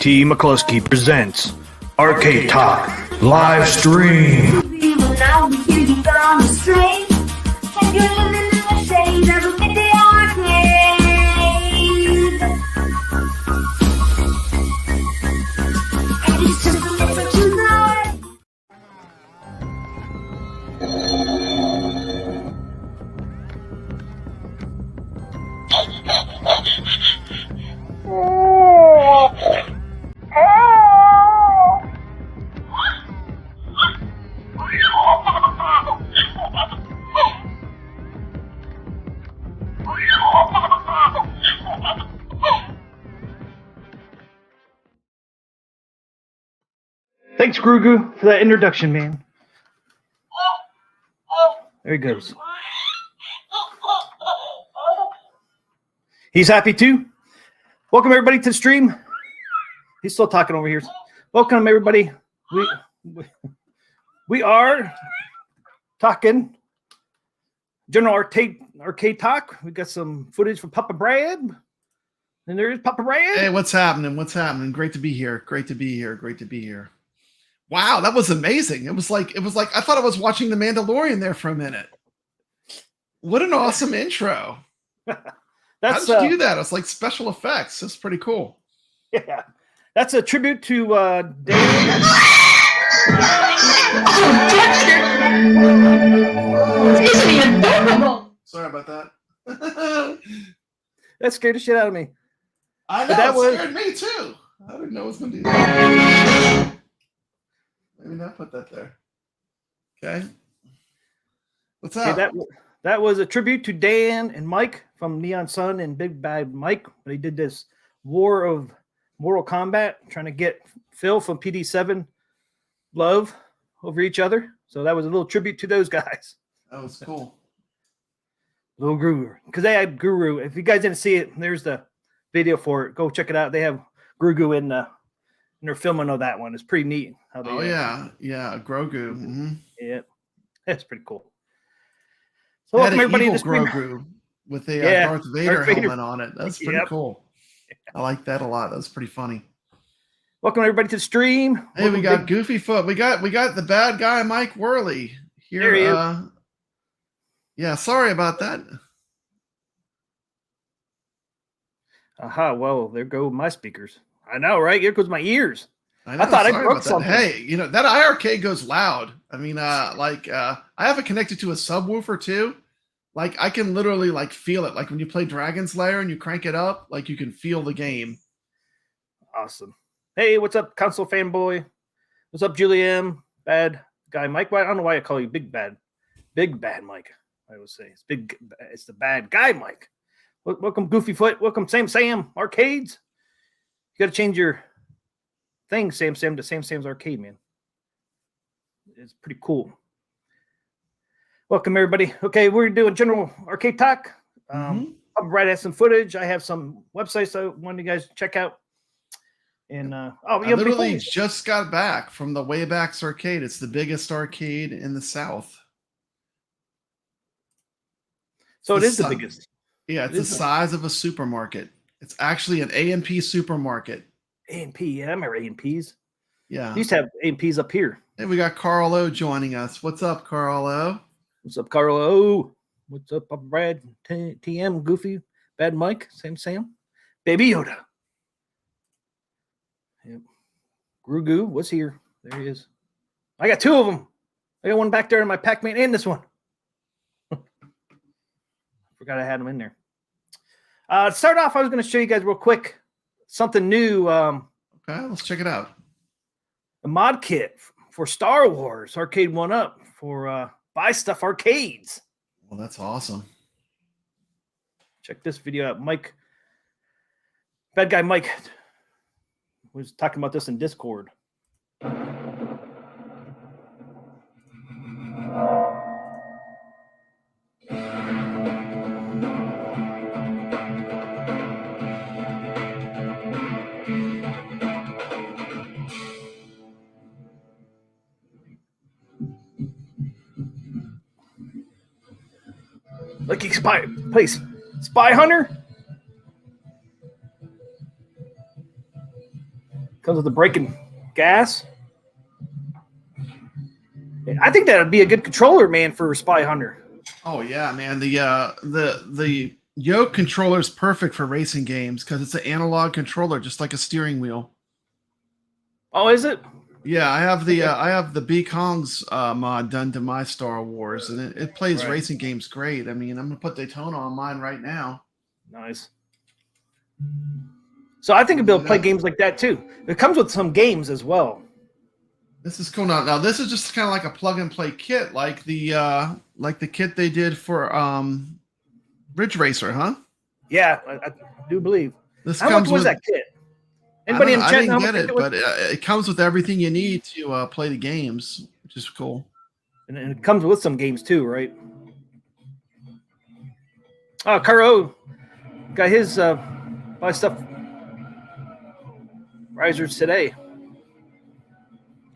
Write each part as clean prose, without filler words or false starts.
TMCLOSKY presents Arcade Talk live stream. Thanks, Grugu, for that introduction, man. There he goes. He's happy too. Welcome everybody to the stream. He's still talking over here. Welcome everybody. We are talking general arcade talk. We got some footage from Papa Brad. And there's Papa Brad. Hey, what's happening? What's happening? Great to be here. Great to be here. Great to be here. Wow, that was amazing. It was like I thought I was watching The Mandalorian there for a minute. What an awesome intro. How did you do that? It's like special effects. That's pretty cool. Yeah. That's a tribute to Dave. Sorry about that. That scared the shit out of me. I know, it scared me too. I didn't know it was going to do that. Maybe not put that there. Okay. What's up? Okay, that was a tribute to Dan and Mike from Neon Sun and Big Bad Mike. They did this War of Mortal Kombat, trying to get Phil from PD7 love over each other. So that was a little tribute to those guys. That was cool. Little Guru. Because they had Guru. If you guys didn't see it, there's the video for it. Go check it out. They have Guru in their filming of that one. It's pretty neat. How they, yeah, Grogu. Mm-hmm. Yeah, that's pretty cool. So welcome everybody to Grogu with a Darth Vader helmet on it. That's pretty cool. I like that a lot. That's pretty funny. Welcome everybody to the stream. Hey, we got Goofy Foot. We got the bad guy Mike Worley here. There he is. Yeah, sorry about that. Aha, well, there go my speakers. I know, right? Here goes my ears. I thought I broke something. Hey, you know, that iircade goes loud. I mean, I have it connected to a subwoofer too. Like I can literally like feel it. Like when you play Dragon's Lair and you crank it up, like you can feel the game. Awesome. Hey, what's up, console fanboy? What's up, Julian? Bad guy Mike. I don't know why I call you Big Bad Mike. I would say it's the bad guy Mike. Welcome, Goofy Foot. Welcome, Sam Arcades. You got to change your thing, Sam, to Sam's Arcade, man. It's pretty cool. Welcome, everybody. Okay, we're doing general arcade talk. I'm right at some footage. I have some websites I want you guys to check out. And I literally just got back from the Waybacks Arcade. It's the biggest arcade in the South. So it is the biggest. Yeah, it's the size of a supermarket. It's actually an A&P supermarket. A&P, yeah, I remember A&Ps. Yeah. We used to have A&Ps up here. Hey, we got Carl O joining us. What's up, Carl O? What's up, Carl O? What's up, Brad? TM, Goofy, Bad Mike, Sam, Baby Yoda. Yep. Grugu was here. There he is. I got two of them. I got one back there in my Pac-Man and this one. Forgot I had them in there. To start off, I was going to show you guys real quick something new. Okay, let's check it out. A mod kit for Star Wars Arcade 1-Up for Buy Stuff Arcades. Well, that's awesome. Check this video out. Mike, bad guy Mike, was talking about this in Discord. Lucky spy, please. Spy Hunter. Comes with the braking gas. I think that would be a good controller, man, for Spy Hunter. Oh yeah, man. The yoke controller is perfect for racing games because it's an analog controller, just like a steering wheel. Oh, is it? Yeah, I have the B Kong's mod done to my Star Wars, and it plays racing games great. I mean, I'm gonna put Daytona on mine right now. Nice. So I think I'll be able to play games like that too. It comes with some games as well. This is cool. Now this is just kind of like a plug and play kit, like the kit they did for Ridge Racer, huh? Yeah, I do believe. How much was that kit? Anybody in the chat? I didn't get it, but it comes with everything you need to play the games, which is cool. And it comes with some games too, right? Oh, Caro got his buy stuff risers today.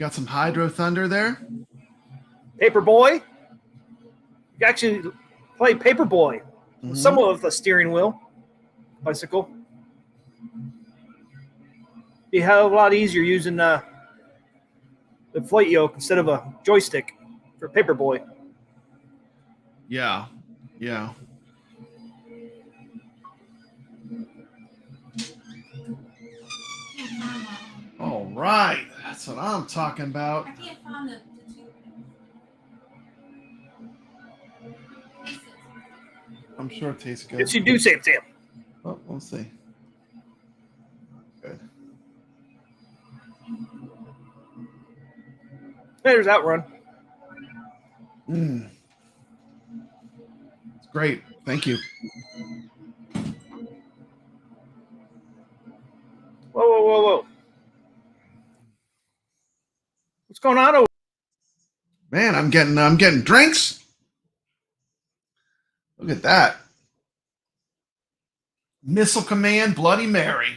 Got some Hydro Thunder there. Paperboy. You actually play Paperboy. Somewhat with a steering wheel. Bicycle. Be a hell of a lot easier using the flight yoke instead of a joystick for Paperboy. Yeah. Yeah. All right. That's what I'm talking about. I can't find the two. I'm sure it tastes good. Yes, you do, Sam. Oh, we'll see. Good. There's Outrun. It's great. Thank you. Whoa. What's going on over? Man, I'm getting drinks. Look at that. Missile Command Bloody Mary.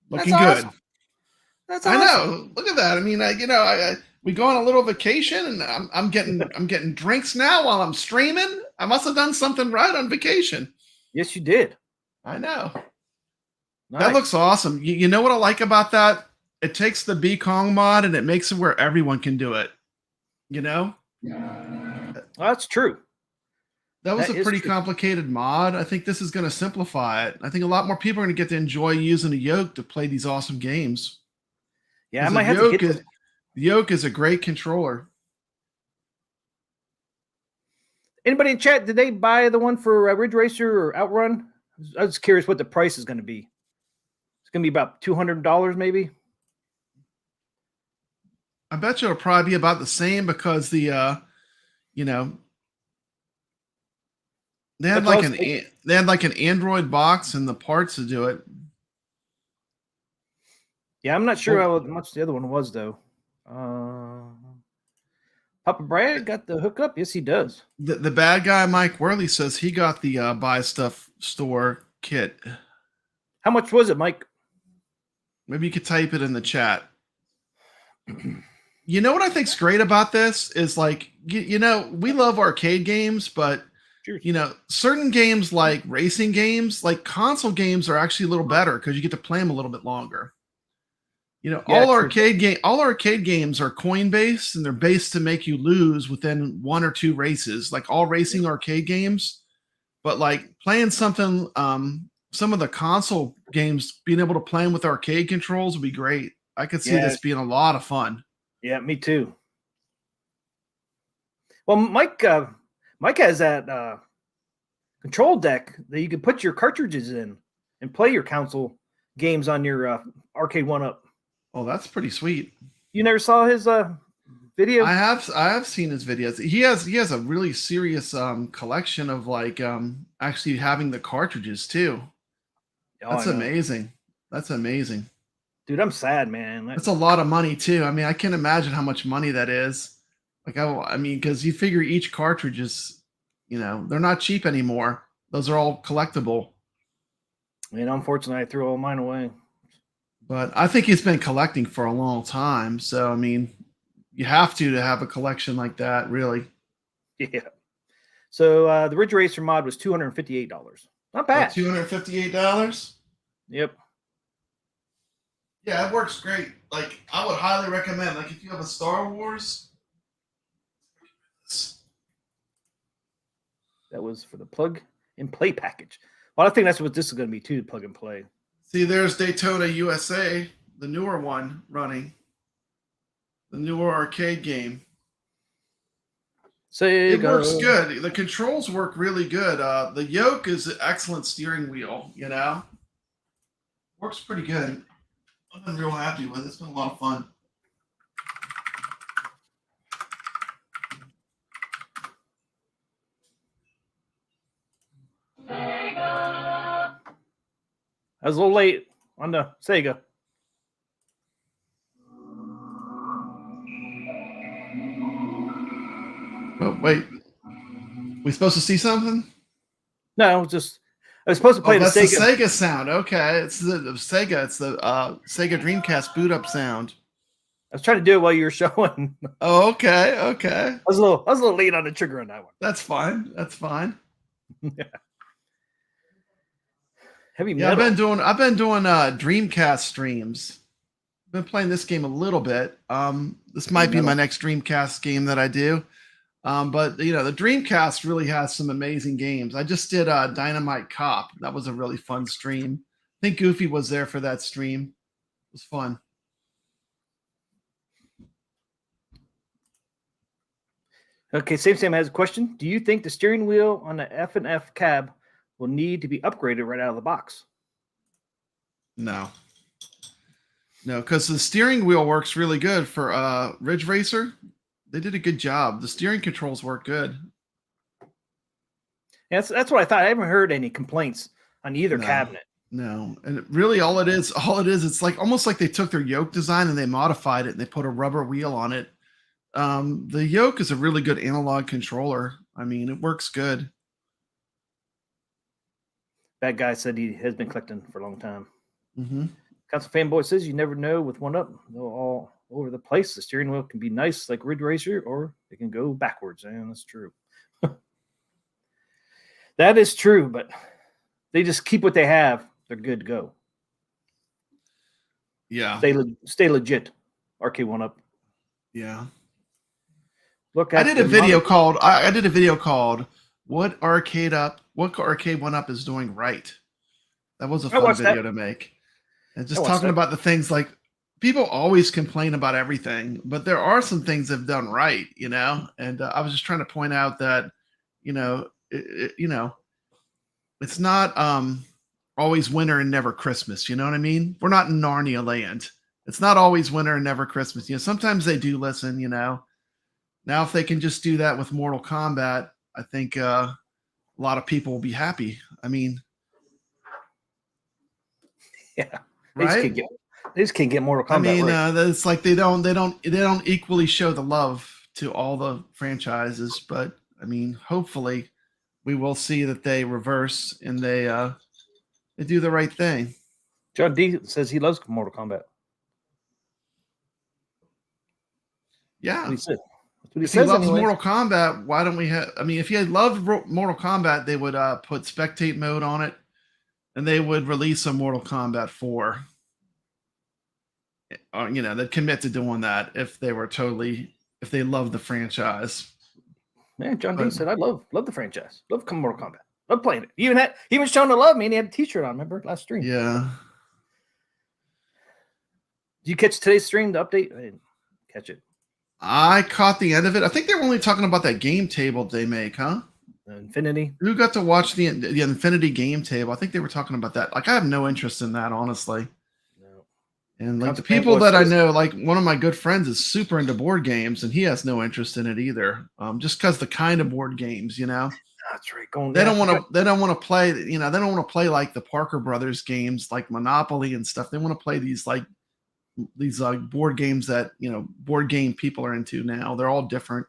Looking good. That's awesome. I know. Look at that. I mean, we go on a little vacation, and I'm getting drinks now while I'm streaming. I must have done something right on vacation. Yes, you did. I know. Nice. That looks awesome. You know what I like about that? It takes the B Kong mod and it makes it where everyone can do it. You know? Well, that's true. That was a pretty complicated mod. I think this is going to simplify it. I think a lot more people are going to get to enjoy using a yoke to play these awesome games. Yeah, I might have to get the yoke is a great controller. Anybody in chat, did they buy the one for Ridge Racer or Outrun? I was curious what the price is going to be. It's going to be about $200 maybe. I bet you it'll probably be about the same because they had like an Android box and the parts to do it. Yeah, I'm not sure how much the other one was though. Papa Brad got the hookup. Yes, he does. The bad guy Mike Worley says he got the buy stuff store kit. How much was it, Mike? Maybe you could type it in the chat. You know what I think's great about this is like, we love arcade games, but certain games like racing games, like console games are actually a little better because you get to play them a little bit longer. All arcade games are coin based and they're based to make you lose within one or two races, like all racing arcade games. But like playing something, some of the console games, being able to play them with arcade controls would be great. I could see this being a lot of fun. Yeah, me too. Well, Mike has that control deck that you can put your cartridges in and play your console games on your arcade 1-up. Oh, that's pretty sweet. You never saw his video? I have seen his videos. He has a really serious collection of like actually having the cartridges too. That's amazing. That's amazing. Dude, I'm sad, man. That's a lot of money too. I mean, I can't imagine how much money that is. Like, I mean, because you figure each cartridge is, they're not cheap anymore. Those are all collectible. And unfortunately, I threw all mine away. But I think he's been collecting for a long time. So, I mean, you have to have a collection like that, really. Yeah. So the Ridge Racer mod was $258. Not bad. $258? Yep. Yeah, it works great. Like, I would highly recommend. Like, if you have a Star Wars, That was for the plug and play package. Well, I think that's what this is going to be too, plug and play. see, there's Daytona USA, the newer one running, the newer arcade game. Sega. It works good. The controls work really good. The yoke is an excellent steering wheel. You know, works pretty good. I've been real happy with it. It's been a lot of fun. I was a little late on the Sega. Oh, wait. We supposed to see something? No, just I was supposed to play that's the Sega. The Sega sound. Okay, it's the Sega. It's the Sega Dreamcast boot up sound. I was trying to do it while you were showing. Oh, okay, okay. I was a little late on the trigger on that one. That's fine. That's fine. Yeah. Heavy Yeah, metal. I've been doing Dreamcast streams. I've been playing this game a little bit. This might be my next Dreamcast game that I do. But you know, the Dreamcast really has some amazing games. I just did Dynamite Cop. That was a really fun stream. I think Goofy was there for that stream. It was fun. Okay, Sam has a question. Do you think the steering wheel on the F&F cab will need to be upgraded right out of the box? No, because the steering wheel works really good for Ridge Racer. They did a good job. The steering controls work good. Yeah, that's what I thought. I haven't heard any complaints on either cabinet. No, and really all it is, it's like almost like they took their yoke design and they modified it and they put a rubber wheel on it. The yoke is a really good analog controller. I mean, it works good. That guy said he has been collecting for a long time. Mm-hmm. Console Fanboy says you never know with one up. They're all over the place. The steering wheel can be nice like Ridge Racer, or it can go backwards. And that's true. That is true, but they just keep what they have. They're good to go. Yeah. Stay legit. Arcade One Up. Yeah. Look, I did a video called What Arcade One Up is doing right. That was a fun video to make. And just talking about the things like people always complain about everything, but there are some things they've done right, you know? And I was just trying to point out that, you know, it's not always winter and never Christmas. You know what I mean? We're not in Narnia land. It's not always winter and never Christmas. You know, sometimes they do listen, you know. Now, if they can just do that with Mortal Kombat, I think a lot of people will be happy. I mean, yeah, right? They just can't get Mortal Kombat. I mean, right. It's like they don't equally show the love to all the franchises, but I mean, hopefully, we will see that they reverse and they do the right thing. John D says he loves Mortal Kombat. Yeah. That's what he if he loves Mortal Kombat, why don't we have? I mean, if he had loved Mortal Kombat, they would put spectate mode on it, and they would release a Mortal Kombat 4. You know, they'd commit to doing that if they love the franchise. Man, John D said, "I love the franchise. Love Mortal Kombat. Love playing it. He was showing to love me, and he had a T-shirt on. Remember last stream? Yeah. Did you catch today's stream? The update? I didn't catch it. I caught the end of it. I think they were only talking about that game table they make, huh? Infinity. Who got to watch the Infinity game table? I think they were talking about that. Like, I have no interest in that, honestly. No. And like the people that I know, like one of my good friends is super into board games, and he has no interest in it either. Just because the kind of board games, you know. That's right. They don't want to play. You know, they don't want to play like the Parker Brothers games, like Monopoly and stuff. They want to play these board games that, you know, board game people are into now. They're all different,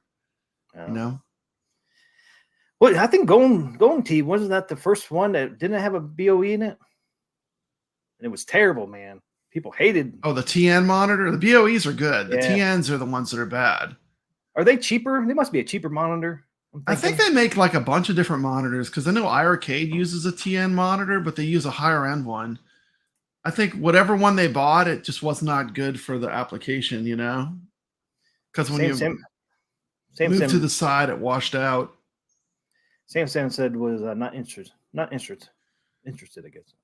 you know. Well, I think Golden Tee, wasn't that the first one that didn't have a BOE in it? And it was terrible, man. People hated. Oh, the TN monitor. The BOEs are good. The TNs are the ones that are bad. Are they cheaper? They must be a cheaper monitor. I think they make like a bunch of different monitors, because I know iircade uses a TN monitor, but they use a higher end one. I think whatever one they bought, it just was not good for the application, you know? Because when you moved to the side, it washed out. Sam said was not interested, I guess.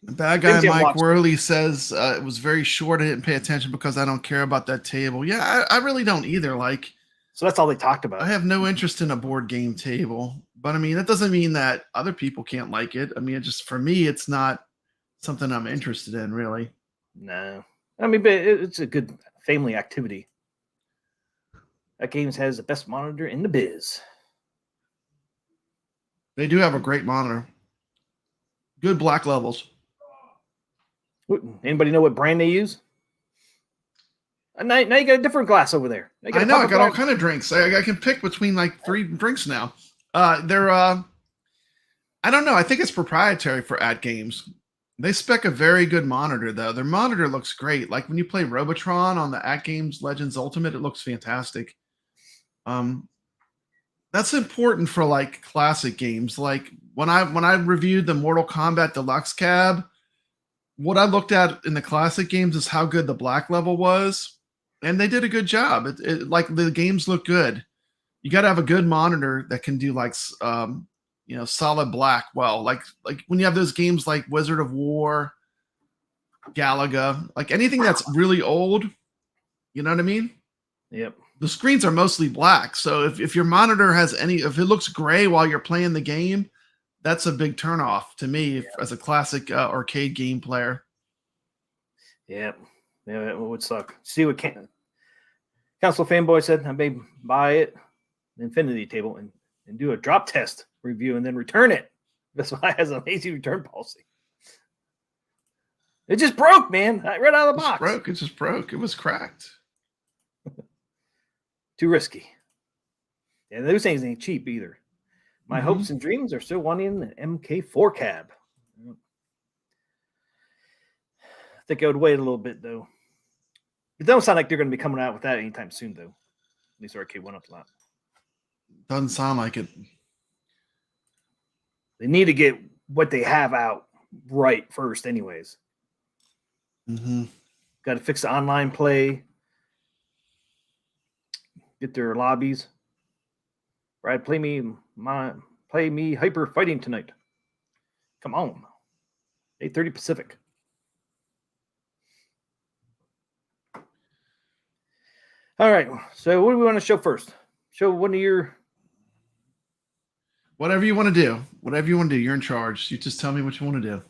The bad guy Mike Worley says it was very short. I didn't pay attention because I don't care about that table. Yeah, I really don't either. Like, so that's all they talked about. I have no interest in a board game table, but I mean, that doesn't mean that other people can't like it. I mean, it just, for me, it's not something I'm interested in, really. No, I mean, but it's a good family activity. That Games has the best monitor in the biz. They do have a great monitor. Good black levels. Anybody know what brand they use? Now you got a different glass over there. I know. I got all kind of drinks. I can pick between like 3 drinks now. They're I don't know. I think it's proprietary for At Games. They spec a very good monitor though. Their monitor looks great. Like when you play Robotron on the At Games Legends Ultimate, it looks fantastic. That's important for like classic games. Like when I reviewed the Mortal Kombat Deluxe cab, what I looked at in the classic games is how good the black level was, and they did a good job. It like the games look good. You got to have a good monitor that can do like solid black well. Like when you have those games like Wizard of War, Galaga, like anything that's really old, you know what I mean? Yep. The screens are mostly black. So if your monitor has if it looks gray while you're playing the game, that's a big turnoff to me as a classic arcade game player. Yep. Yeah, it would suck. See what Council Fanboy said, I may buy it, the Infinity Table, and do a drop test review and then return it. That's why it has an amazing return policy. It just broke, man. Right out of the box. It just broke. It was cracked. Too risky. And those things ain't cheap either. My hopes and dreams are still wanting an MK4 cab. I think I would wait a little bit, though. It don't sound like they're going to be coming out with that anytime soon, though. At least Arcade went up a lot. Doesn't sound like it. They need to get what they have out right first, anyways. Got to fix the online play. Get their lobbies. Brad, play me Hyper Fighting tonight. Come on. 8:30 Pacific. All right. So what do we want to show first? Show one of your... Whatever you want to do. Whatever you want to do. You're in charge. You just tell me what you want to do.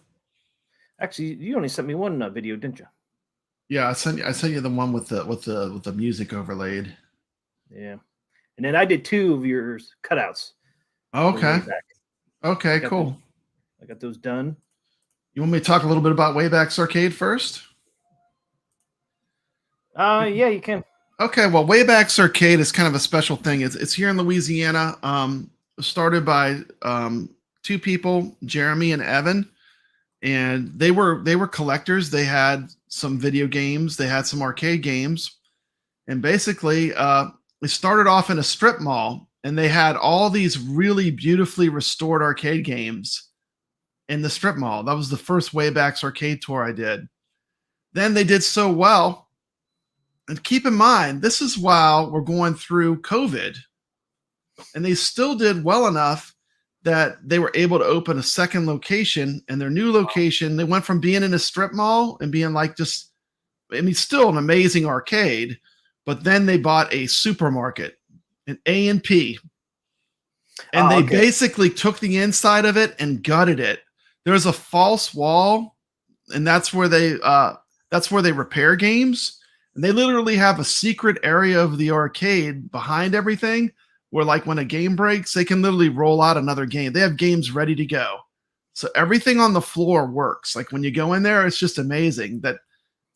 Actually, you only sent me one video, didn't you? Yeah, I sent you the one with the music overlaid. Yeah. And then I did 2 of yours cutouts. Okay. Okay, cool. I got those done. You want me to talk a little bit about Wayback's Arcade first? Yeah, you can. Okay, well, Wayback's Arcade is kind of a special thing. It's here in Louisiana. Started by 2 people, Jeremy and Evan, and they were collectors. They had some video games, they had some arcade games, and basically they started off in a strip mall, and they had all these really beautifully restored arcade games in the strip mall. That was the first Wayback's Arcade tour I did. Then they did so well, and keep in mind, this is while we're going through COVID, and they still did well enough that they were able to open a second location. And their new location, they went from being in a strip mall and being like still an amazing arcade, but then they bought a supermarket, an A&P, and they basically took the inside of it and gutted it. There's a false wall, and that's where they repair games. And they literally have a secret area of the arcade behind everything where, like, when a game breaks, they can literally roll out another game. They have games ready to go. So everything on the floor works. Like, when you go in there, it's just amazing that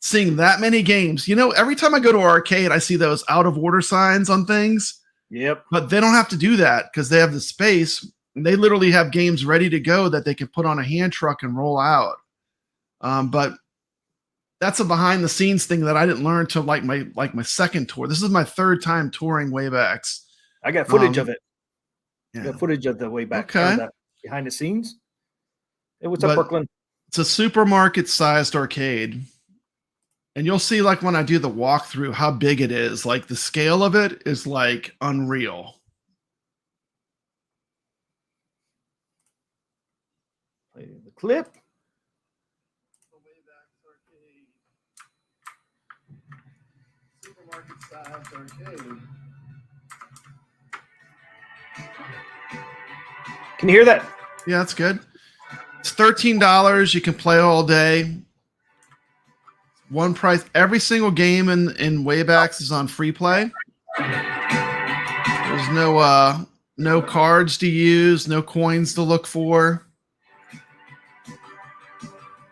seeing that many games. You know, every time I go to an arcade, I see those out of order signs on things. Yep. But they don't have to do that because they have the space. And they literally have games ready to go that they can put on a hand truck and roll out. But that's a behind the scenes thing that I didn't learn until like my second tour. This is my 3rd time touring Waybacks. I got footage of it. Yeah. I got footage of the Wayback. Okay. Behind the scenes. Hey, what's up, Brooklyn? It's a supermarket-sized arcade. And you'll see, like, when I do the walkthrough, how big it is. Like, the scale of it is, like, unreal. Play the clip. Supermarket-sized arcade. Can you hear that? Yeah, that's good. It's $13. You can play all day. One price. Every single game in Waybacks is on free play. There's no cards to use, no coins to look for.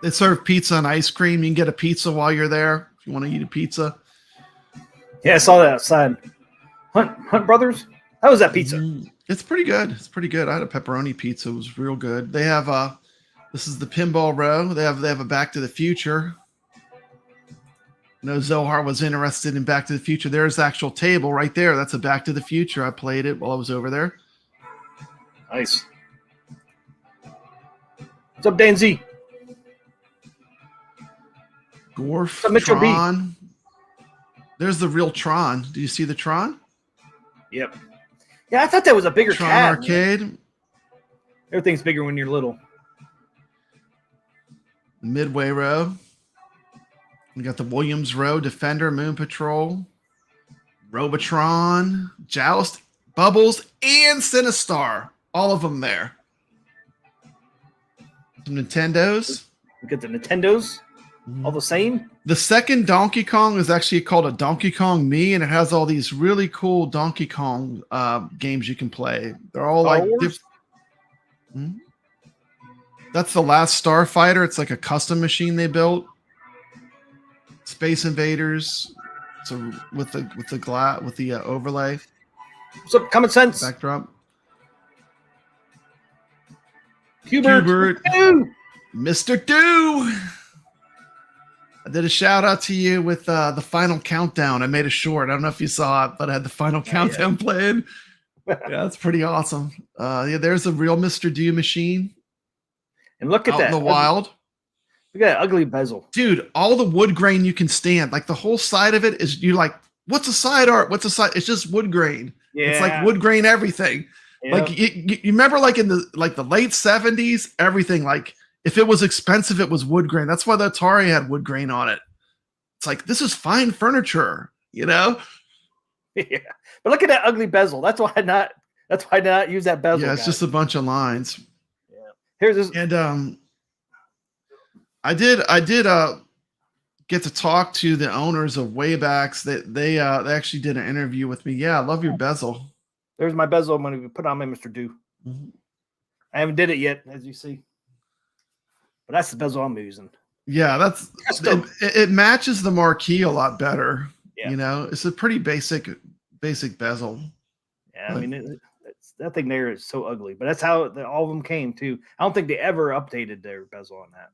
They serve pizza and ice cream. You can get a pizza while you're there if you want to eat a pizza. Yeah, I saw that outside. Hunt Brothers. How was that pizza? It's pretty good. It's pretty good. I had a pepperoni pizza. It was real good. They have this is the pinball row. They have a Back to the Future. I know Zohar was interested in Back to the Future. There's the actual table right there. That's a Back to the Future. I played it while I was over there. Nice. What's up, Dan Z? Gorf, Metro B? Tron. There's the real Tron. Do you see the Tron? Yep. Yeah, I thought that was a bigger Tron cab. Arcade. Man. Everything's bigger when you're little. Midway row. We got the Williams Row, Defender, Moon Patrol, Robotron, Joust, Bubbles, and Sinistar. All of them there. Some Nintendos. We got the Nintendos. All the same. The second Donkey Kong is actually called a Donkey Kong Me, and it has all these really cool Donkey Kong games you can play. They're all like different. That's the Last Starfighter. It's like a custom machine they built. Space Invaders. So with the overlay. What's up, Common Sense? Backdrop. Hubert. Mr. Do. I did a shout out to you with the final countdown. I made a short. I don't know if you saw it, but I had the final countdown playing. Yeah, that's pretty awesome. Yeah, there's a real Mr. Do machine. And look at out that. in the wild. Look at that ugly bezel. Dude, all the wood grain you can stand. Like the whole side of it is, you're like, what's a side art? What's a side? It's just wood grain. Yeah. It's like wood grain everything. Yep. Like you remember like in the late 70s, everything, like if it was expensive, it was wood grain. That's why the Atari had wood grain on it. It's like, this is fine furniture, you know? Yeah. But look at that ugly bezel. That's why not use that bezel. Yeah, it's just a bunch of lines. Yeah. Here's this. And I did get to talk to the owners of Waybacks. They actually did an interview with me. Yeah, I love your bezel. There's my bezel. I'm going to put on my Mr. Do. Mm-hmm. I haven't did it yet, as you see. But that's the bezel I'm using. Yeah, it matches the marquee a lot better. Yeah. You know, it's a pretty basic bezel. Yeah, I mean, that thing there is so ugly. But that's how all of them came, too. I don't think they ever updated their bezel on that.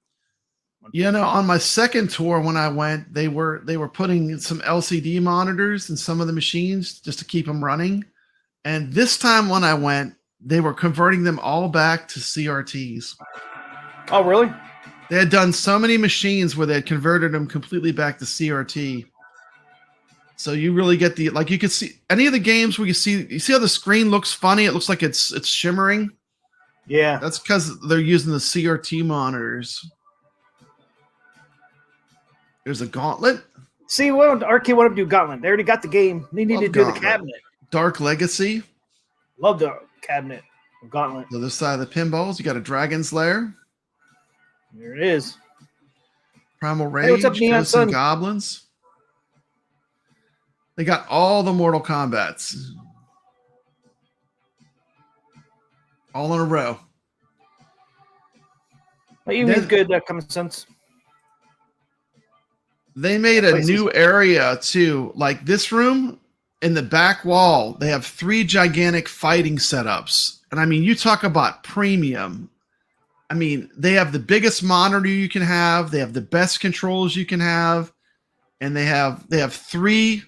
You know, on my second tour when I went, they were putting some LCD monitors in some of the machines just to keep them running. And this time when I went, they were converting them all back to CRTs. Oh, really? They had done so many machines where they had converted them completely back to CRT. So you really get like you could see any of the games where you see how the screen looks funny. It looks like it's shimmering. Yeah. That's because they're using the CRT monitors. There's a Gauntlet. See, what Arcade wanted to do Gauntlet. They already got the game. They need to do the cabinet. Dark Legacy. Love the cabinet of Gauntlet. The other side of the pinballs, you got a Dragon's Lair. There it is. Primal Rage. Hey, what's up, Neon Ghosts and Sun? Goblins. They got all the Mortal Kombats. All in a row. But you need good Common Sense. They made a new area too. Like this room, in the back wall, they have 3 gigantic fighting setups. And I mean, you talk about premium. I mean, they have the biggest monitor you can have. They have the best controls you can have. And they have 3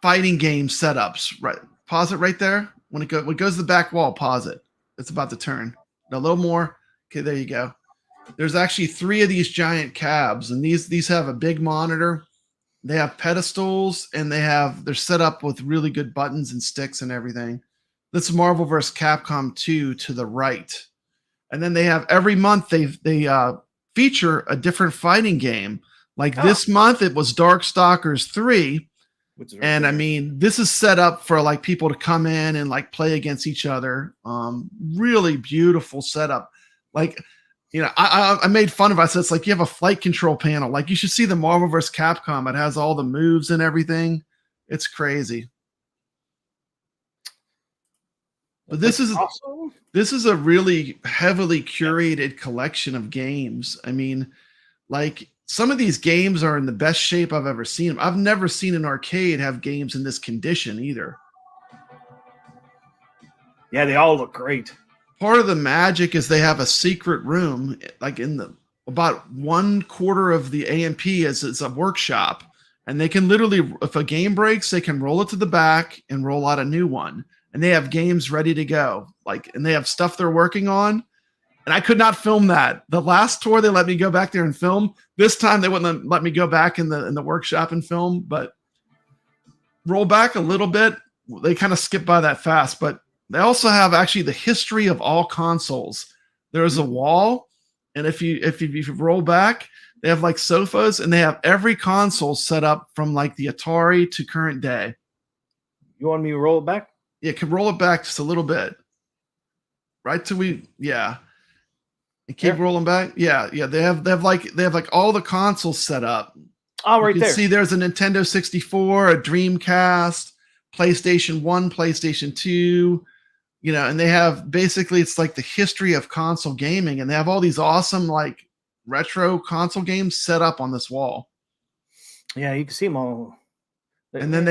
fighting game setups. Right. Pause it right there. When it goes to the back wall, pause it. It's about to turn. A little more. Okay, there you go. there's actually 3 of these giant cabs, and these have a big monitor. They have pedestals, and they're set up with really good buttons and sticks and everything. This is Marvel vs. Capcom 2 to the right. And then they have every month they feature a different fighting game. Like this month it was Darkstalkers 3. And I mean, this is set up for like people to come in and like play against each other. Really beautiful setup. Like, you know, I made fun of it. I said, it's like you have a flight control panel. Like you should see the Marvel vs. Capcom. It has all the moves and everything. It's crazy. But this is awesome. This is a really heavily curated collection of games. I mean, like some of these games are in the best shape I've ever seen them. I've never seen an arcade have games in this condition either. Yeah, they all look great. Part of the magic is they have a secret room, like in the about 1/4 of the AMP is a workshop, and they can literally, if a game breaks, they can roll it to the back and roll out a new one. And they have games ready to go, like, and they have stuff they're working on. And I could not film that. The last tour, they let me go back there and film. This time, they wouldn't let me go back in the workshop and film. But roll back a little bit, they kind of skip by that fast. But they also have actually the history of all consoles. There's a wall, and if you roll back, they have like sofas, and they have every console set up from like the Atari to current day. You want me to roll it back? Yeah, can roll it back just a little bit. Right till yeah. And keep rolling back. Yeah. They have like all the consoles set up. Oh, right you can there. See, there's a Nintendo 64, a Dreamcast, PlayStation 1, PlayStation 2, you know, and they have basically it's like the history of console gaming, and they have all these awesome like retro console games set up on this wall. Yeah, you can see them all. And then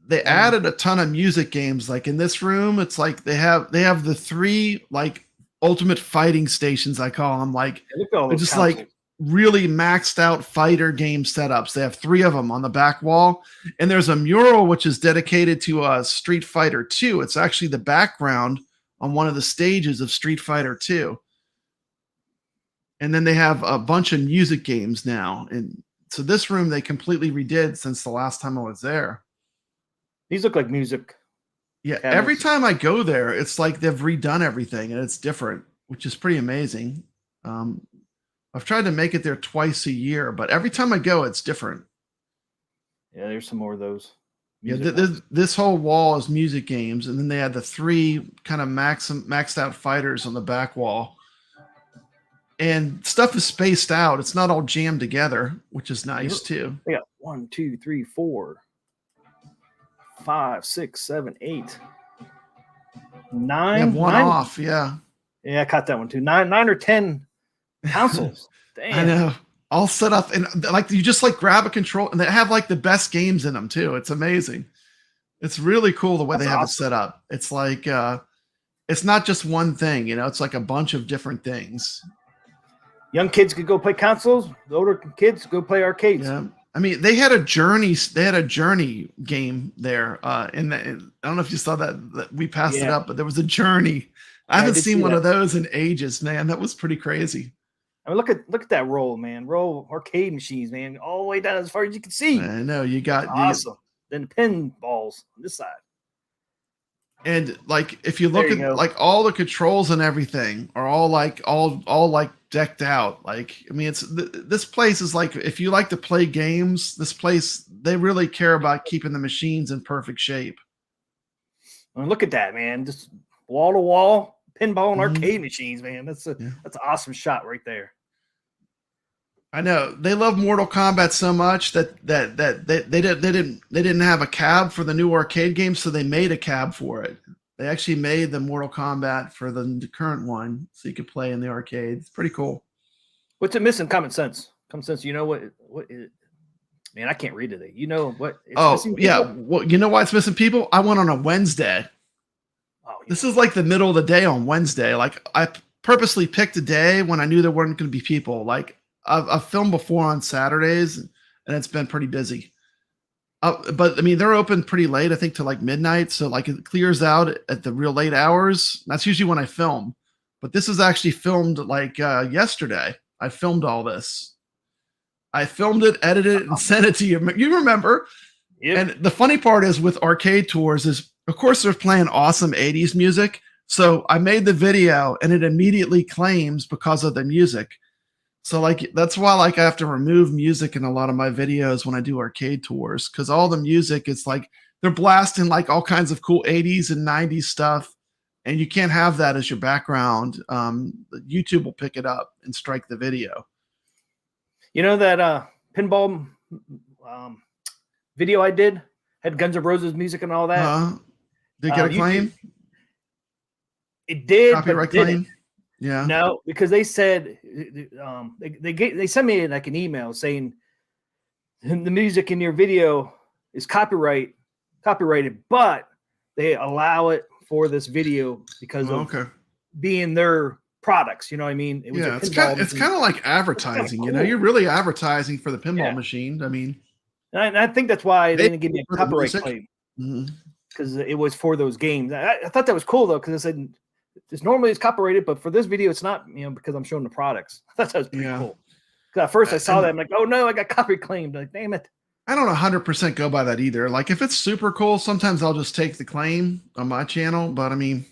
they added a ton of music games. Like in this room, it's like they have the 3 like ultimate fighting stations, I call them. Like they're just consoles. Like really maxed out fighter game setups. They have 3 of them on the back wall, and there's a mural which is dedicated to Street Fighter 2. It's actually the background on one of the stages of Street Fighter 2. And then they have a bunch of music games now, and so this room they completely redid since the last time I was there. These look like music. Yeah, cabinets. Every time I go there, it's like they've redone everything and it's different, which is pretty amazing. I've tried to make it there twice a year, but every time I go, it's different. Yeah, there's some more of those. Yeah, this whole wall is music games, and then they had the 3 kind of maxed out fighters on the back wall. And stuff is spaced out. It's not all jammed together, which is nice too. Yeah, 1, 2, 3, 4. 5, 6, 7, 8, 9. You have one 9? Off, yeah. Yeah, I caught that one too. 9 or 10 consoles. Damn. I know. All set up, and like you just like grab a control, and they have like the best games in them too. It's amazing. It's really cool the way they have it set up. It's like it's not just one thing, you know. It's like a bunch of different things. Young kids could go play consoles. The older kids go play arcades. Yeah. I mean, they had a Journey game there. I don't know if you saw that we passed it up, but there was a Journey. I haven't seen one of those in ages, man. That was pretty crazy. I mean, look at that roll, man. Roll arcade machines, man, all the way down as far as you can see. I know you got awesome. Then the pinballs on this side. And like if you look at like all the controls and everything are all like decked out. Like I mean, this place is like if you like to play games, this place they really care about keeping the machines in perfect shape. I mean, look at that, man! Just wall to wall pinball and arcade machines, man. That's an awesome shot right there. I know they love Mortal Kombat so much that they didn't have a cab for the new arcade game, so they made a cab for it. They actually made the Mortal Kombat for the current one, so you could play in the arcade. It's pretty cool. What's it missing? Common sense. Common sense. You know what is it? Man, I can't read today. You know what? It's missing people? Well, you know why it's missing people? I went on a Wednesday. Oh, yeah. This is like the middle of the day on Wednesday. Like I purposely picked a day when I knew there weren't going to be people. Like I've filmed before on Saturdays, and it's been pretty busy. But I mean, they're open pretty late, I think to like midnight. So like it clears out at the real late hours. That's usually when I film. But this is actually filmed like yesterday. I filmed all this. I filmed it, edited it, and sent it to you. You remember? Yep. And the funny part is with arcade tours is, of course, they're playing awesome 80s music. So I made the video and it immediately claims because of the music. So like that's why like I have to remove music in a lot of my videos when I do arcade tours, because all the music is like they're blasting like all kinds of cool 80s and 90s stuff, and you can't have that as your background. YouTube will pick it up and strike the video. You know that pinball video I did had Guns N' Roses music and all that. Did it get a claim? It did. Copyright claim? Yeah. No, because they said they sent me like an email saying the music in your video is copyrighted, but they allow it for this video because of being their products. You know what I mean? It was it's kind of like advertising. Cool. You know, you're really advertising for the pinball machine. I mean, and I think that's why they didn't give me a copyright claim, because it was for those games. I thought that was cool though, because I said normally it's copyrighted, but for this video it's not. You know, because I'm showing the products. I thought that was pretty cool. Because at first I saw that, I'm like, oh no, I got copyright claimed. Like, damn it. I don't 100% go by that either. Like if it's super cool, sometimes I'll just take the claim on my channel. But I mean,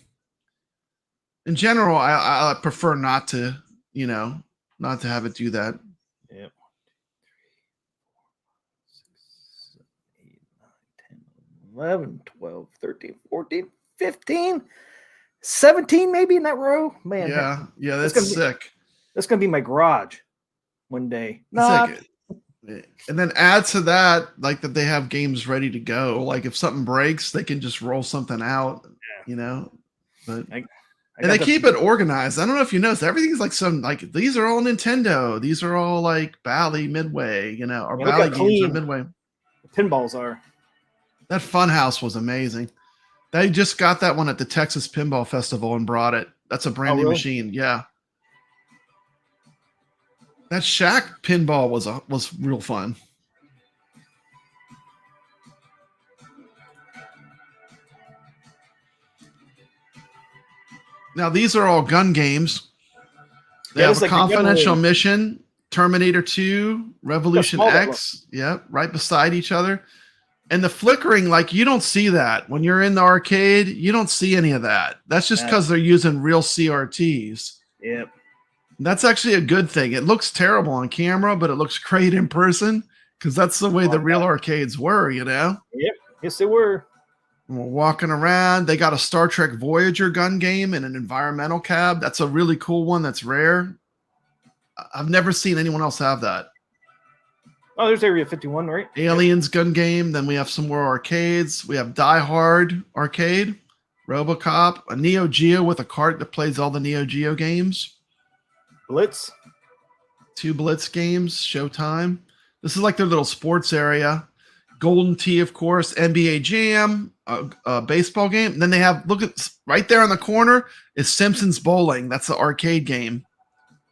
in general, I prefer not to, you know, not to have it do that. Yep. 11, 12, 13, 14, 15, 17 maybe in that row. Man. Yeah, that's sick. That's going to be my garage one day. And then add to that, like that they have games ready to go. Like if something breaks, they can just roll something out, you know. But and they keep it organized. I don't know if you noticed, everything's like these are all Nintendo. These are all like Bally Midway, you know, or Bally games or Midway. Pinballs are. That Funhouse was amazing. They just got that one at the Texas Pinball Festival and brought it. That's a brand new machine. Yeah. That Shaq pinball was real fun. Now these are all gun games. They have a confidential mission, Terminator 2, Revolution X. Yep, right beside each other. And the flickering, like you don't see that when you're in the arcade. You don't see any of that. That's just because they're using real CRTs. Yep. That's actually a good thing. It looks terrible on camera, but it looks great in person because that's the way the real arcades were, you know? Yep. Yes, they were. And we're walking around. They got a Star Trek Voyager gun game and an environmental cab. That's a really cool one. That's rare. I've never seen anyone else have that. Oh, there's Area 51, right? Aliens gun game. Then we have some more arcades. We have Die Hard arcade, RoboCop, a Neo Geo with a cart that plays all the Neo Geo games. Blitz. 2 Blitz games, Showtime. This is like their little sports area. Golden Tee, of course, NBA Jam, a baseball game. And then they have, look at right there on the corner is Simpsons Bowling. That's the arcade game.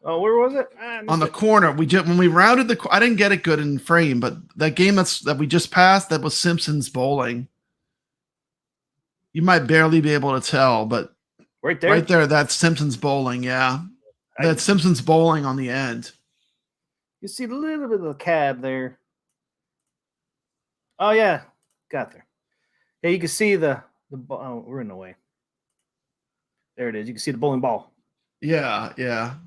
Oh, where was it? On the corner. When we rounded the, I didn't get it good in frame, but that game that we just passed, that was Simpsons Bowling. You might barely be able to tell, but right there, that's Simpsons Bowling. Yeah. That's Simpsons Bowling on the end. You see a little bit of the cab there. Oh yeah, got there. Yeah, you can see the oh, we're in the way. There it is. You can see the bowling ball. Yeah. There,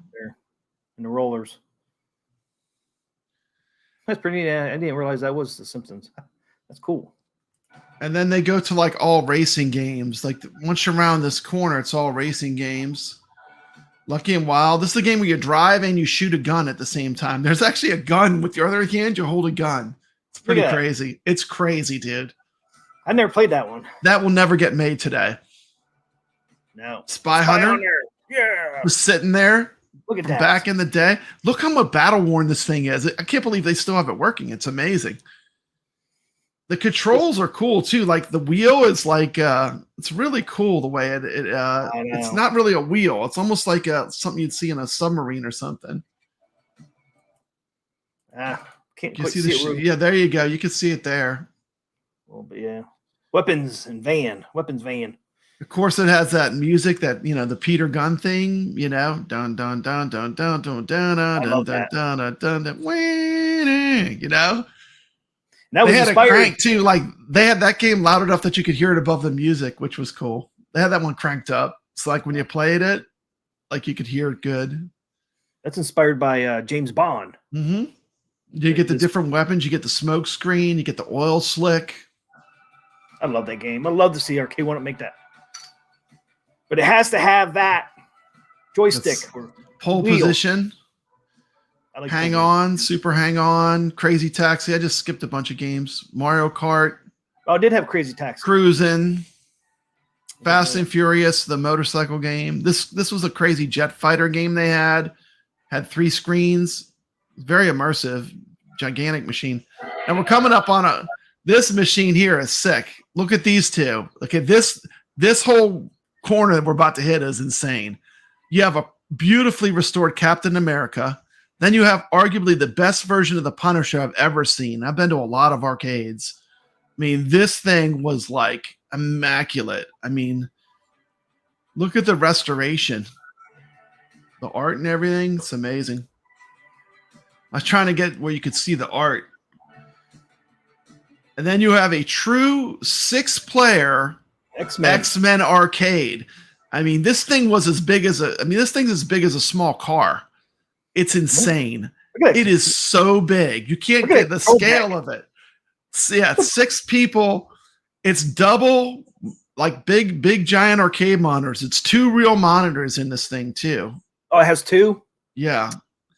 and the rollers. That's pretty neat. I didn't realize that was the Simpsons. That's cool. And then they go to like all racing games. Like once you're around this corner, it's all racing games. Lucky and Wild. This is a game where you drive and you shoot a gun at the same time. There's actually a gun with your other hand. You hold a gun. It's pretty crazy. It's crazy, dude. I never played that one. That will never get made today. No. Spy Hunter. Yeah. Was sitting there. Look at that. Back in the day. Look how much battle worn this thing is. I can't believe they still have it working. It's amazing. The controls are cool too. Like the wheel is like it's really cool the way it's not really a wheel. It's almost like something you'd see in a submarine or something. Can't you see the yeah, there you go. You can see it there. Well, but yeah. Weapons van. Of course, it has that music that the Peter Gunn thing. Dun dun dun dun dun dun dun dun I dun love dun that. dun dun dun. You know, And that they was had a inspired. crank too. Like they had that game loud enough that you could hear it above the music, which was cool. They had that one cranked up. So like when you played it, like you could hear it good. That's inspired by James Bond. Mm-hmm. You get the different weapons. You get the smoke screen. You get the oil slick. I love that game. I love to see Arcade One make that. But it has to have that joystick. Pole wheel. Position. Like Hang On, Super Hang On, Crazy Taxi. I just skipped a bunch of games. Mario Kart. Oh, it did have Crazy Taxi. Cruising. Fast and Furious, the motorcycle game. This was a crazy jet fighter game they had. Had 3 screens. Very immersive. Gigantic machine. And we're coming up on this machine here is sick. Look at these two. Okay, this whole corner that we're about to hit is insane. You have a beautifully restored Captain America. Then you have arguably the best version of the Punisher I've ever seen. I've been to a lot of arcades. I mean, this thing was like immaculate. I mean, look at the restoration. The art and everything. It's amazing. I was trying to get where you could see the art. And then you have a true 6-player X-Men arcade. I mean, this thing was as big as this thing's as big as a small car. It's insane. It is so big. You can't get the scale of it. So yeah, it's 6 people. It's double, like big giant arcade monitors. It's 2 real monitors in this thing too. Oh, it has 2? Yeah.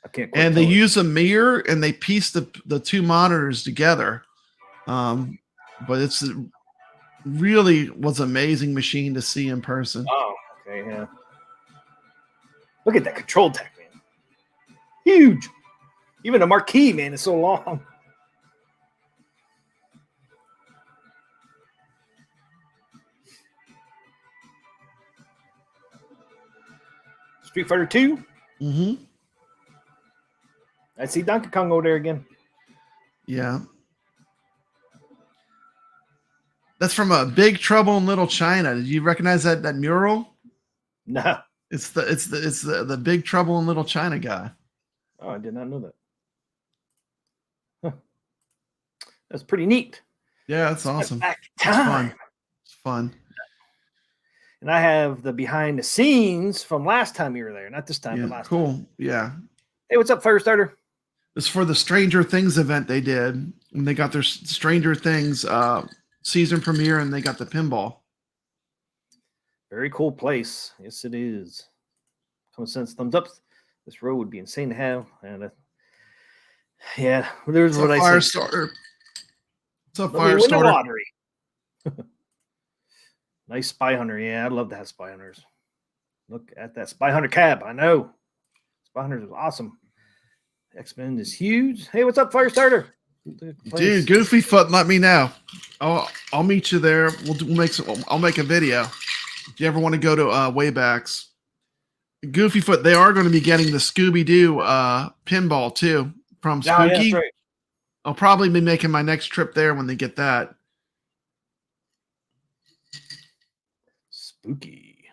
I can't. And they use a mirror and they piece the 2 monitors together. But it's really was an amazing machine to see in person. Oh, okay, yeah. Look at that control tech, man. Huge. Even the marquee, man, is so long. Street Fighter 2? Mm-hmm. I see Donkey Kong over there again. Yeah. That's from a Big Trouble in Little China. Did you recognize that mural? No. It's the Big Trouble in Little China guy. Oh, I did not know that. Huh. That's pretty neat. Yeah, that's awesome. Back time. It's fun. And I have the behind the scenes from last time you were there. Not this time, but last time. Yeah. Hey, what's up, Firestarter? It's for the Stranger Things event they did when they got their Stranger Things season premiere and they got the pinball. Very cool place. Yes, it is. Common sense, thumbs up. This road would be insane to have. And yeah, there's what I said. Firestarter. It's a Firestarter. Nice Spy Hunter. Yeah, I'd love to have Spy Hunters. Look at that Spy Hunter cab. I know. Spy Hunters is awesome. X-Men is huge. Hey, what's up, Firestarter? Dude, Goofy Foot, let me know. I'll meet you there. I'll make a video. If you ever want to go to Waybacks. Goofy Foot, they are going to be getting the Scooby-Doo pinball too from Spooky. Yeah, that's right. I'll probably be making my next trip there when they get that. Spooky.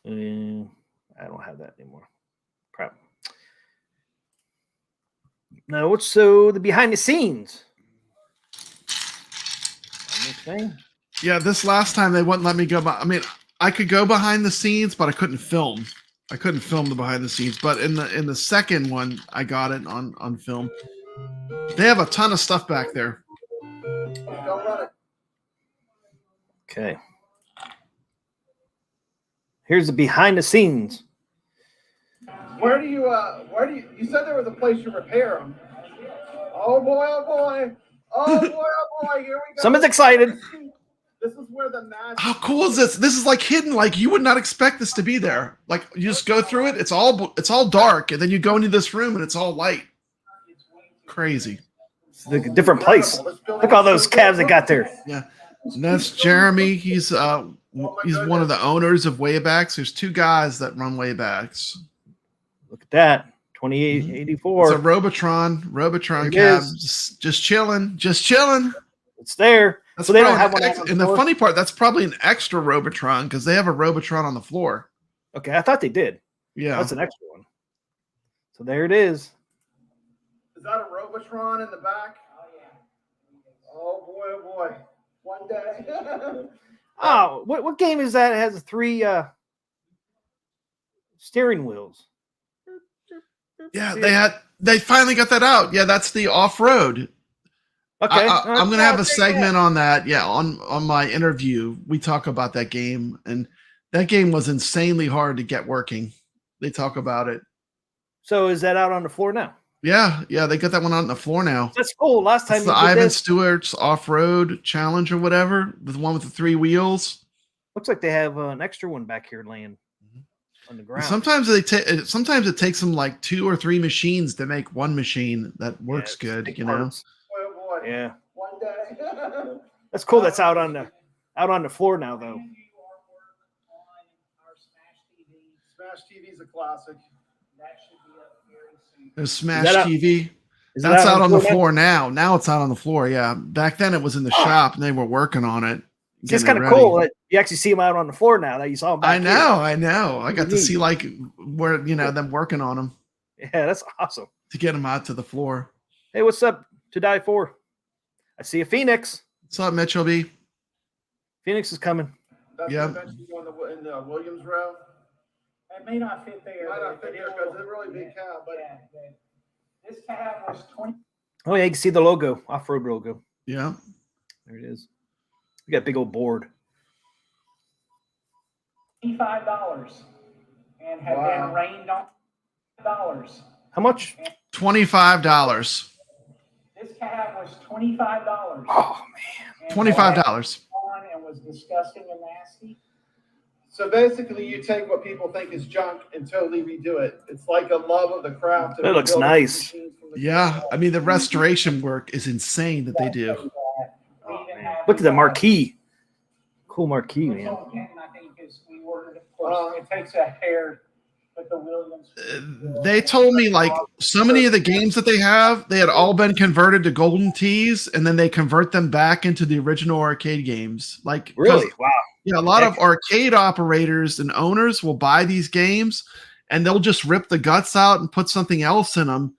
I don't have that anymore. Crap. No, what's so the behind the scenes? Yeah, this last time they wouldn't let me go. I mean, I could go behind the scenes, but I couldn't film. I couldn't film the behind the scenes. But in the second one, I got it on film. They have a ton of stuff back there. Okay. Here's the behind the scenes. Where do you said there was a place you repair them. Oh boy, oh boy. Oh boy, oh boy, here we go. Someone's excited. This is where the magic. How cool is this? This is like hidden. Like you would not expect this to be there. Like you just go through it. It's all dark, and then you go into this room, and it's all light. Crazy. It's a different place. Look at all those cabs that got there. Yeah, and that's Jeremy. He's one of the owners of Waybacks. There's 2 guys that run Waybacks. Look at that. 2884. It's a Robotron cab. Just chilling. It's there. That's So they don't probably have one. and the funny part, that's probably an extra Robotron because they have a Robotron on the floor. Okay, I thought they did. Yeah, That's an extra one. So there it is. Is that a Robotron in the back? Oh, yeah. Oh, boy, oh, boy. One day. Oh, what game is that? It has 3 steering wheels. Yeah, they finally got that out. Yeah, that's the off-road. Okay. I'm gonna have a segment on that. Yeah, on my interview, we talk about that game, and that game was insanely hard to get working. They talk about it. So is that out on the floor now? Yeah, they got that one on the floor now. That's cool. Last time It's the Ivan Stewart's off-road challenge or whatever, the one with the 3 wheels. Looks like they have an extra one back here laying on the ground. Sometimes it takes them like 2 or 3 machines to make one machine that works good, you know. Oh, boy. Yeah. One day. That's cool. That's out on the floor now, though. Smash TV's a classic. That should be up very soon. There's Smash TV. That's out on the floor now. Now it's out on the floor. Yeah. Back then it was in the shop and they were working on it. It's kind of cool that you actually see them out on the floor now that you saw them back I know. I got to see like where, them working on them. Yeah, that's awesome. To get them out to the floor. Hey, what's up? To die for. I see a Phoenix. What's up, Mitchell B? Phoenix is coming. That's Yeah. eventually in the Williams row. It may not fit there. It might not fit there because it's a really big cab. But This cab was 20. Oh, yeah, you can see the logo, off-road logo. Yeah. There it is. We got a big old board. $25 and had been rained on $5. How much? $25. This cab was $25. Oh, man. $25. And was disgusting and nasty. so basically, you take what people think is junk and totally redo it. It's like a love of the craft. That looks nice. Yeah. I mean, the restoration work is insane that they do. Oh, man. Look at the marquee. Cool marquee, man. I think is we ordered, of course, it takes a hair, but the Williams. They told me like so many of the games that they had all been converted to Golden Tees, and then they convert them back into the original arcade games. Like Really? Wow. Yeah, a lot of arcade operators and owners will buy these games, and they'll just rip the guts out and put something else in them.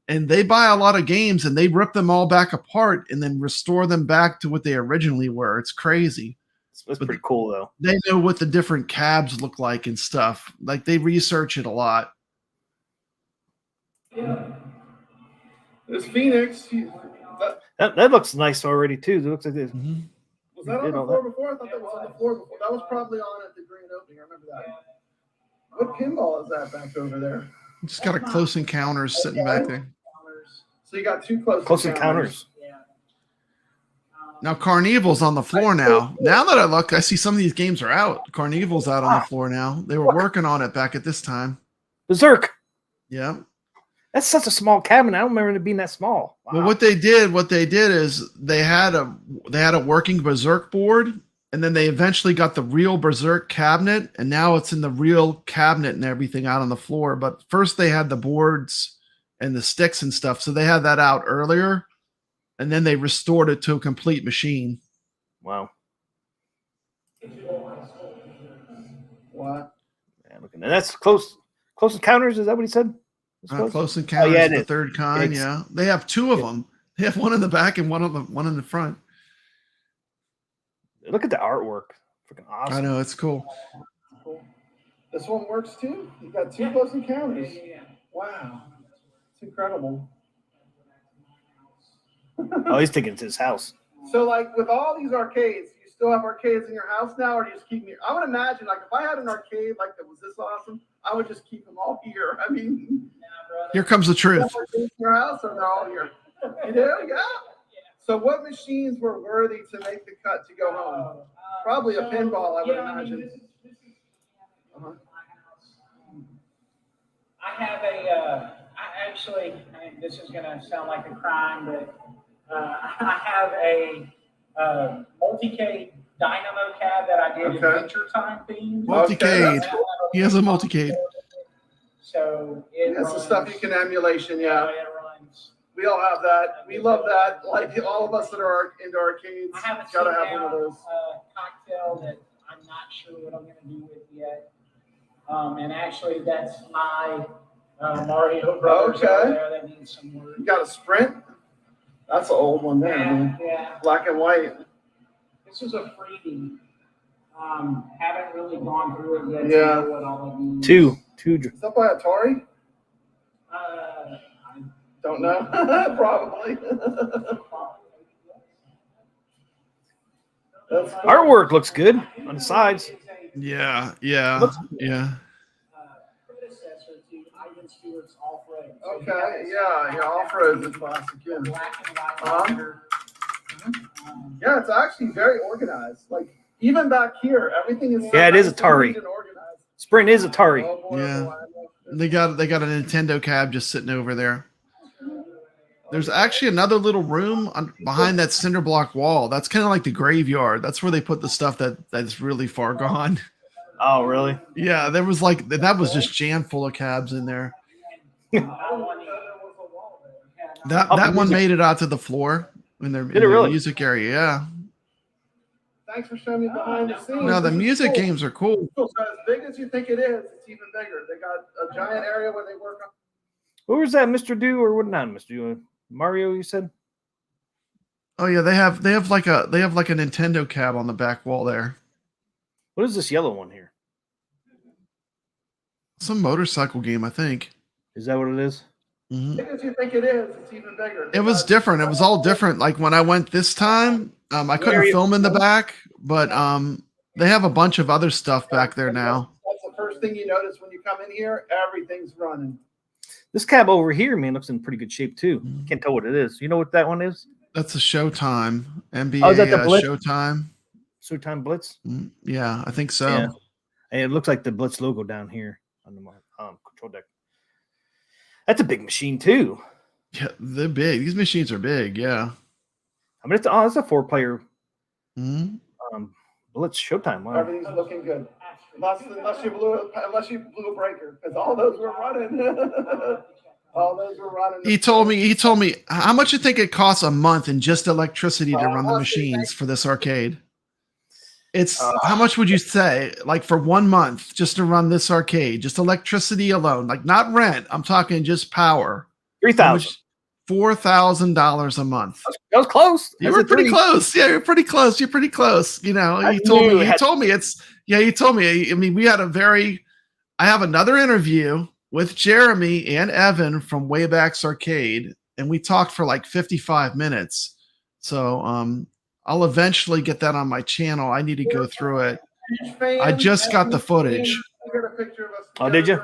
And they buy a lot of games, and they rip them all back apart and then restore them back to what they originally were. It's crazy. That's pretty cool, though. They know what the different cabs look like and stuff. Like they research it a lot. Yeah. This Phoenix. That looks nice already, too. It looks like this. Mm-hmm. Was that on the floor before? I thought that was on the floor before. That was probably on at the grand opening. I remember that. What pinball is that back over there? Just got a Close Encounters sitting back there. So you got 2 close encounters. Now Carnival's on the floor now. Now that I look, I see some of these games are out. Carnival's out on the floor now. They were working on it back at this time. Berserk. Yeah. That's such a small cabinet. I don't remember it being that small. Wow. Well, what they did is they had a working Berserk board, and then they eventually got the real Berserk cabinet, and now it's in the real cabinet and everything out on the floor. But first they had the boards and the sticks and stuff, so they had that out earlier, and then they restored it to a complete machine. Wow. What? Yeah, looking, and that's close encounters. Is that what he said? Close Encounters, yeah, the third kind. Yeah, they have 2 of them. They have one in the back and one in the front. Look at the artwork. Freaking awesome. I know, it's cool. This one works too? You got 2 close encounters. Wow. It's incredible. Oh, he's taking it to his house. So like with all these arcades, you still have arcades in your house now, or do you just keep them here? I would imagine like if I had an arcade like that was this awesome, I would just keep them all here. I mean, Here comes the truth. in your house or they're all here? You do? Yeah. So what machines were worthy to make the cut to go home? Probably a pinball, I would imagine. I have a, this is going to sound like a crime, but I have a multicade dynamo cab that I did Adventure Time theme. Multicade. He has a multicade. So That's the stuff you can emulation, yeah. It runs We all have that. We love that. Like all of us that are into arcades, I haven't gotta seen have one of down those. a cocktail that I'm not sure what I'm going to do with yet. And actually, that's my Mario Brothers over there that needs some work. You got a Sprint? That's an old one there, man. Yeah. Black and white. This is a freebie. Haven't really gone through it yet. Yeah. To know what all of these. Two. Is that by Atari? I Don't know. Probably. That's cool. Artwork looks good on the sides. Yeah. Predecessor to Ivan Stewart's Off-Road. Okay, yeah, Off-Road's a classic, yeah. Black and white Uh-huh. monitor. Yeah, it's actually very organized. Like, even back here, everything is so Yeah, it is nice and Atari. neat and organized. Sprint is Atari. Oh, boy, Yeah. oh, boy. They got a Nintendo cab just sitting over there. There's actually another little room behind that cinder block wall. That's kind of like the graveyard. That's where they put the stuff that's really far gone. Oh, really? Yeah, that was just jam full of cabs in there. That one made it out to the floor in their really? music area. Yeah. Thanks for showing me behind the scenes. No, the This is music cool. games are cool. So as big as you think it is, it's even bigger. They got a giant area where they work on. What was that, Mr. Do or what? Not Mr. Do. Mario, you said? Oh yeah, they have like a Nintendo cab on the back wall there. What is this yellow one here? Some motorcycle game, I think. Is that what it is? Mhm. As big as you think it is, it's even bigger. It was different. It was all different. Like when I went this time, I couldn't film in the back, but they have a bunch of other stuff back there now. That's the first thing you notice when you come in here. Everything's running. This cab over here, man, looks in pretty good shape too. Can't tell what it is. You know what that one is? That's a Showtime. NBA Oh, is that the Blitz? Showtime. Showtime Blitz. Yeah, I think so. Yeah. And it looks like the Blitz logo down here on the control deck. That's a big machine too. Yeah, they're big. These machines are big. Yeah. I mean, it's a 4-player Mhm. Blitz Showtime. Wow. Everything's looking good. Unless you blew a breaker, because all those were running. All those were running. He told me how much you think it costs a month in just electricity to run the Honestly, machines for this arcade? It's how much would you say, like for 1 month, just to run this arcade, just electricity alone, like not rent. I'm talking just power. $3,000. $4,000 a month. That was close. You were pretty close. Yeah, you're pretty close. You're pretty close. You know, he told me. I mean, I have another interview with Jeremy and Evan from Wayback's Arcade, and we talked for like 55 minutes. So I'll eventually get that on my channel. I need to go through it. I just got the footage. I got a picture of us. Oh, did you?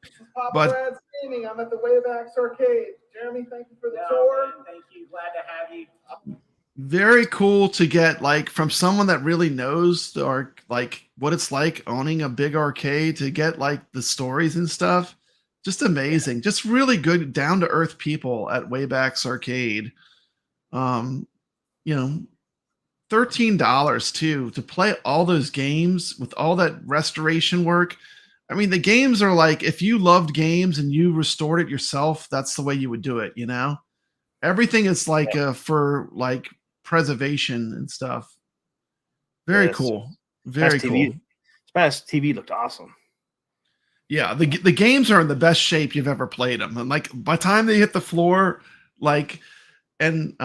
This is Papa But- Brad's Gaming. I'm at the Wayback's Arcade. Jeremy, thank you for the tour. Thank you. Glad to have you. Very cool to get like from someone that really knows like what it's like owning a big arcade, to get like the stories and stuff. Just amazing. Just really good, down to earth people at Wayback's Arcade. You know, $13 too to play all those games with all that restoration work. I mean, the games are like, if you loved games and you restored it yourself, that's the way you would do it, you know? Everything is like for like preservation and stuff. Very Yes. cool. Very cool. Smash TV looked awesome. Yeah, the games are in the best shape you've ever played them. And like by the time they hit the floor, like, and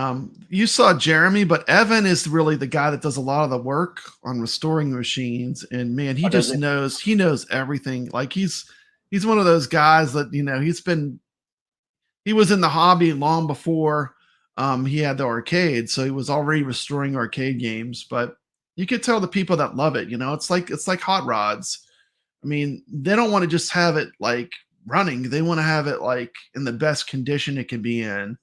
you saw Jeremy, but Evan is really the guy that does a lot of the work on restoring the machines. And man, he just knows, he knows everything. Like he's one of those guys that, you know, he was in the hobby long before he had the arcade. So he was already restoring arcade games, but you could tell the people that love it, you know, it's like hot rods. I mean, they don't want to just have it like running. They want to have it like in the best condition it can be in.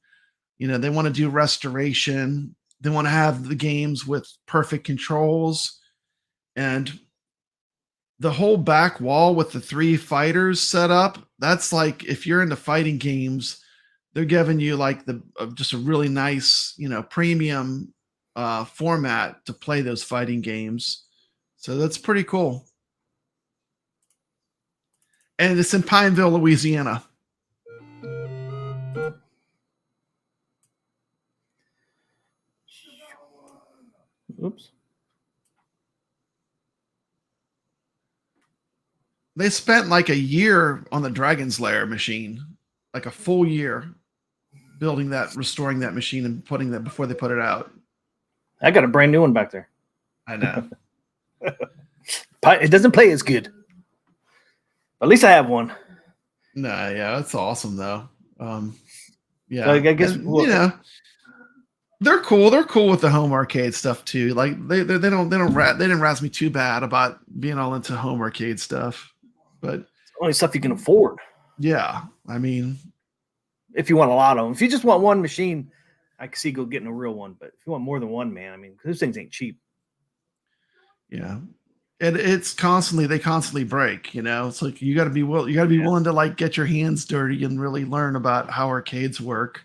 You know, they want to do restoration. They want to have the games with perfect controls. And the whole back wall with the 3 fighters set up, that's like, if you're into fighting games, they're giving you like just a really nice, you know, premium format to play those fighting games. So that's pretty cool. And it's in Pineville, Louisiana. Oops. They spent like a year on the Dragon's Lair machine, like a full year building that, restoring that machine and putting that before they put it out. I got a brand new one back there. I know. It doesn't play as good. At least I have one. No, yeah, that's awesome though. Yeah, So I guess and, they're cool. They're cool with the home arcade stuff too. Like they didn't razz me too bad about being all into home arcade stuff. But it's the only stuff you can afford. Yeah, I mean, if you want a lot of them, if you just want one machine, I can see go getting a real one. But if you want more than one, man, I mean, those things ain't cheap. Yeah, and they constantly break. It's like you got to be willing to like get your hands dirty and really learn about how arcades work.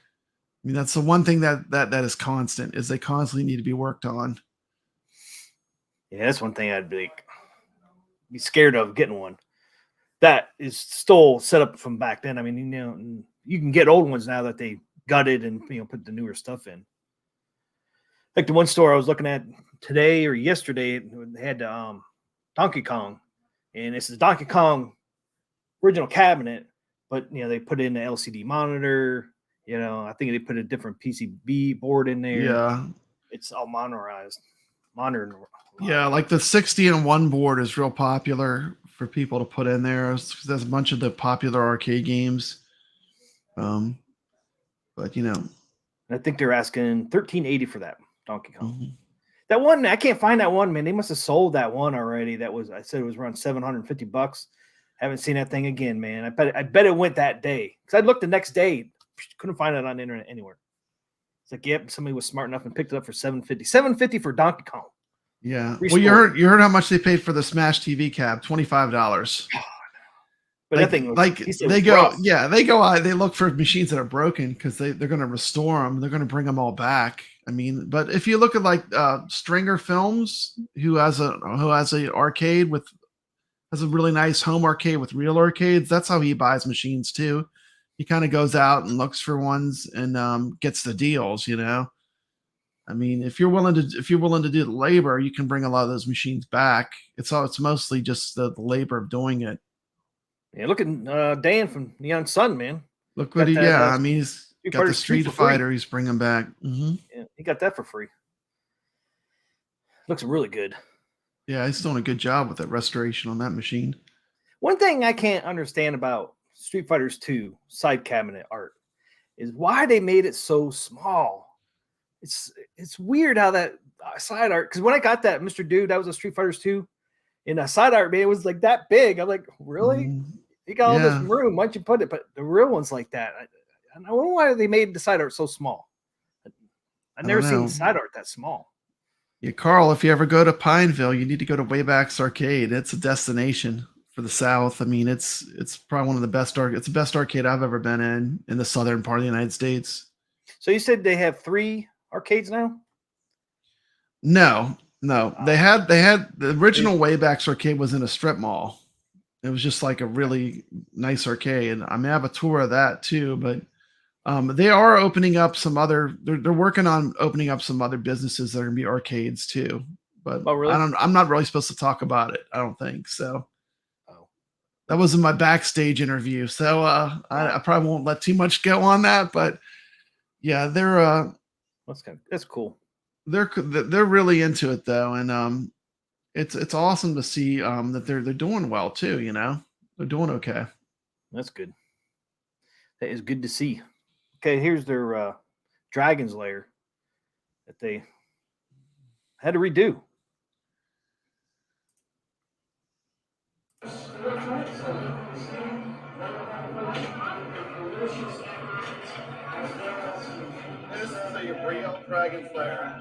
I mean, that's the one thing that is constant, is they constantly need to be worked on. Yeah, that's one thing I'd be scared of getting one. That is still set up from back then. I mean, you can get old ones now that they gutted and put the newer stuff in. Like the one store I was looking at today or yesterday, they had Donkey Kong, and this is Donkey Kong original cabinet, but they put in the LCD monitor. I think they put a different PCB board in there. Yeah, it's all modern. Yeah, like the 60-in-1 board is real popular for people to put in there. There's a bunch of the popular arcade games. But I think they're asking $13.80 for that Donkey Kong. Mm-hmm. That one, I can't find that one, man. They must have sold that one already. I said it was around $750. Haven't seen that thing again, man. I bet it went that day. Because I looked the next day, couldn't find it on the internet anywhere. It's like, yep, somebody was smart enough and picked it up for $750. $750 for Donkey Kong. Yeah. Restored. Well, you heard how much they paid for the Smash TV cab, $25. But that thing, they go out, they look for machines that are broken because they're going to restore them. They're going to bring them all back. I mean, but if you look at like Stringer Films, who has a arcade has a really nice home arcade with real arcades. That's how he buys machines too. He kind of goes out and looks for ones and gets the deals. I mean, if you're willing to do the labor, you can bring a lot of those machines back. It's mostly just the labor of doing it. Yeah, look at Dan from Neon Sun, man. Look what I mean, he's got the Street Fighter. He's bringing back. Mm-hmm. Yeah, he got that for free. Looks really good. Yeah, he's doing a good job with that restoration on that machine. One thing I can't understand about Street Fighters 2 side cabinet art is why they made it so small. It's weird how that side art, because when I got that Mr. Dude, that was a Street Fighters 2, and a side art, man, it was like that big. I'm like, really? Mm-hmm. You got all this room. Why'd you put it? But the real one's like that. I wonder why they made the side art so small. I've never seen the side art that small. Yeah, Carl, if you ever go to Pineville, you need to go to Wayback's Arcade. It's a destination for the South. I mean, it's probably one of the best it's the best arcade I've ever been in the southern part of the United States. So you said they have 3 arcades now? No. They had the original Wayback's Arcade was in a strip mall. It was just like a really nice arcade. I mean, I have a tour of that too, but they are opening up some other. They're working on opening up some other businesses that are gonna be arcades too. But really? I'm not really supposed to talk about it. I don't think so. That was in my backstage interview, so I probably won't let too much go on that. But yeah, they're that's cool. They're really into it though, and it's awesome to see that they're doing well too. They're doing okay. That's good. That is good to see. Okay, here's their Dragon's Lair that they had to redo. This is a real Dragon's Lair.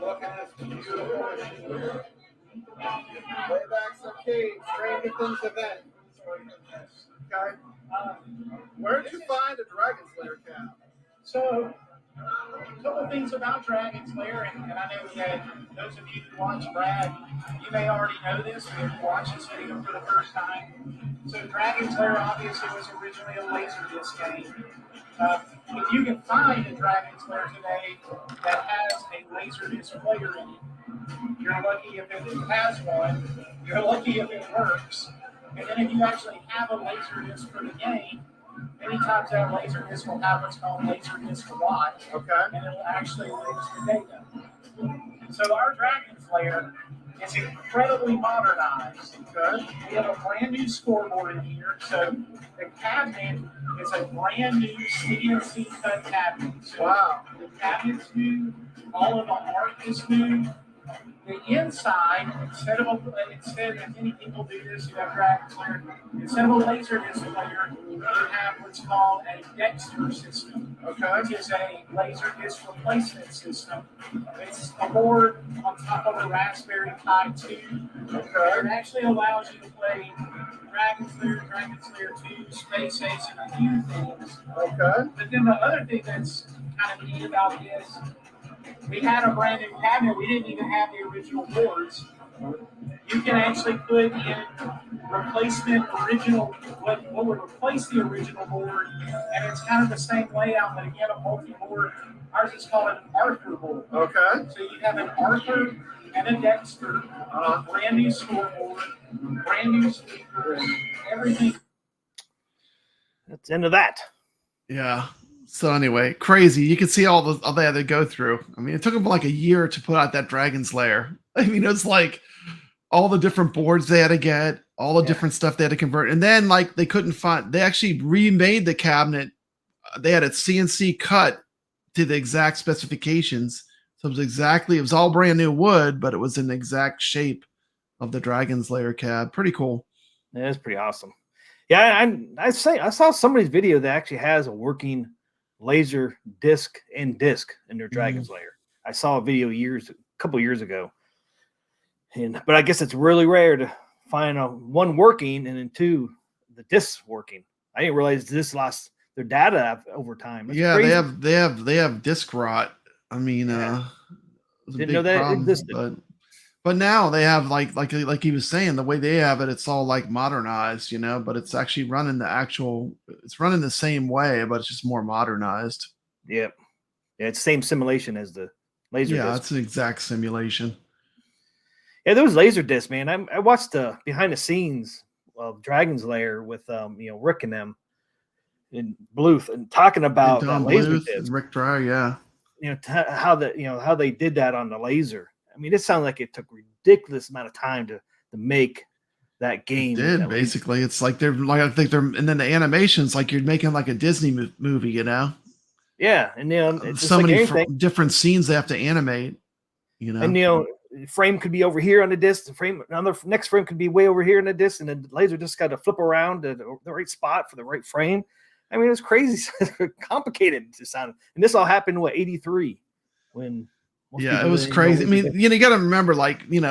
Look at this beautiful machine. Wayback's Arcade, Stranger Things event. Okay. Where did you find a Dragon's Lair cab? So, a couple things about Dragon's Lair, and I know that those of you who watch Brad, you may already know this, but if you watch this video for the first time. So, Dragon's Lair obviously was originally a Laserdisc game. The if you can find a Dragon's Lair today that has a Laserdisc player in it, you're lucky if it has one. You're lucky if it works. And then if you actually have a Laserdisc for the game, many times that Laserdisc will have what's called Laserdisc Watch. Okay. And it'll actually lose the data. So our Dragon's Lair is incredibly modernized. Okay. We have a brand new scoreboard in here. So the cabinet is a brand new CNC cut cabinet. So Wow. the cabinet's new. All of the art is new. The inside, instead of many people do this, you have Dragon's Lair, instead of a Laserdisc player, you have what's called a Dexter system, which is a Laserdisc replacement system. It's a board on top of a Raspberry Pi 2. It actually allows you to play Dragon's Lair 2, Space Ace, and a few things. Okay. But then the other thing that's kind of neat about this, we had a brand new cabinet. We didn't even have the original boards. You can actually put in replacement original, what would replace the original board, and it's kind of the same layout, but again, a multi-board. Ours is called an Arthur board. Okay. So you have an Arthur and a Dexter, brand new scoreboard, brand new speakers, everything. That's the end of that. Yeah. So anyway, crazy. You can see all they had to go through. I mean, it took them like a year to put out that Dragon's Lair. I mean, it's like all the different boards they had to get, all the different stuff they had to convert. And then like they couldn't find, they actually remade the cabinet. They had it CNC cut to the exact specifications. So it was all brand new wood, but it was in the exact shape of the Dragon's Lair cab. Pretty cool. Yeah, it's pretty awesome. Yeah, I saw somebody's video that actually has a working laser disc and disc in their Dragon's Lair. I saw a video a couple years ago, but I guess it's really rare to find one working and then two the discs working. I didn't realize this lost their data over time. That's crazy. they have disc rot. I mean, didn't know that existed. But now they have like he was saying, the way they have it, it's all like modernized, but it's actually running it's running the same way, but it's just more modernized. Yep. Yeah, it's same simulation as the laser disc. It's an exact simulation. Yeah, those laser discs, man. I watched the behind the scenes of Dragon's Lair with Rick and them in Bluth and talking about that laser disc. Rick Dry, how they did that on the laser. I mean, it sounds like it took ridiculous amount of time to make that game. It did, basically. It's like and then the animations, like you're making like a Disney movie, Yeah, and it's so many different scenes they have to animate, And frame could be over here on the disc. Next frame could be way over here on the disc, and the laser just got to flip around to the right spot for the right frame. I mean, it's crazy, complicated to sound. And this all happened in 83 when. It was crazy. I mean, you got to remember,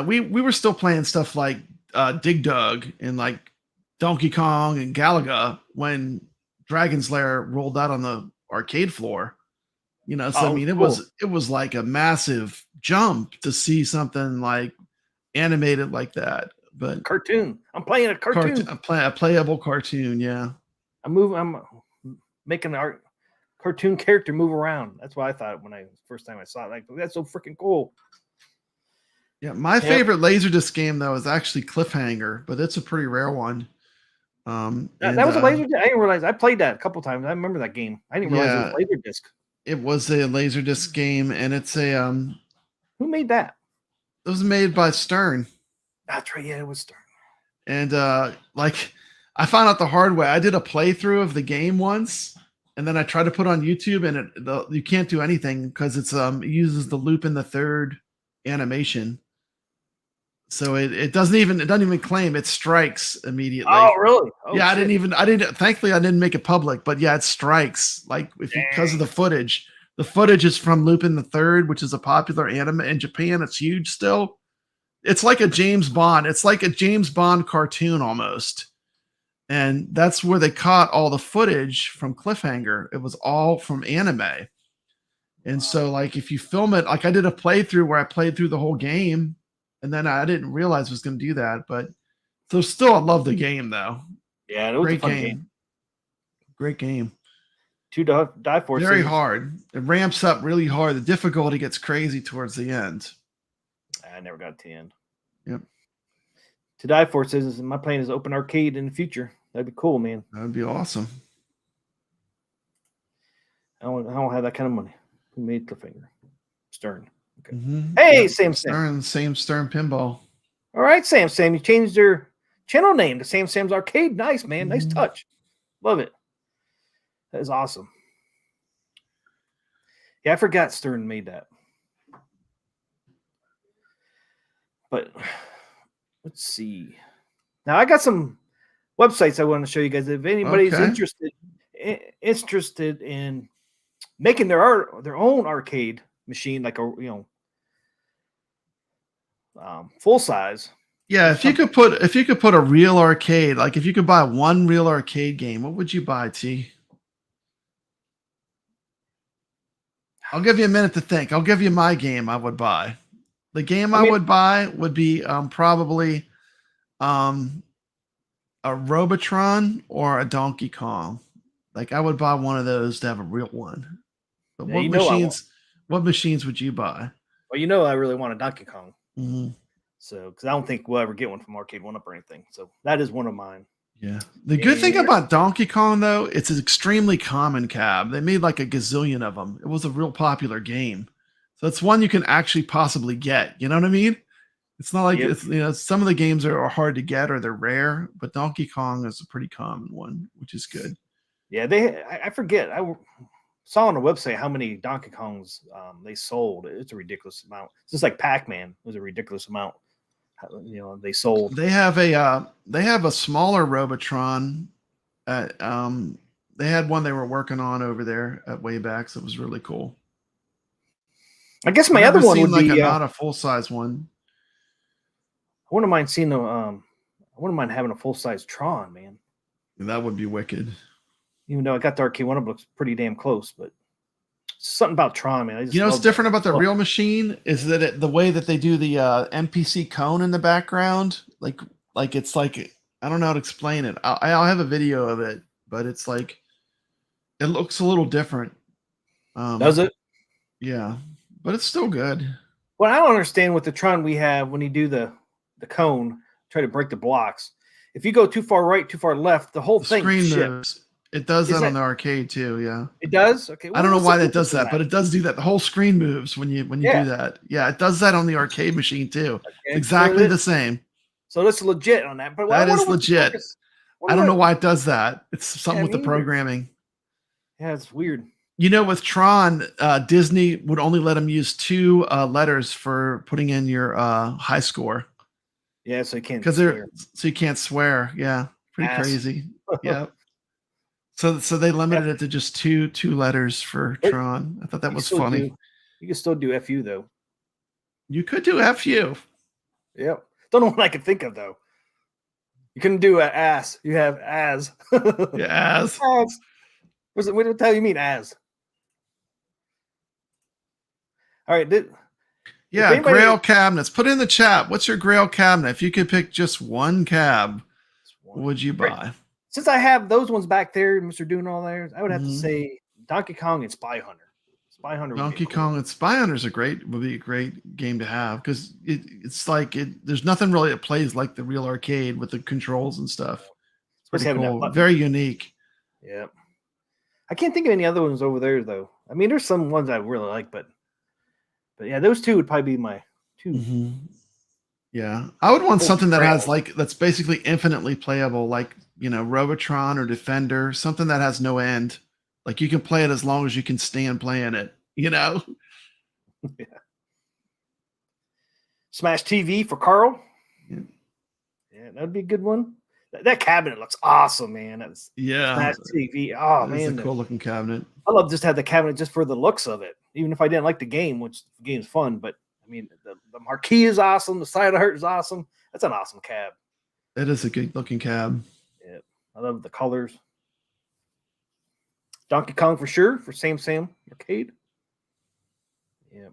we were still playing stuff like Dig Dug and like Donkey Kong and Galaga when Dragon's Lair rolled out on the arcade floor. I mean, cool. It was like a massive jump to see something like animated like that. But cartoon. I'm playing a cartoon. A playable cartoon. Yeah. I'm making art. Cartoon character move around. That's what I thought first time I saw it. Like, that's so freaking cool. Yeah, my favorite Laserdisc game though is actually Cliffhanger, but it's a pretty rare one. That was a Laserdisc. I didn't realize. I played that a couple times. I remember that game. I didn't realize it was a Laserdisc. It was a Laserdisc game, and it's a Who made that? It was made by Stern. That's right. Yeah, it was Stern. And I found out the hard way. I did a playthrough of the game once. And then I tried to put on YouTube, and you can't do anything because it uses the loop in the third animation. So it doesn't even claim, it strikes immediately. Oh, really? Oh, yeah, thankfully I didn't make it public, but yeah, it strikes because of the footage. The footage is from Loop in the Third, which is a popular anime in Japan. It's huge still. It's like a James Bond. It's like a James Bond cartoon almost. And that's where they caught all the footage from Cliffhanger. It was all from anime. And so if you film it, I did a playthrough where I played through the whole game, and then I didn't realize I was going to do that. But so still, I love the game though. Yeah, it was a fun game. Great game. die for. Very hard. It ramps up really hard. The difficulty gets crazy towards the end. I never got to the end. Yep. To Die For says my plan is open arcade in the future. That'd be cool, man. That would be awesome. I don't have that kind of money. Who made Cliffhanger? Stern. Okay. Mm-hmm. Hey, yep. Sam. Same Stern Pinball. All right, Sam. You changed their channel name to Sam's Arcade. Nice, man. Nice touch. Love it. That is awesome. Yeah, I forgot Stern made that. But let's see. Now I got some websites I want to show you guys. If anybody's interested in making their own arcade machine, like a full size. Yeah, if you could put a real arcade, like if you could buy one real arcade game, what would you buy, T? I'll give you a minute to think. I'll give you my game I would buy. The game I would buy would be probably a Robotron or a Donkey Kong. Like I would buy one of those to have a real one. But what machines would you buy? Well, I really want a Donkey Kong. Mm-hmm. So, because I don't think we'll ever get one from Arcade 1-Up or anything. So that is one of mine. Yeah. The good thing about Donkey Kong, though, it's an extremely common cab. They made like a gazillion of them. It was a real popular game. So it's one you can actually possibly get. You know what I mean? It's not like it's some of the games are hard to get or they're rare, but Donkey Kong is a pretty common one, which is good. Yeah, I forget. I saw on the website how many Donkey Kongs they sold. It's a ridiculous amount. It's just like Pac-Man was a ridiculous amount. They sold. They have a smaller Robotron. They had one they were working on over there at Waybacks. It was really cool. I guess my other one would like be not a full size one. I wouldn't mind seeing I wouldn't mind having a full size Tron, man. That would be wicked. Even though I got the Arcade 1-Up, looks pretty damn close, but something about Tron, man. What's different about the real machine is that the way that they do the NPC cone in the background, like it's like I don't know how to explain it. I'll have a video of it, but it's like it looks a little different. Does it? Yeah, but it's still good. Well, I don't understand with the Tron we have when you do the cone, try to break the blocks. If you go too far right, too far left, the whole thing moves. It does that on the arcade too, yeah. It does? Okay. I don't know why that does that, but it does do that. The whole screen moves when you do that. Yeah, it does that on the arcade machine too. Okay, exactly the same. So that's legit on that. But that is legit. I don't know why it does that. It's something with the programming. Yeah, it's weird. With Tron, Disney would only let them use 2 letters for putting in your high score. Yeah, so you can't so you can't swear. Yeah, pretty crazy. Yeah. So they limited it to just two letters for Tron. I thought that was funny. You can still do FU though. You could do FU. Yep. Don't know what I could think of though. You couldn't do an ass. You have as. Yeah, as. What the hell you mean as? All right. Grail cabinets. Put in the chat. What's your Grail cabinet? If you could pick just one cab, what would you buy? Since I have those ones back there, Mr. Doing all there, I would have to say Donkey Kong and Spy Hunter. Spy Hunter. Donkey Kong and Spy Hunter would be a great game to have because it's like there's nothing really that plays like the real arcade with the controls and stuff. It's pretty cool. Very unique. Yeah. I can't think of any other ones over there though. I mean, there's some ones I really like, but yeah, those two would probably be my 2. Mm-hmm. Yeah, I would want something that has that's basically infinitely playable, like Robotron or Defender, something that has no end. Like you can play it as long as you can stand playing it. Yeah. Smash TV for Carl. Yeah, that'd be a good one. That cabinet looks awesome, man. Smash TV. Oh man, it's a cool looking cabinet. I love just have the cabinet just for the looks of it, even if I didn't like the game, which the game's fun, but. I mean, the marquee is awesome. The side of it is awesome. That's an awesome cab. It is a good looking cab. Yeah, I love the colors. Donkey Kong for sure for Sam Arcade. Yeah,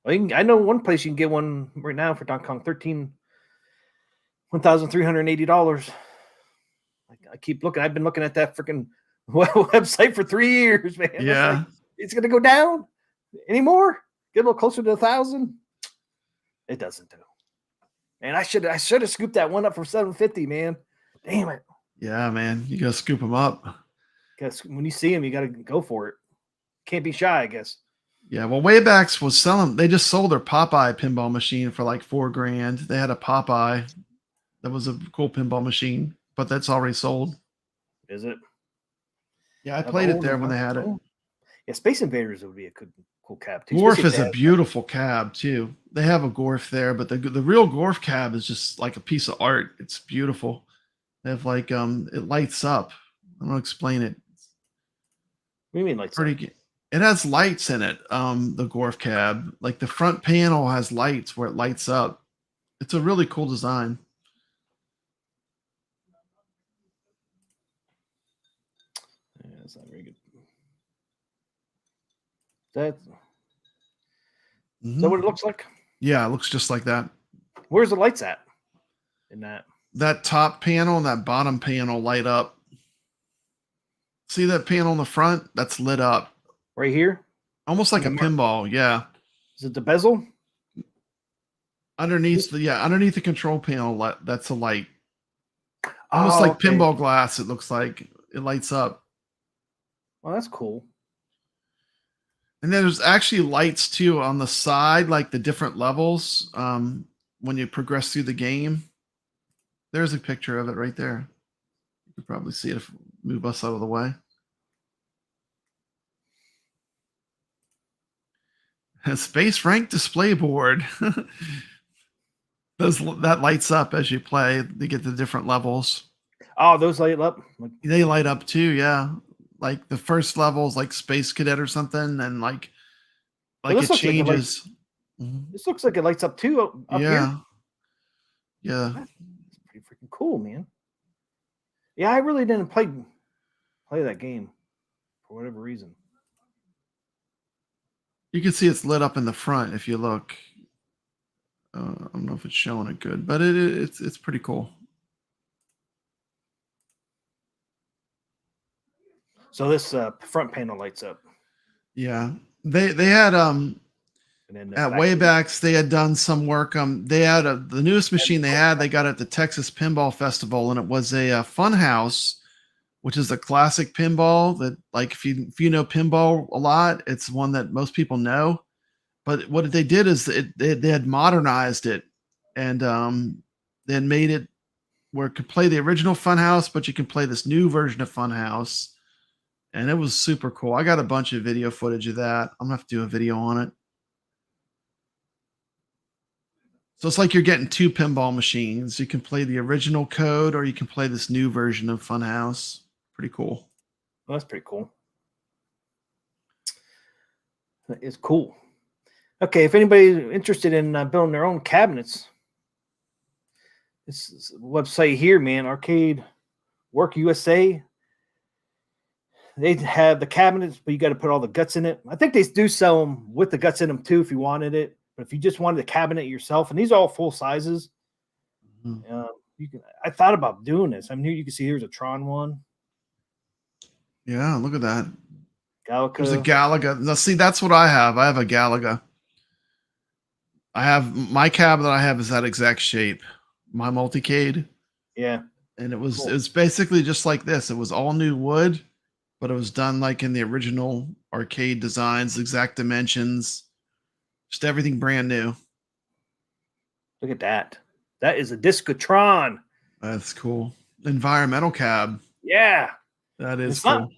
I know one place you can get one right now for Donkey Kong $1,380. I keep looking. I've been looking at that freaking website for 3 years, man. That's Yeah. like, it's gonna go down anymore. Get a little closer to 1,000. It doesn't do. And I should have scooped that one up for 750, man. Damn it. Yeah, man. You gotta scoop them up. Because when you see them, you got to go for it. Can't be shy, I guess. Yeah, well, Waybacks was selling. They just sold their Popeye pinball machine for like $4,000. They had a Popeye that was a cool pinball machine, but that's already sold. Is it? Yeah, I played it there when they had it. Yeah, Space Invaders would be a good, cool cab too. Gorf is a beautiful cab too. They have a Gorf there, but the real Gorf cab is just like a piece of art. It's beautiful. They have like it lights up. I'm gonna explain it. What do you mean lights? Pretty. It has lights in it. The Gorf cab, like the front panel has lights where it lights up. It's a really cool design. Yeah, that's not very good. Is that what it looks like? Yeah, it looks just like that. Where's the lights at? In that? That top panel and that bottom panel light up. See that panel in the front? That's lit up. Right here? Almost like a pinball, yeah. Is it the bezel? Underneath the control panel, that's a light. Almost like pinball glass, it looks like. It lights up. Well, that's cool. And then there's actually lights too on the side, like the different levels when you progress through the game. There's a picture of it right there. You could probably see it if move us out of the way. A space rank display board. That lights up as you play. They get the different levels. Oh, those light up? They light up too, yeah. Like the first level is like Space Cadet or something, and like it changes. This looks like it lights up too up here. Yeah. That's pretty freaking cool, man. Yeah, I really didn't play that game for whatever reason. You can see it's lit up in the front if you look. I don't know if it's showing it good, but it's pretty cool. So this front panel lights up. Yeah, they had And then at Waybacks they had done some work. They had the newest machine they had. They got it at the Texas Pinball Festival, and it was a fun house, which is a classic pinball that, like, if you know pinball a lot, it's one that most people know. But what they did is they had modernized it, and then made it where it could play the original Funhouse, but you can play this new version of Funhouse. And it was super cool. I got a bunch of video footage of that. I'm gonna have to do a video on it. So it's like you're getting two pinball machines. You can play the original code, or you can play this new version of Funhouse. Pretty cool. Well, that's pretty cool. That is cool. Okay, if anybody's interested in building their own cabinets, this website here, man, Arcade Work USA. They have the cabinets, but you got to put all the guts in it. I think they do sell them with the guts in them too if you wanted it. But if you just wanted the cabinet yourself, and these are all full sizes, you can. I thought about doing this. I mean, here you can see here's a Tron one. Yeah, look at that. Galaga. There's a Galaga. Now, see, that's what I have. I have a Galaga. I have my cab that I have is that exact shape. My multicade. Yeah. And it was basically just like this. It was all new wood, but it was done like in the original arcade designs, exact dimensions, just everything brand new. Look at that. That is a Discotron. That's cool. Environmental cab. Yeah. That is cool.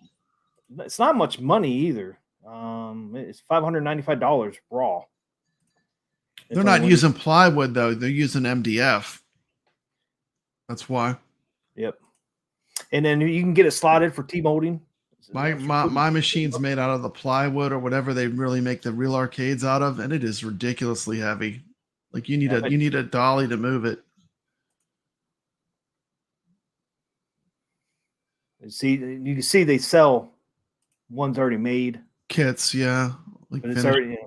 It's not much money either. It's $595 raw. They're not using plywood though. They're using MDF. That's why. Yep. And then you can get it slotted for T-molding. My machine's made out of the plywood or whatever they really make the real arcades out of, and it is ridiculously heavy. Like you need a dolly to move it. See, you can see they sell ones already made kits, yeah. Like but it's already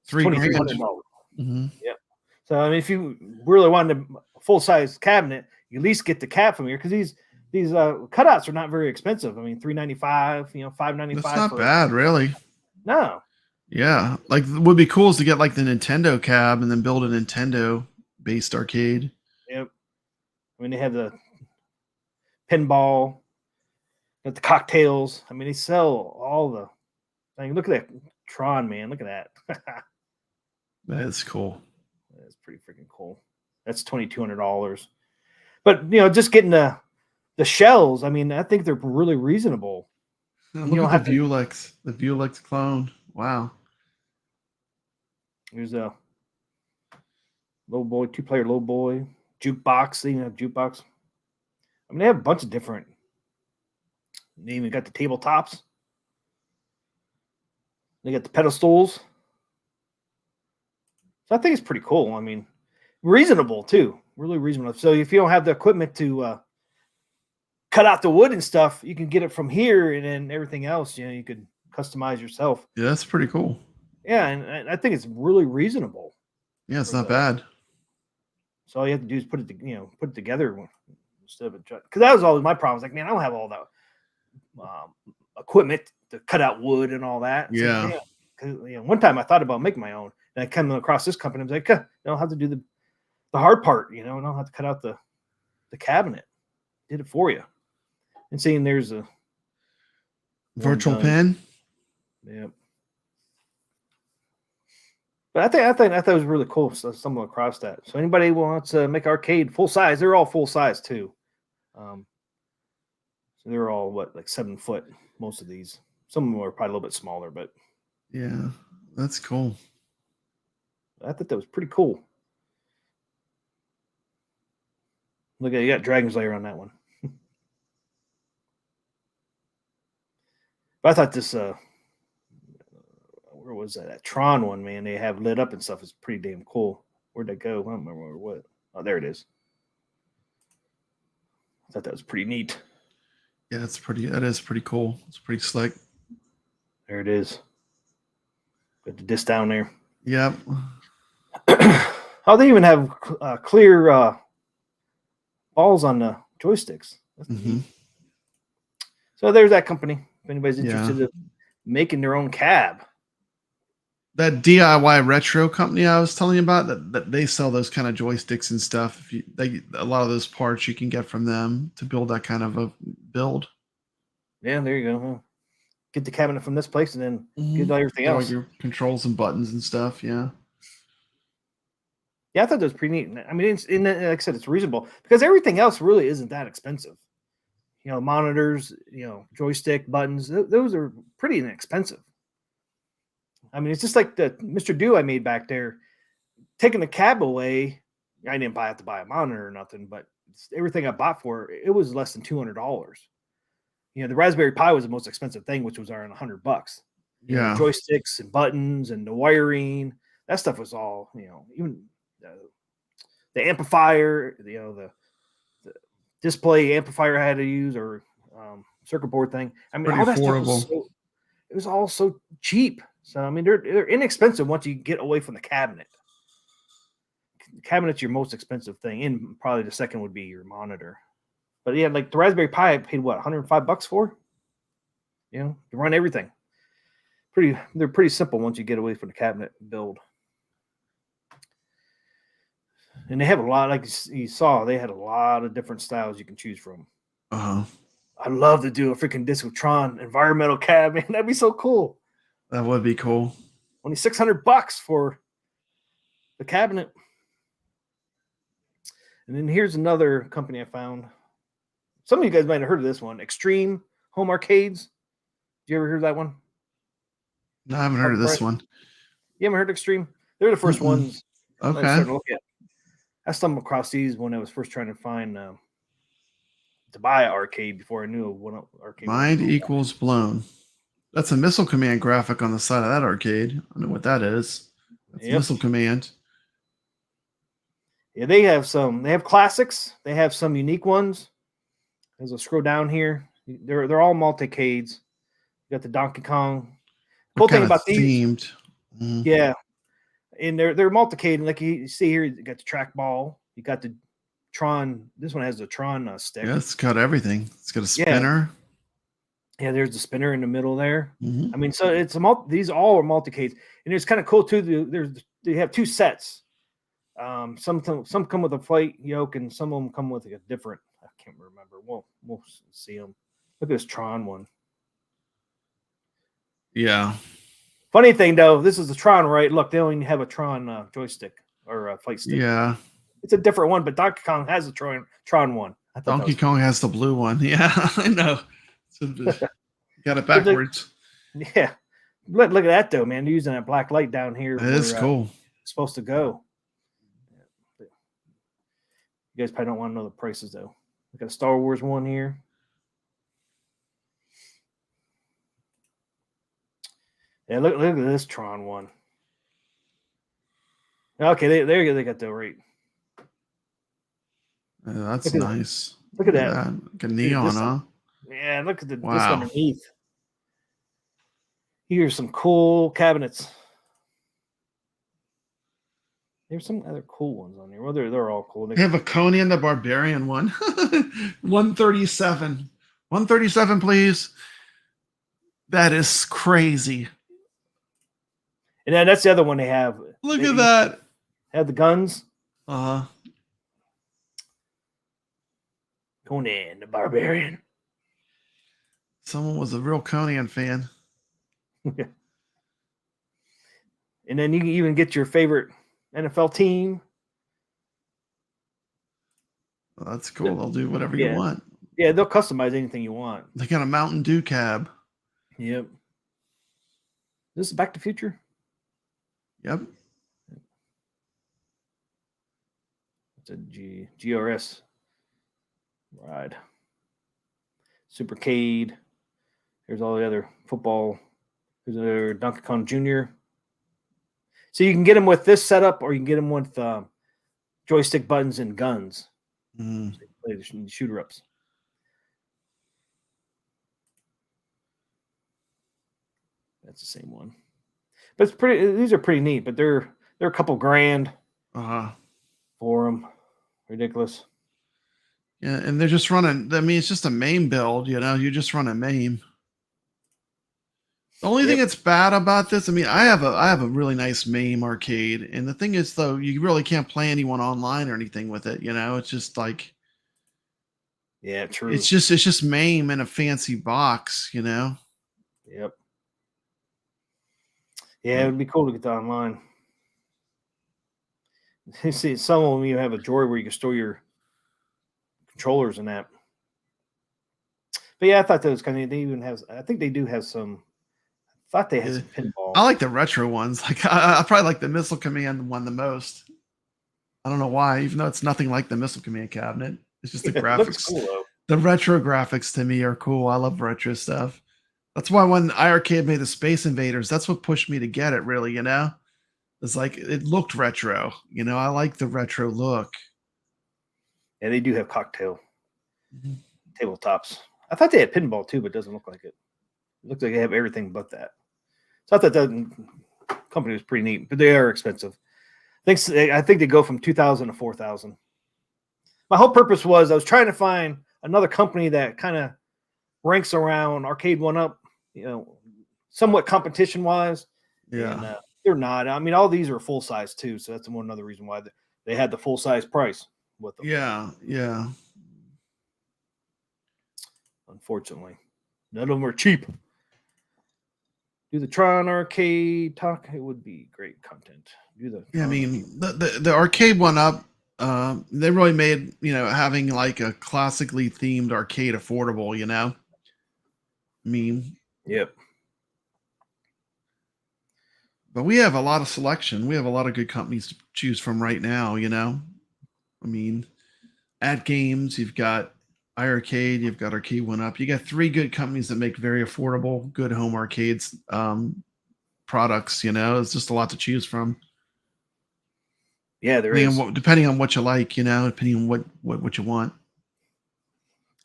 $3,300. Yep. So I mean, if you really wanted a full size cabinet, you at least get the cab from here because these cutouts are not very expensive. I mean, $3.95, $5.95. That's not bad, really. No. Yeah, like what would be cool is to get like the Nintendo cab and then build a Nintendo based arcade. Yep. I mean, they have the pinball, got the cocktails. I mean, they sell all the. I mean, look at that Tron, man. Look at that. That is cool. That's pretty freaking cool. That's $2,200. But just getting the shells. I mean, I think they're really reasonable. Now, You don't look have at to- the Vulex clone. Wow. There's a low boy, 2-player low boy, jukebox. They even have jukebox. I mean, they have a bunch of different. They even got the tabletops. They got the pedestals. So I think it's pretty cool. I mean, reasonable too. Really reasonable. So if you don't have the equipment to cut out the wood and stuff, you can get it from here, and then everything else, you could customize yourself. Yeah, that's pretty cool. Yeah, and I think it's really reasonable. Yeah, it's not bad. So all you have to do is put it together instead of because that was always my problem. Like, man, I don't have all that equipment to cut out wood and all that. It's Yeah. like, because one time I thought about making my own, and I came across this company. I was like, I don't have to do the hard part. I don't have to cut out the cabinet. Did it for you. And seeing there's a Virtual pen. Yeah. But I thought it was really cool. So stumble across that. So anybody wants to make arcade full size, they're all full size too. So they're all like 7 foot. Most of these. Some of them are probably a little bit smaller, but Yeah, that's cool. I thought that was pretty cool. Look at you got Dragon's Lair on that one. But I thought this where was that Tron one, man? They have lit up and stuff. Is pretty damn cool. Where'd that go? I don't remember what. Oh, there it is. I thought that was pretty neat. Yeah, that is pretty cool. It's pretty slick. There it is. Got the disc down there. Yep. Oh, they even have clear balls on the joysticks. That's neat. So there's that company. If anybody's interested in making their own cab. That DIY retro company I was telling you about, that they sell those kind of joysticks and stuff. A lot of those parts you can get from them to build that kind of a build. Yeah, there you go. Get the cabinet from this place and then get everything else. Your controls and buttons and stuff. Yeah. Yeah, I thought that was pretty neat. I mean, like I said, it's reasonable because everything else really isn't that expensive. Monitors, joystick, buttons, those are pretty inexpensive. I mean, it's just like the Mr. Do I made back there. Taking the cab away, I didn't have to buy a monitor or nothing, but everything I bought for it was less than $200. The Raspberry Pi was the most expensive thing, which was around $100. Yeah. Joysticks and buttons and the wiring, that stuff was all, even the amplifier, the display amplifier I had to use, or circuit board thing. I mean, all that stuff it was all so cheap. So I mean, they're inexpensive once you get away from the cabinet. The cabinet's your most expensive thing, and probably the second would be your monitor. But yeah, like the Raspberry Pi, I paid what, $105 for? To run everything. They're pretty simple once you get away from the cabinet build. And they have a lot, like you saw, they had a lot of different styles you can choose from. I'd love to do a freaking Disc of Tron environmental cab, man. That'd be so cool. That would be cool. Only $600 for the cabinet. And then here's another company I found. Some of you guys might have heard of this one, Extreme Home Arcades. Did you ever hear of that one? No, I haven't heard of this one. You haven't heard of Extreme? They're the first ones. Okay. I stumbled across these when I was first trying to find to buy an arcade before I knew what arcade. Mind equals blown. That's a Missile Command graphic on the side of that arcade. I don't know what that is. That's Missile Command. Yeah, they have classics. They have some unique ones. As I scroll down here, they're all multicades. You got the Donkey Kong. Cool thing about these, themed. Yeah, and they're multicade. And like you see here, you got the trackball. You got the Tron. This one has the Tron stick. Yeah, it's got everything. It's got a spinner. Yeah, there's the spinner in the middle there. Mhm. I mean, so it's these all are multi-cades, and it's kind of cool too. They have 2 sets. Some come with a flight yoke, and some of them come with a different. I can't remember. We'll see them. Look at this Tron one. Yeah. Funny thing though, this is the Tron, right? Look, they only have a Tron joystick or a flight stick. Yeah. It's a different one, but Donkey Kong has a Tron one. I thought Donkey Kong has the blue one. Yeah, I know. Got it backwards. Yeah. Look at that though, man. They're using that black light down here. It is cool. It's supposed to go. You guys probably don't want to know the prices though. We got a Star Wars one here. Yeah, look at this Tron one. Okay, they got the rate. That's nice. Look at that. Like a neon, huh? Yeah, look at this Wow. underneath. Here's some cool cabinets. There's some other cool ones on here. Well, they're all cool. They have a Conan the Barbarian one. 137. 137, please. That is crazy. And then that's the other one they have. Look at that. Have the guns. Uh-huh. Conan the Barbarian. Someone was a real Conan fan. And then you can even get your favorite NFL team. Well, that's cool. They'll do whatever you want. Yeah, they'll customize anything you want. They got a Mountain Dew cab. Yep. This is Back to the Future? Yep. It's a GRS ride. Supercade. Here's all the other football. Here's a Donkey Kong Jr. So you can get them with this setup, or you can get them with joystick buttons and guns. Mm. So you play the shooter ups. That's the same one, but it's pretty. These are pretty neat, but they're a couple grand for them. Ridiculous. Yeah, and they're just running. I mean, it's just a MAME build. You know, you just run a MAME. The only thing that's bad about this, I mean, I have a really nice MAME arcade, and the thing is, though, you really can't play anyone online or anything with it. You know, it's just like, yeah, true. It's just MAME in a fancy box. You know. Yep. Yeah, it would be cool to get that online. You see, some of them you have a drawer where you can store your controllers and that. But yeah, I thought that was kind of. They even have. I think they do have some. I thought they had some pinball. I like the retro ones. Like I probably like the Missile Command one the most. I don't know why, even though it's nothing like the Missile Command cabinet. It's just the graphics. Cool, though. The retro graphics to me are cool. I love retro stuff. That's why when iircade made the Space Invaders, that's what pushed me to get it. Really, you know, it's like it looked retro. You know, I like the retro look. Yeah, they do have cocktail tabletops. I thought they had pinball too, but it doesn't look like it. It looks like they have everything but that. So I thought that company was pretty neat, but they are expensive. I think they go from $2,000 to $4,000. My whole purpose was I was trying to find another company that kind of ranks around Arcade 1-Up, you know, somewhat competition wise. Yeah, and, they're not. I mean, all these are full size too, so that's another reason why they had the full size price with them. Yeah. Unfortunately, none of them are cheap. Do the Tron arcade talk? It would be great content. I mean, the Arcade 1-Up, they really made, you know, having like a classically themed arcade affordable, you know? I mean, yep. But we have a lot of selection. We have a lot of good companies to choose from right now, you know? I mean, at Games, you've got iircade, you've got Arcade 1-Up. You got 3 good companies that make very affordable, good home arcades products, you know? It's just a lot to choose from. Yeah, there is. Depending on what you like, you know, depending on what you want.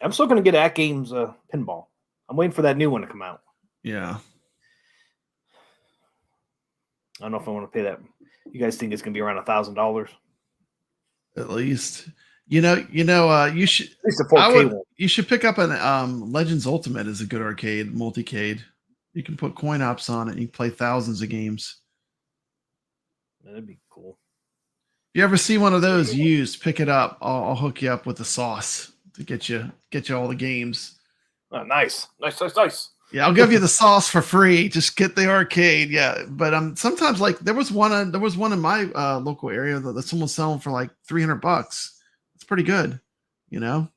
I'm still going to get At Games pinball. I'm waiting for that new one to come out. Yeah. I don't know if I want to pay that. You guys think it's going to be around $1,000? At least. You should. At least the 4K one. You should pick up an Legends Ultimate is a good arcade multicade. You can put coin ops on it. And you can play thousands of games. That'd be cool. If you ever see one of those used, pick it up. I'll hook you up with the sauce to get you all the games. Oh, nice. Yeah, I'll give you the sauce for free. Just get the arcade. Yeah, but sometimes like there was one in my local area that someone's selling for like $300. It's pretty good, you know.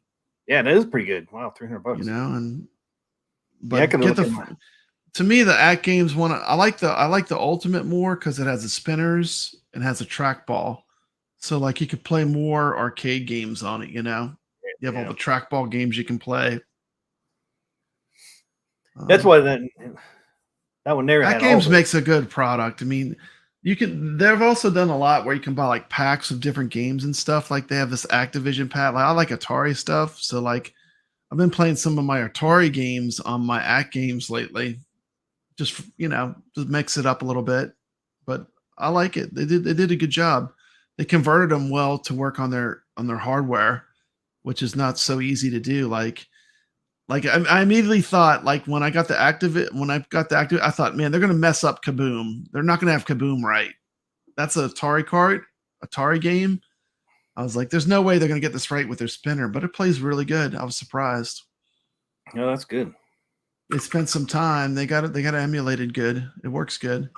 Yeah, that is pretty good. Wow, $300. You know, but yeah, I can get to me the Act Games one. I like the Ultimate more because it has the spinners and has a trackball, so like you could play more arcade games on it. You know, you have all the trackball games you can play. That's why that one there. Act Games makes a good product. I mean, they've also done a lot where you can buy like packs of different games and stuff. Like they have this Activision pack. Like I like Atari stuff, so like I've been playing some of my Atari games on my Act Games lately. Just just mix it up a little bit, but I like it. They did a good job. They converted them well to work on their hardware, which is not so easy to do. Like I immediately thought, like when I got the Active, I thought, man, they're gonna mess up Kaboom. They're not gonna have Kaboom right. That's an Atari game. I was like, there's no way they're gonna get this right with their spinner, but it plays really good. I was surprised. Oh, that's good. They spent some time. They got it emulated good. It works good.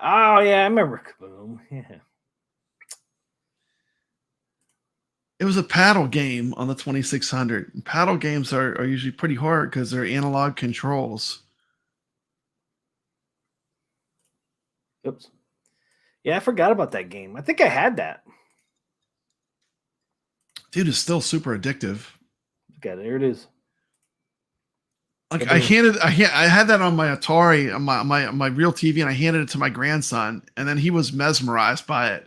Oh yeah, I remember Kaboom. Yeah. It was a paddle game on the 2600. Paddle games are usually pretty hard because they're analog controls. Oops. Yeah, I forgot about that game. I think I had that. Dude, it's still super addictive. Look at it. There it is. Like I had that on my Atari, on my real TV, and I handed it to my grandson, and then he was mesmerized by it.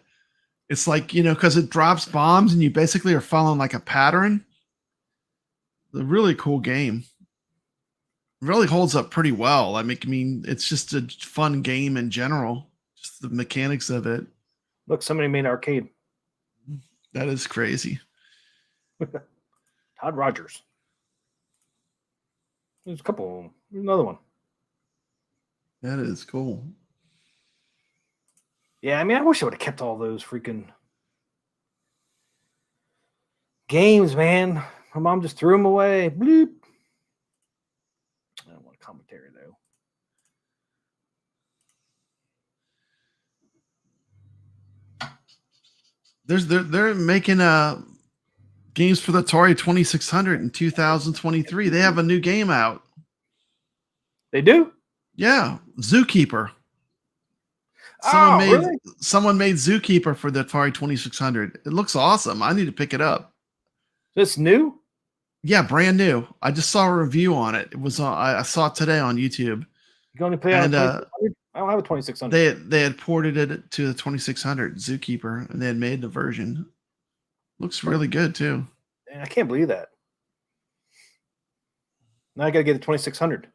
It's like, because it drops bombs and you basically are following like a pattern. It's a really cool game. It really holds up pretty well. I mean, it's just a fun game in general. Just the mechanics of it. Look, somebody made an arcade. That is crazy. Todd Rogers. There's a couple of them. There's another one. That is cool. Yeah, I mean, I wish I would have kept all those freaking games, man. My mom just threw them away. Bloop. I don't want a commentary though. They're making games for the Atari 2600 in 2023. They have a new game out. They do? Yeah, Zookeeper. Someone made Zookeeper for the Atari 2600. It looks awesome. I need to pick it up. This new? Yeah, brand new. I just saw a review on it. It was I saw it today on YouTube. You can only play on I don't have a 2600. They had ported it to the 2600 Zookeeper, and they had made the version. Looks really good too. Man, I can't believe that. Now I got to get a 2600.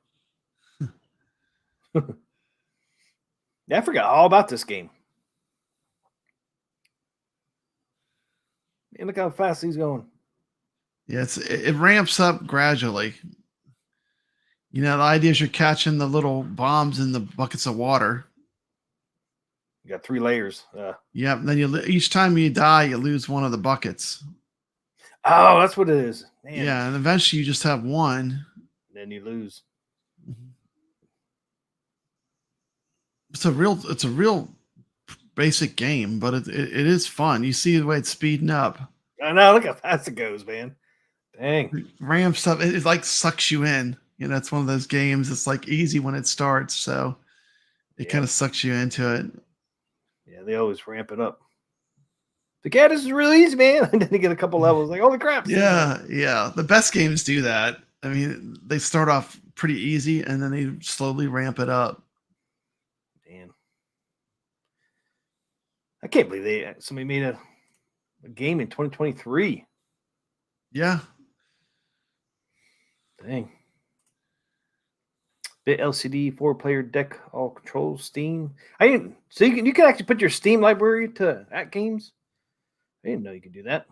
Yeah, I forgot all about this game. Man, look how fast he's going. Yeah, it ramps up gradually. The idea is you're catching the little bombs in the buckets of water. You got 3 layers. Yeah, and then each time you die, you lose one of the buckets. Oh, that's what it is. Man. Yeah, and eventually you just have one. Then you lose. It's a real basic game, but it is fun. You see the way it's speeding up. I know. Look how fast it goes, man. Dang. It ramps up. It like sucks you in. It's one of those games. It's like easy when it starts, so it kind of sucks you into it. Yeah, they always ramp it up. The cat is really easy, man. And then you get a couple levels, like, holy crap. Yeah. The best games do that. I mean, they start off pretty easy, and then they slowly ramp it up. Damn. I can't believe somebody made a game in 2023. Yeah. Dang. Bit LCD 4-player deck, all controls, Steam. I didn't. So you can actually put your Steam library to at games. I didn't know you could do that.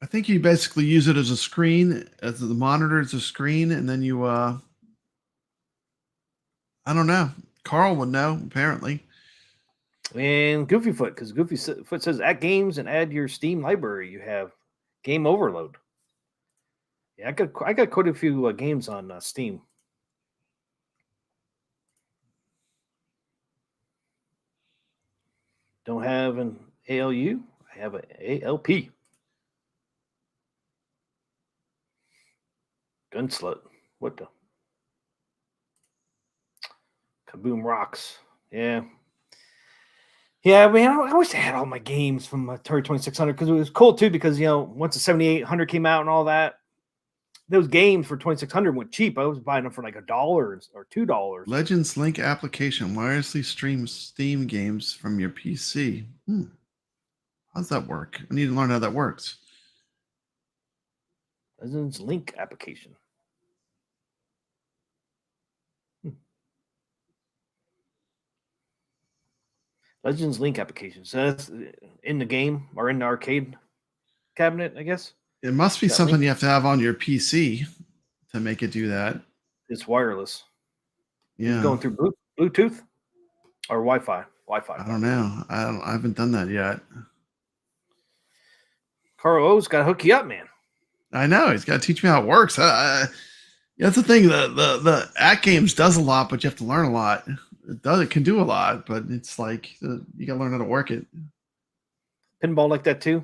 I think you basically use it as a screen, as the monitor is a screen, and then you I don't know. Carl would know, apparently. And Goofy Foot, because Goofy Foot says at games and add your Steam library. You have Game Overload. Yeah, I got quite a few games on Steam. Don't have an ALU. I have an ALP. Gunslut. What the? Kaboom Rocks. Yeah. Yeah, man, I wish I had all my games from Atari 2600 because it was cool too. Because once the 7800 came out and all that, those games for 2600 went cheap. I was buying them for like $1 or $2. Legends Link application wirelessly streams Steam games from your PC. How's that work? I need to learn how that works. Legends Link application. Legends Link application. So that's in the game or in the arcade cabinet, I guess. It must be something you have to have on your PC to make it do that. It's wireless. Yeah. Going through Bluetooth or Wi-Fi. I don't know. I haven't done that yet. Carl O's got to hook you up, man. I know. He's got to teach me how it works. That's the thing. The at games does a lot, but you have to learn a lot. It can do a lot, but it's like you got to learn how to work it. Pinball like that too?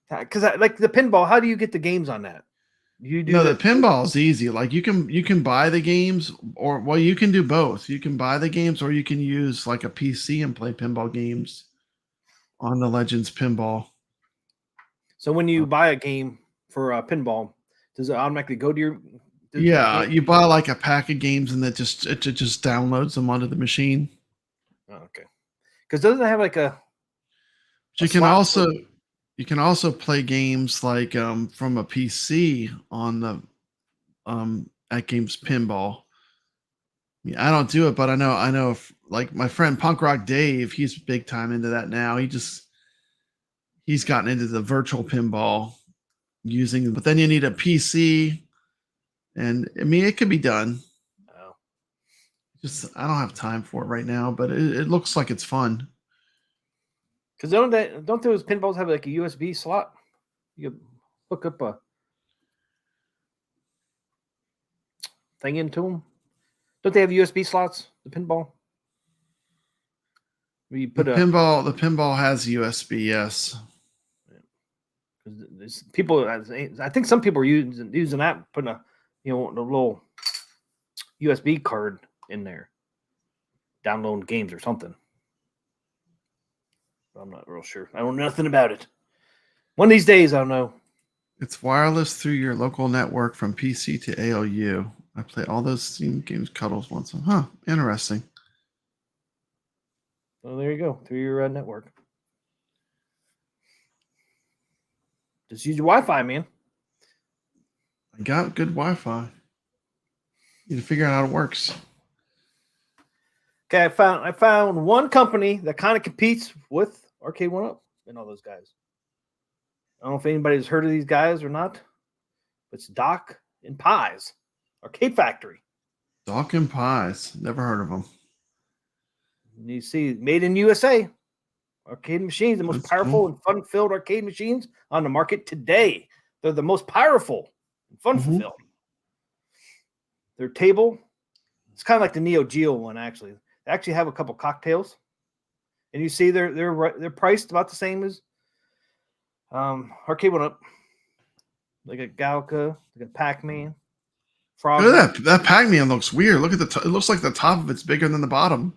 Because like the pinball, how do you get the games on that? You do the pinball is easy. Like you can buy the games, or well, you can do both. You can buy the games, or you can use like a PC and play pinball games on the Legends pinball. So when you buy a game for a pinball, does it automatically go to your? Yeah, you buy like a pack of games, and it just downloads them onto the machine. Oh, okay. Because doesn't it have like a? You can also play games like from a PC on the at games pinball. I don't do it, but I know if, like my friend Punk Rock Dave, he's big time into that now. He's gotten into the virtual pinball but then you need a PC, and I mean it could be done. Oh. I don't have time for it right now, but it looks like it's fun. Because don't those pinballs have like a USB slot? You can hook up a thing into them. Don't they have USB slots? The pinball. Where you put the pinball has USB. Yes. There's people. I think some people are using that, putting a the little USB card in there, downloading games or something. I'm not real sure. I don't know nothing about it. One of these days, I'll know. It's wireless through your local network from PC to ALU. I played all those Steam games Cuddles once. Huh, interesting. So there you go, through your network. Just use your Wi-Fi, man. I got good Wi-Fi. Need to figure out how it works. Okay, I found one company that kind of competes with Arcade 1-Up and all those guys. I don't know if anybody's heard of these guys or not. It's Doc and Pies Arcade Factory. Doc and Pies. Never heard of them. And you see, made in USA. Arcade machines, the most powerful and fun-filled arcade machines on the market today. They're the most powerful and fun-fulfilled. Their table, it's kind of like the Neo Geo one, actually. They actually have a couple cocktails. And you see they're priced about the same as Arcade 1-Up. Like a Galka, like a Pac-Man. Frog. Look at that Pac-Man looks weird. Look at it looks like the top of it's bigger than the bottom.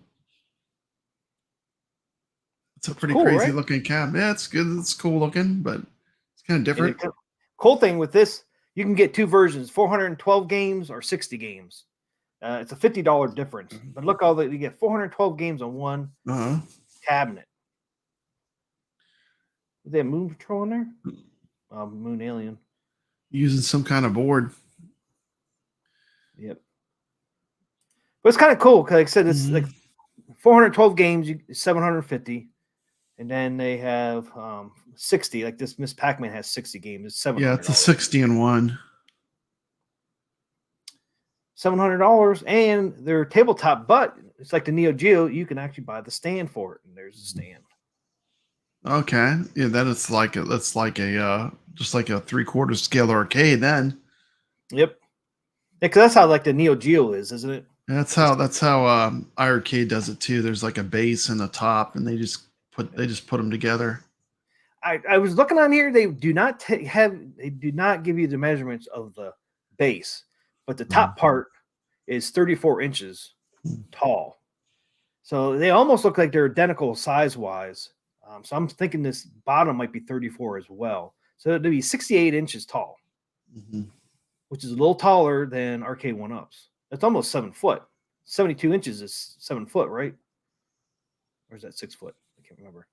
It's a pretty crazy looking cab. Yeah, it's good. It's cool looking, but it's kind of different. Cool thing with this, you can get two versions, 412 games or 60 games. It's a $50 difference. But look, you get 412 games on one cabinet. Is there Moon Patrol in there? Moon Alien. Using some kind of board. Yep. But it's kind of cool because, like I said, it's Mhm. like 412 games, 750, and then they have 60. Like this Miss Pac-Man has 60 games. It's $700. Yeah, it's a 60 and 1. $700, and their tabletop, but it's like the Neo Geo. You can actually buy the stand for it, and there's a stand. Okay, yeah, then it's like that's like a just like a 3/4 scale arcade. Then Yep. Yeah, because that's how like the Neo Geo is, isn't it? that's how iircade does it too. There's like a base and a top, and they just put them together. I was looking on here. They do not give you the measurements of the base, but the top part is 34 inches tall. So they almost look like they're identical size wise. So I'm thinking this bottom might be 34 as well. So it'd be 68 inches tall, which is a little taller than arcade 1-ups. That's almost 7 foot. 72 inches is 7 foot, right? Or is that 6 foot? I can't remember.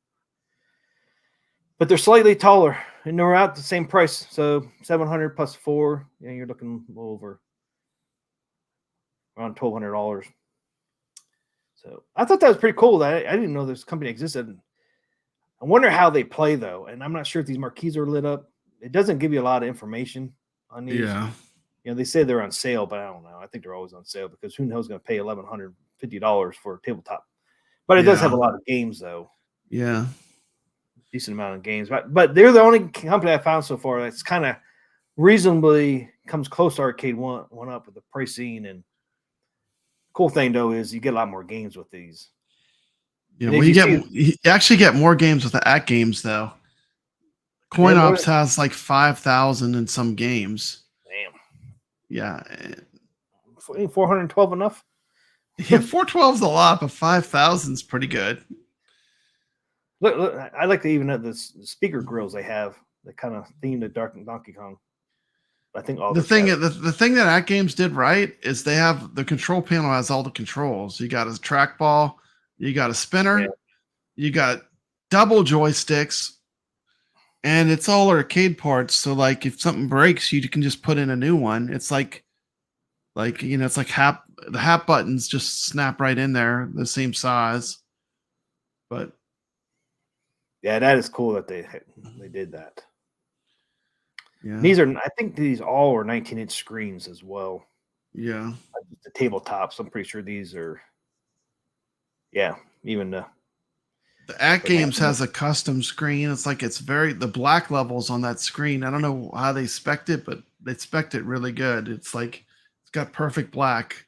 But they're slightly taller, and they're out the same price. So 700 plus 4, you're looking a little over around $1,200. So I thought that was pretty cool. I didn't know this company existed. I wonder how they play though, and I'm not sure if these marquees are lit up. It doesn't give you a lot of information on these. Yeah, They say they're on sale, but I don't know. I think they're always on sale because who knows going to pay $1,150 for a tabletop. But it does have a lot of games though. Yeah, Decent amount of games. But they're the only company I found so far that's kind of reasonably comes close to arcade one up with the pricing. And cool thing though is you get a lot more games with these. yeah. Well, you actually get more games with the at games though. Coin Ops has like 5,000 in some games. Damn. Yeah. Ain't 412 enough? Yeah, 412 is a lot, but 5,000 is pretty good. Look, I like to even the speaker grills they have. They kind of theme to Donkey Kong. I think all the thing that at games did right is they have the control panel has all the controls. You got a trackball, you got a spinner, you got double joysticks, and it's all arcade parts. So like if something breaks, you can just put in a new one. It's like it's like the hap buttons just snap right in there, the same size. But yeah, that is cool that they did that. Yeah. I think these all are 19-inch screens as well. Yeah. The tabletops, I'm pretty sure these are. Yeah, even the at games has a custom screen. It's like the black levels on that screen. I don't know how they spec'd it, but they spec'd it really good. It's like it's got perfect black.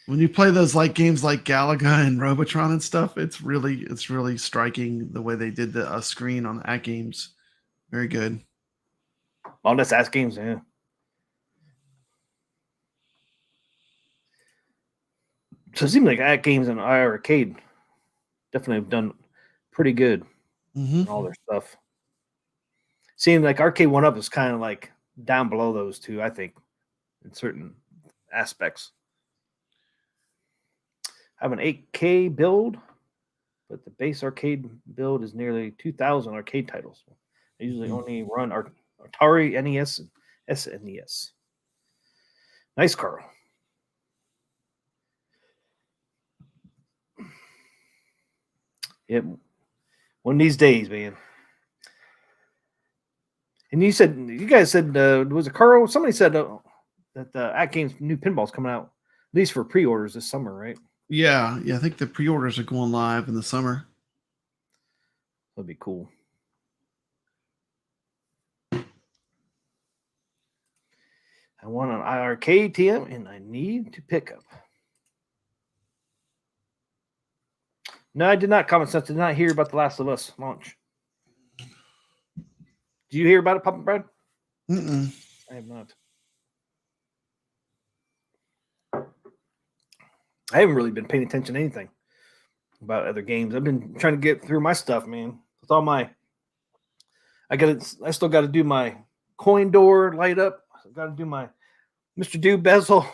When you play those like games like Galaga and Robotron and stuff, it's really striking the way they did the screen on at games. Very good. Oh, that's at games, yeah. So it seems like at games and iircade definitely have done pretty good on all their stuff. Seems like arcade 1-up is kind of like down below those two, I think, in certain aspects. I have an 8K build, but the base arcade build is nearly 2,000 arcade titles. I usually only run Atari, NES, and SNES. Nice, Carl. Yep. One of these days, man. And you guys said, was it Carl? Somebody said that the At Games new pinball's coming out, at least for pre-orders this summer, right? Yeah. I think the pre-orders are going live in the summer. That'd be cool. I want an iircade TM, and I need to pick up. No, I did not comment since I did not hear about The Last of Us launch. Did you hear about it, Papa Brad? Mm-mm. I have not. I haven't really been paying attention to anything about other games. I've been trying to get through my stuff, man. With all my, I still got to do my coin door light up. I got to do my Mr. Do bezel.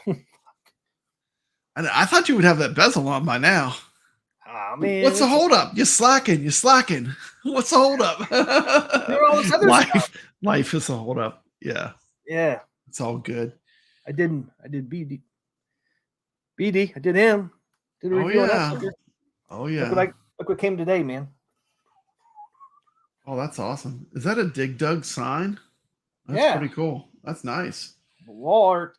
I thought you would have that bezel on by now. Oh, man. What's the holdup? You're slacking. What's the holdup? All this other stuff. Life is a holdup. Yeah. Yeah. It's all good. I did BD. I did him. Did a Oh, review on that yeah. sucker. Oh yeah. Look what came today, man. Oh, that's awesome. Is that a Dig Dug sign? That's Yeah. pretty cool. That's nice. Wall art,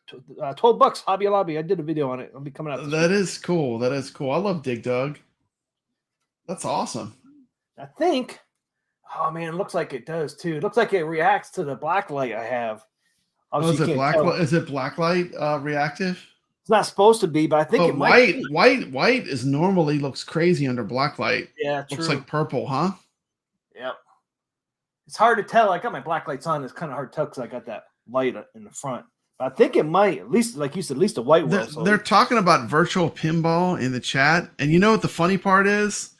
$12. Hobby Lobby. I did a video on it. It'll be coming out. That is cool. That is cool. I love Dig Dug. That's awesome. I think. Oh man, it looks like it does too. It looks like it reacts to the black light I have. Oh, is it blacklight? Is it blacklight reactive? It's not supposed to be, but I think it might. White is normally looks crazy under blacklight. Yeah, true. Looks like purple, huh? Yep. It's hard to tell. I got my black lights on. It's kind of hard to tell because I got that light in the front. But I think it might, at least, like you said, at least a white will. They're talking about virtual pinball in the chat, and you know what the funny part is?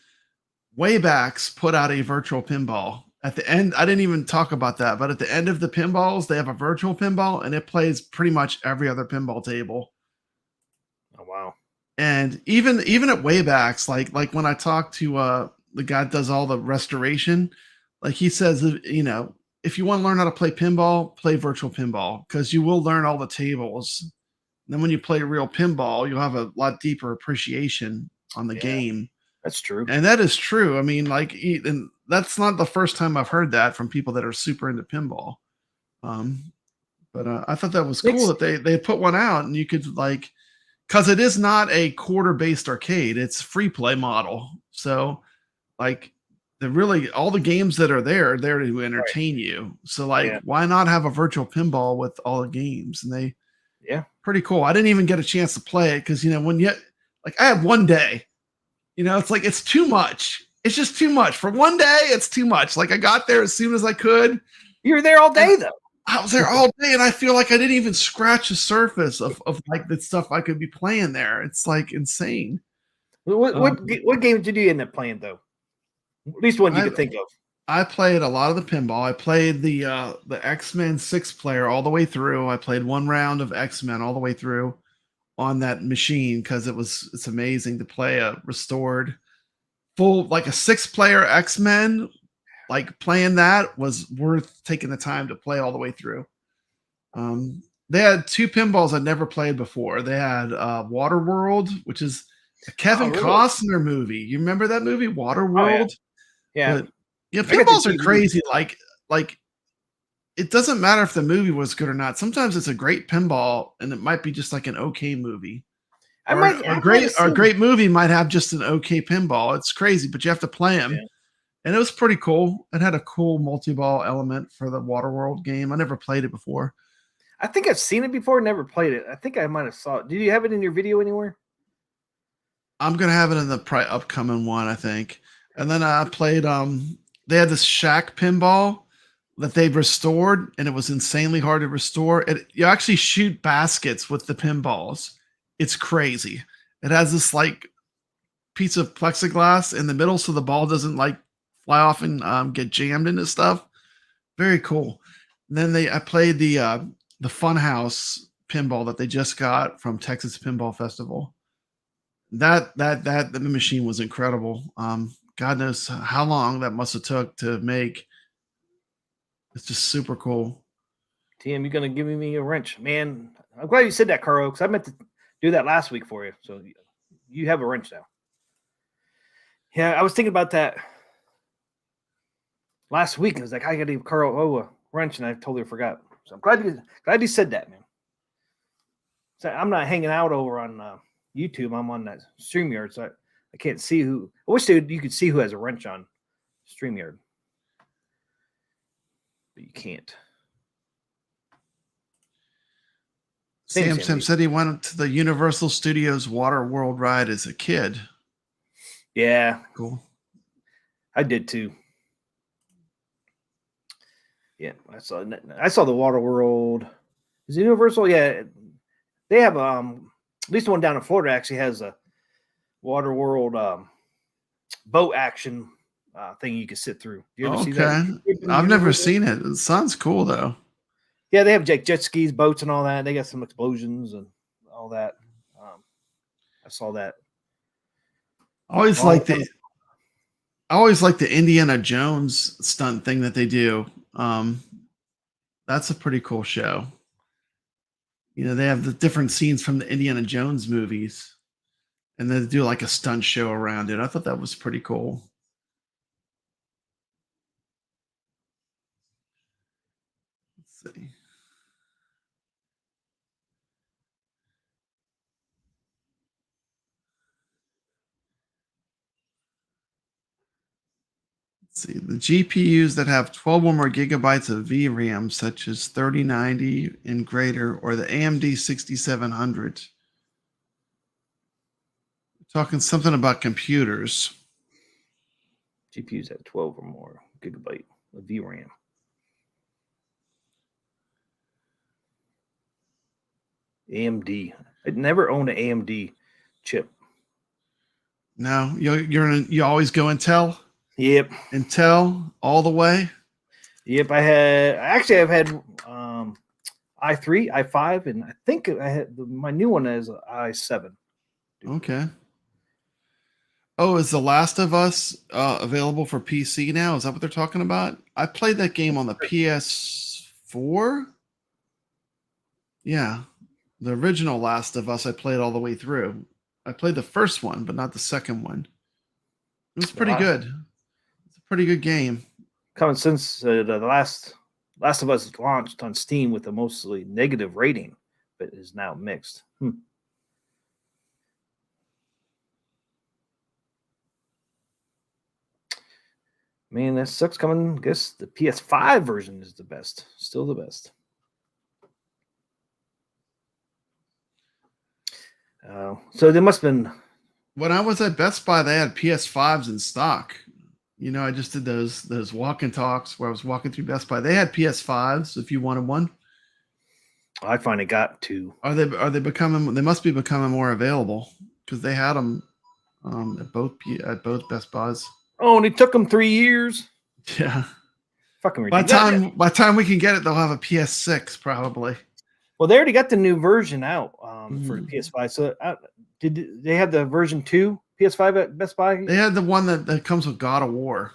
Waybacks put out a virtual pinball at the end. I didn't even talk about that, but at the end of the pinballs, they have a virtual pinball, and it plays pretty much every other pinball table. Oh wow! And even at Waybacks, like when I talk to the guy that does all the restoration, like he says, you know, if you want to learn how to play pinball, play virtual pinball because you will learn all the tables. And then when you play real pinball, you'll have a lot deeper appreciation on the game. That's true. And that is true. I mean, like, and that's not the first time I've heard that from people that are super into pinball. But I thought that was cool that they put one out and you could like, because it is not a quarter-based arcade. It's free play model. So like all the games that are there to entertain you. So like, why not have a virtual pinball with all the games? And pretty cool. I didn't even get a chance to play it because, you know, when I had one day. You know, it's like, it's too much. It's just too much. For one day, it's too much. Like, I got there as soon as I could. You were there all day, though. I was there all day, and I feel like I didn't even scratch the surface of like the stuff I could be playing there. It's, like, insane. What game did you end up playing, though? At least one you could think of. I played a lot of the pinball. I played the X-Men 6-player all the way through. I played one round of X-Men all the way through on that machine because it's amazing to play a restored full, like a 6-player X-Men. Like playing that was worth taking the time to play all the way through. They had 2 pinballs I'd never played before. They had Waterworld, which is a Kevin Costner movie. You remember that movie, Waterworld? Oh, yeah. Yeah, pinballs are crazy. Like it doesn't matter if the movie was good or not. Sometimes it's a great pinball, and it might be just like an okay movie. A great movie might have just an okay pinball. It's crazy, but you have to play them. Yeah. And it was pretty cool. It had a cool multi-ball element for the Waterworld game. I never played it before. I think I've seen it before, never played it. I think I might have saw it. Did you have it in your video anywhere? I'm going to have it in the upcoming one, I think. And then I played, they had this Shaq pinball that they've restored, and it was insanely hard to restore. You actually shoot baskets with the pinballs. It's crazy. It has this like piece of plexiglass in the middle so the ball doesn't like fly off and get jammed into stuff. Very cool. And then I played the Funhouse pinball that they just got from Texas Pinball Festival. That the machine was incredible. God knows how long that must have took to make. It's just super cool. TM, you're gonna give me a wrench, man. I'm glad you said that, Carl, because I meant to do that last week for you. So you have a wrench now. Yeah, I was thinking about that last week. I was like, I gotta give Carl a wrench, and I totally forgot. So I'm glad you said that, man. So I'm not hanging out over on YouTube. I'm on that StreamYard, so I can't see who. I wish you could see who has a wrench on StreamYard, but you can't. Sam said he went to the Universal Studios Waterworld ride as a kid. Yeah, cool. I did too. Yeah, I saw the Waterworld. Is it Universal? Yeah, they have at least the one down in Florida actually has a Waterworld boat action thing you can sit through. You ever see that? I've never seen it. It sounds cool though. Yeah, they have jet skis, boats, and all that. They got some explosions and all that. I saw that. I always like the Indiana Jones stunt thing that they do. That's a pretty cool show. You know, they have the different scenes from the Indiana Jones movies, and they do like a stunt show around it. I thought that was pretty cool. Let's see. See, the GPUs that have 12 or more gigabytes of VRAM, such as 3090 and greater, or the AMD 6700. Talking something about computers. GPUs at 12 or more gigabyte of VRAM. AMD. I'd never owned an AMD chip. No, you always go Intel. Yep. Intel all the way. Yep. I've had i3, i5, and I think I had my new one is i7. Okay. Oh, is The Last of Us available for PC now? Is that what they're talking about? I played that game on the PS4. Yeah. The original Last of Us I played all the way through. I played the first one, but not the second one. It was pretty good. It's a pretty good game. Coming since the Last of Us launched on Steam with a mostly negative rating, but is now mixed. Man, that sucks coming. I guess the PS5 version is the best. Still the best. So there must have been. When I was at Best Buy, they had PS5s in stock. You know, I just did those walk and talks where I was walking through Best Buy. They had PS5s if you wanted one. I finally got two. Are they becoming? They must be becoming more available because they had them at both Best Buys. Oh, and it took them 3 years. Yeah. Fucking ridiculous. By the time we can get it, they'll have a PS6 probably. Well, they already got the new version out for the PS5. So did they have the version 2 PS5 at Best Buy? They had the one that comes with God of War.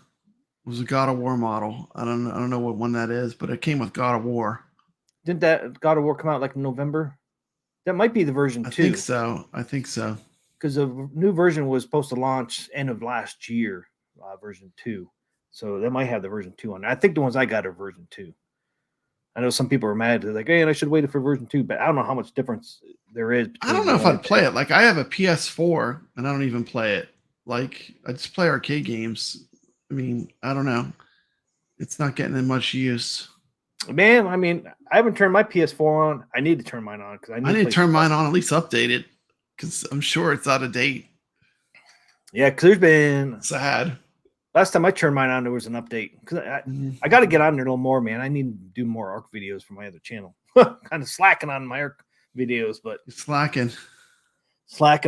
It was a God of War model. I don't know what one that is, but it came with God of War. Didn't that God of War come out like in November? That might be the version 2. I think so. Because the new version was supposed to launch end of last year, version 2. So they might have the version 2 on there. I think the ones I got are version 2. I know some people are mad. They're like, hey, I should have waited for version 2, but I don't know how much difference there is. I don't know if I'd play it. Like, I have a PS4 and I don't even play it. Like, I just play arcade games. I mean, I don't know. It's not getting in much use. Man, I mean, I haven't turned my PS4 on. I need to turn mine on because I need to turn mine on, at least update it, because I'm sure it's out of date. Yeah, because there's been sad. Last time I turned mine on, there was an update. Because I got to get on there a little more, man. I need to do more ARC videos for my other channel. Kind of slacking on my ARC videos, but slacking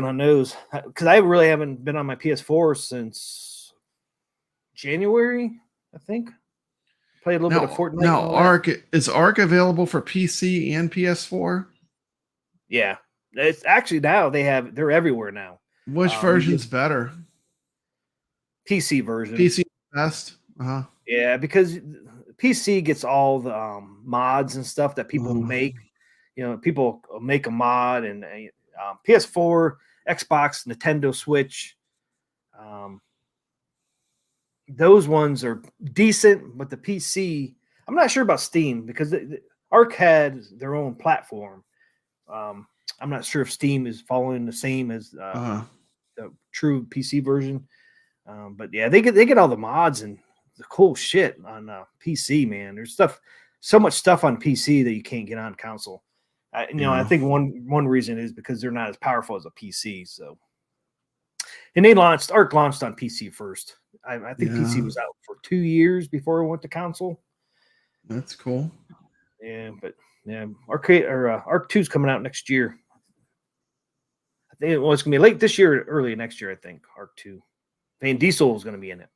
on those because I really haven't been on my PS4 since January, I think. Played a little bit of Fortnite. Now, is ARC available for PC and PS4? Yeah, it's actually now they're everywhere now. Which version's better? PC version. PC best. Yeah, because PC gets all the mods and stuff that people make. You know, people make a mod, and PS4, Xbox, Nintendo Switch. Those ones are decent, but the PC, I'm not sure about Steam because the ARC had their own platform. I'm not sure if Steam is following the same as the true PC version. But yeah, they get all the mods and the cool shit on PC, man. There's so much stuff on PC that you can't get on console. I think one reason is because they're not as powerful as a PC. So, and ARC launched on PC first. I think PC was out for 2 years before it went to console. That's cool. Yeah, but yeah, ARC 2 is coming out next year. I think it's gonna be late this year, or early next year. I think ARC 2. Vin Diesel is going to be in it.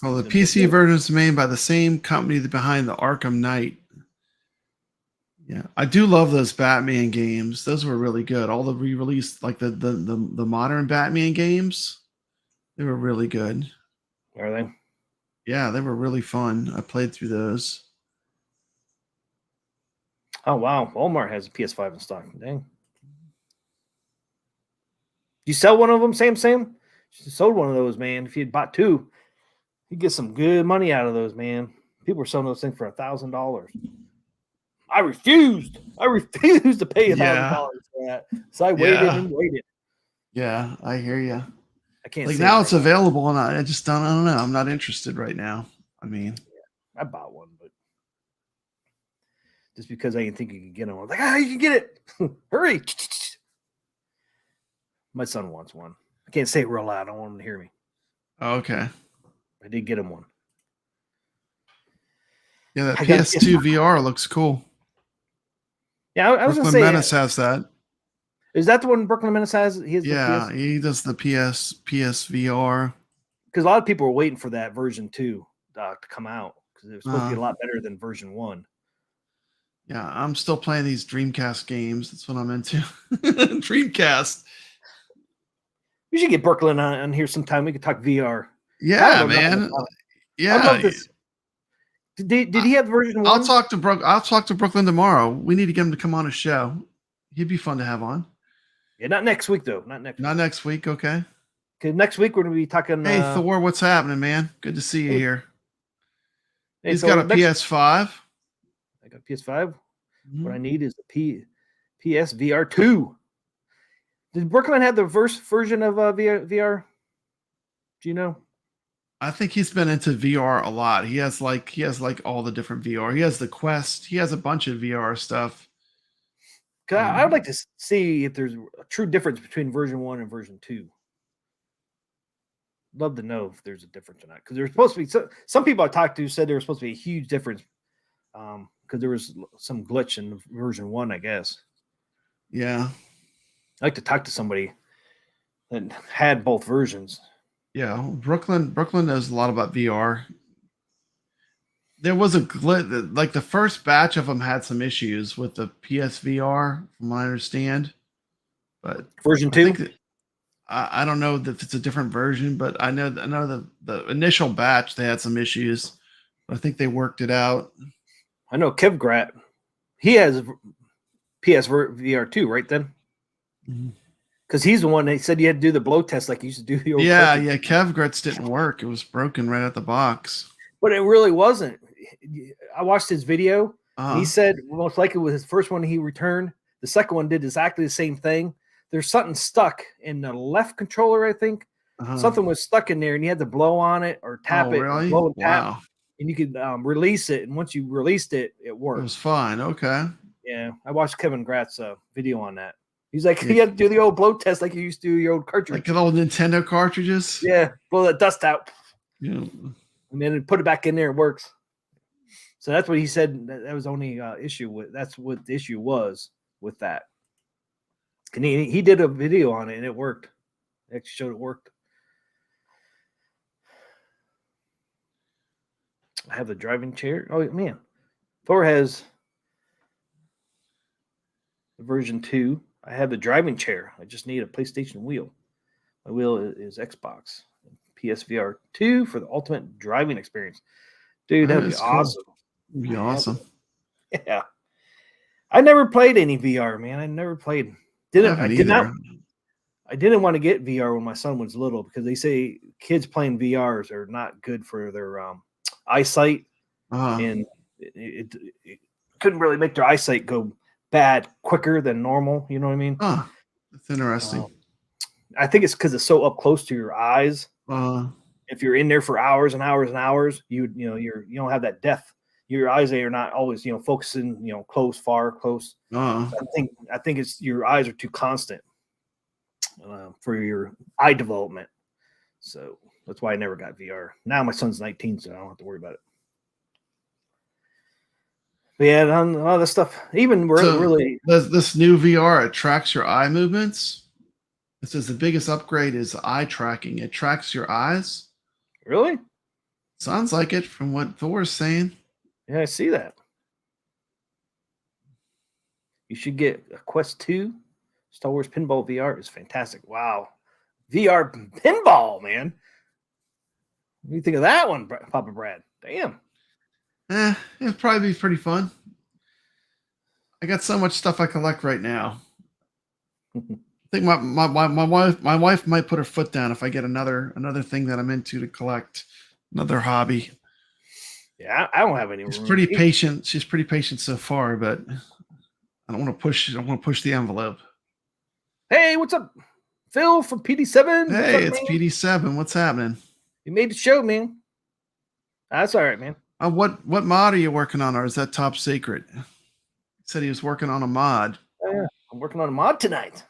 Well, the PC version is made by the same company behind the Arkham Knight. Yeah, I do love those Batman games. Those were really good. All the re-released, like the modern Batman games, they were really good. Are they? Yeah, they were really fun. I played through those. Oh wow, Walmart has a PS5 in stock. Dang. You sell one of them, Sam? You sold one of those, man. If you'd bought two, you'd get some good money out of those, man. People were selling those things for $1,000. I refused. I refused to pay $1,000 for that. So I waited and waited. Yeah, I hear you. I can't. Like now it's available, and I just don't. I don't know. I'm not interested right now. I mean, I bought one, but just because I didn't think you could get them, I was like, you can get it. Hurry. My son wants one. I can't say it real loud. I don't want him to hear me. Okay. I did get him one. Yeah, that PS2 VR looks cool. Yeah, I was going to say. Brooklyn Menace has that. Is that the one Brooklyn Menace has? He does the PS VR. Because a lot of people were waiting for that version 2 to come out because it was supposed to be a lot better than version 1. Yeah, I'm still playing these Dreamcast games. That's what I'm into. Dreamcast. We should get Brooklyn on here sometime. We could talk VR. Yeah, man. Yeah. I love this. Did he have version 1? I'll talk to Brooklyn tomorrow. We need to get him to come on a show. He'd be fun to have on. Yeah, not next week though. Not next week. Okay. Because next week we're going to be talking. Hey Thor, what's happening, man? Good to see you here. Hey, He's got a PS5. I got a PS5. What I need is a PSVR 2. Did Brooklyn have the version of VR? Do you know? I think he's been into VR a lot. He has like all the different VR. He has the Quest. He has a bunch of VR stuff. I would like to see if there's a true difference between version 1 and version 2. Love to know if there's a difference or not. Because there's supposed to be some people I talked to said there was supposed to be a huge difference. Because there was some glitch in version 1, I guess. Yeah. I like to talk to somebody that had both versions. Yeah, Brooklyn knows a lot about VR. There was a glitch, like the first batch of them had some issues with the PSVR, from what I understand. But version 2, I don't know if it's a different version, but I know the initial batch they had some issues. But I think they worked it out. I know Kevgrat, he has PSVR 2, right then? Because he's the one that said you had to do the blow test like you used to do the old cartridge. Kevgrat's didn't work. It was broken right out the box. But it really wasn't. I watched his video. And he said most likely it was his first one he returned. The second one did exactly the same thing. There's something stuck in the left controller, I think. Something was stuck in there, and you had to blow on it or tap it. Really? Blow and tap, wow. And you could release it. And once you released it, it worked. It was fine. Okay. Yeah. I watched Kevin Gratz's video on that. He's like, you have to do the old blow test like you used to do your old cartridge. Like the old Nintendo cartridges? Yeah. Blow that dust out. Yeah. And then put it back in there. It works. So that's what he said. That was the only issue with. That's what the issue was with that. And he did a video on it, and it worked. It actually showed it worked. I have the driving chair. Oh man, Thor has version 2. I have the driving chair. I just need a PlayStation wheel. My wheel is Xbox. PSVR 2 for the ultimate driving experience. Dude, that'd be awesome. It'd be awesome. Yeah. I never played any VR, man. I never played. I didn't want to get VR when my son was little because they say kids playing VRs are not good for their eyesight. And it couldn't really make their eyesight go bad quicker than normal. You know what I mean? That's interesting. I think it's because it's so up close to your eyes. If you're in there for hours and hours and hours, you don't have that depth. Your eyes are not always focusing close, far, close. So I think it's your eyes are too constant for your eye development. So that's why I never got VR. Now my son's 19, so I don't have to worry about it. But yeah, on all this stuff, even really this new VR, it tracks your eye movements. It says the biggest upgrade is eye tracking. It tracks your eyes. Really? Sounds like it from what Thor's saying. Yeah, I see that. You should get a Quest 2. Star Wars Pinball VR is fantastic. Wow. VR pinball, man. What do you think of that one, Papa Brad? Damn. It'd probably be pretty fun. I got so much stuff I collect right now. I think my wife might put her foot down if I get another thing that I'm into to collect, another hobby. Yeah, I don't have any She's room. pretty patient. She's pretty patient so far, but I don't want to push. I don't want to push the envelope. Hey, what's up, Phil from PD7? What's Hey, up, it's man? PD7. What's happening? You made the show, man. That's all right, man. What mod are you working on, or is that top secret? He said he was working on a mod. Yeah, I'm working on a mod tonight.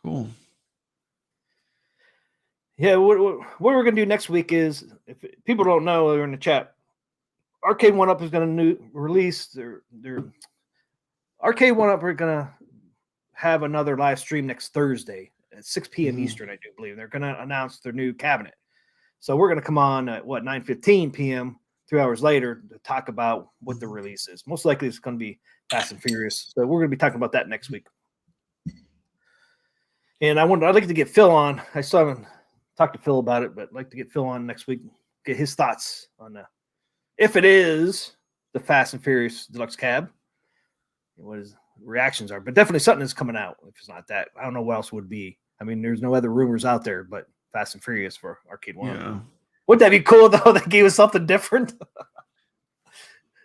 Cool. Yeah, what we're gonna do next week is, if people don't know, they're in the chat. Arcade One Up is gonna release their Arcade One Up are gonna have another live stream next Thursday at 6 p.m. Eastern, I do believe. They're gonna announce their new cabinet. So we're gonna come on at 9:15 p.m. 3 hours later to talk about what the release is. Most likely it's gonna be Fast and Furious. So we're gonna be talking about that next week. And I'd like to get Phil on. I still haven't talked to Phil about it, but I'd like to get Phil on next week, get his thoughts on if it is the Fast and Furious Deluxe Cab, what his reactions are. But definitely something is coming out. If it's not that, I don't know what else would be. I mean, there's no other rumors out there but Fast and Furious for Arcade One. Yeah. Wouldn't that be cool though? That gave us something different.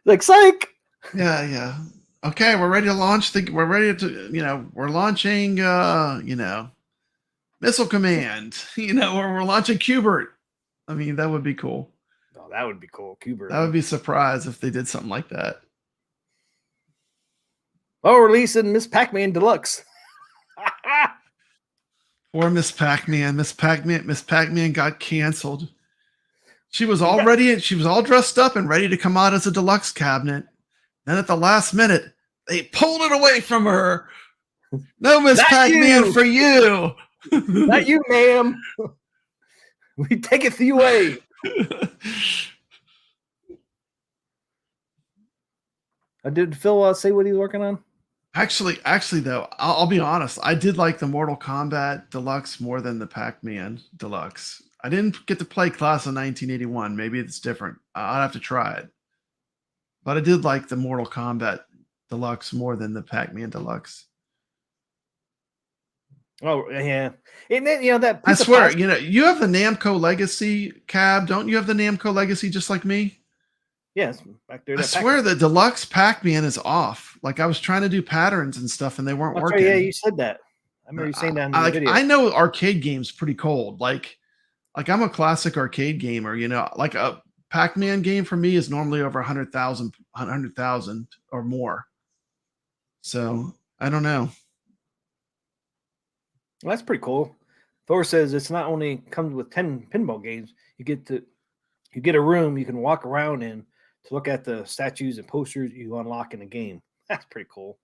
Like psych. Yeah. Okay, we're ready to launch. We're ready to, we're launching, Missile Command. We're launching Qbert. I mean, that would be cool. Oh, that would be cool. Qbert. That would be surprised if they did something like that. Oh, releasing Miss Pac-Man Deluxe. Or Miss Pac-Man. Miss Pac-Man got canceled. She was all ready. She was all dressed up and ready to come out as a deluxe cabinet. Then at the last minute, they pulled it away from her. No Miss Pac-Man for you. Not you, ma'am. We take it away. Did Phil say what he's working on? Actually, though, I'll be honest. I did like the Mortal Kombat Deluxe more than the Pac-Man Deluxe. I didn't get to play Class of 1981. Maybe it's different. I'll have to try it. But I did like the Mortal Kombat Deluxe more than the Pac-Man Deluxe. Oh yeah, and then that. I swear, you have the Namco Legacy cab, don't you? Have the Namco Legacy just like me? Yes, back there. I swear the Deluxe Pac-Man is off. Like I was trying to do patterns and stuff, and they weren't working. Right, yeah, you said that. I remember you saying that in the video. I know arcade games pretty cold. Like I'm a classic arcade gamer. Like a Pac-Man game for me is normally over 100,000 or more. So I don't know. Well, that's pretty cool. Thor says it's not only comes with 10 pinball games. You get a room you can walk around in to look at the statues and posters you unlock in the game. That's pretty cool.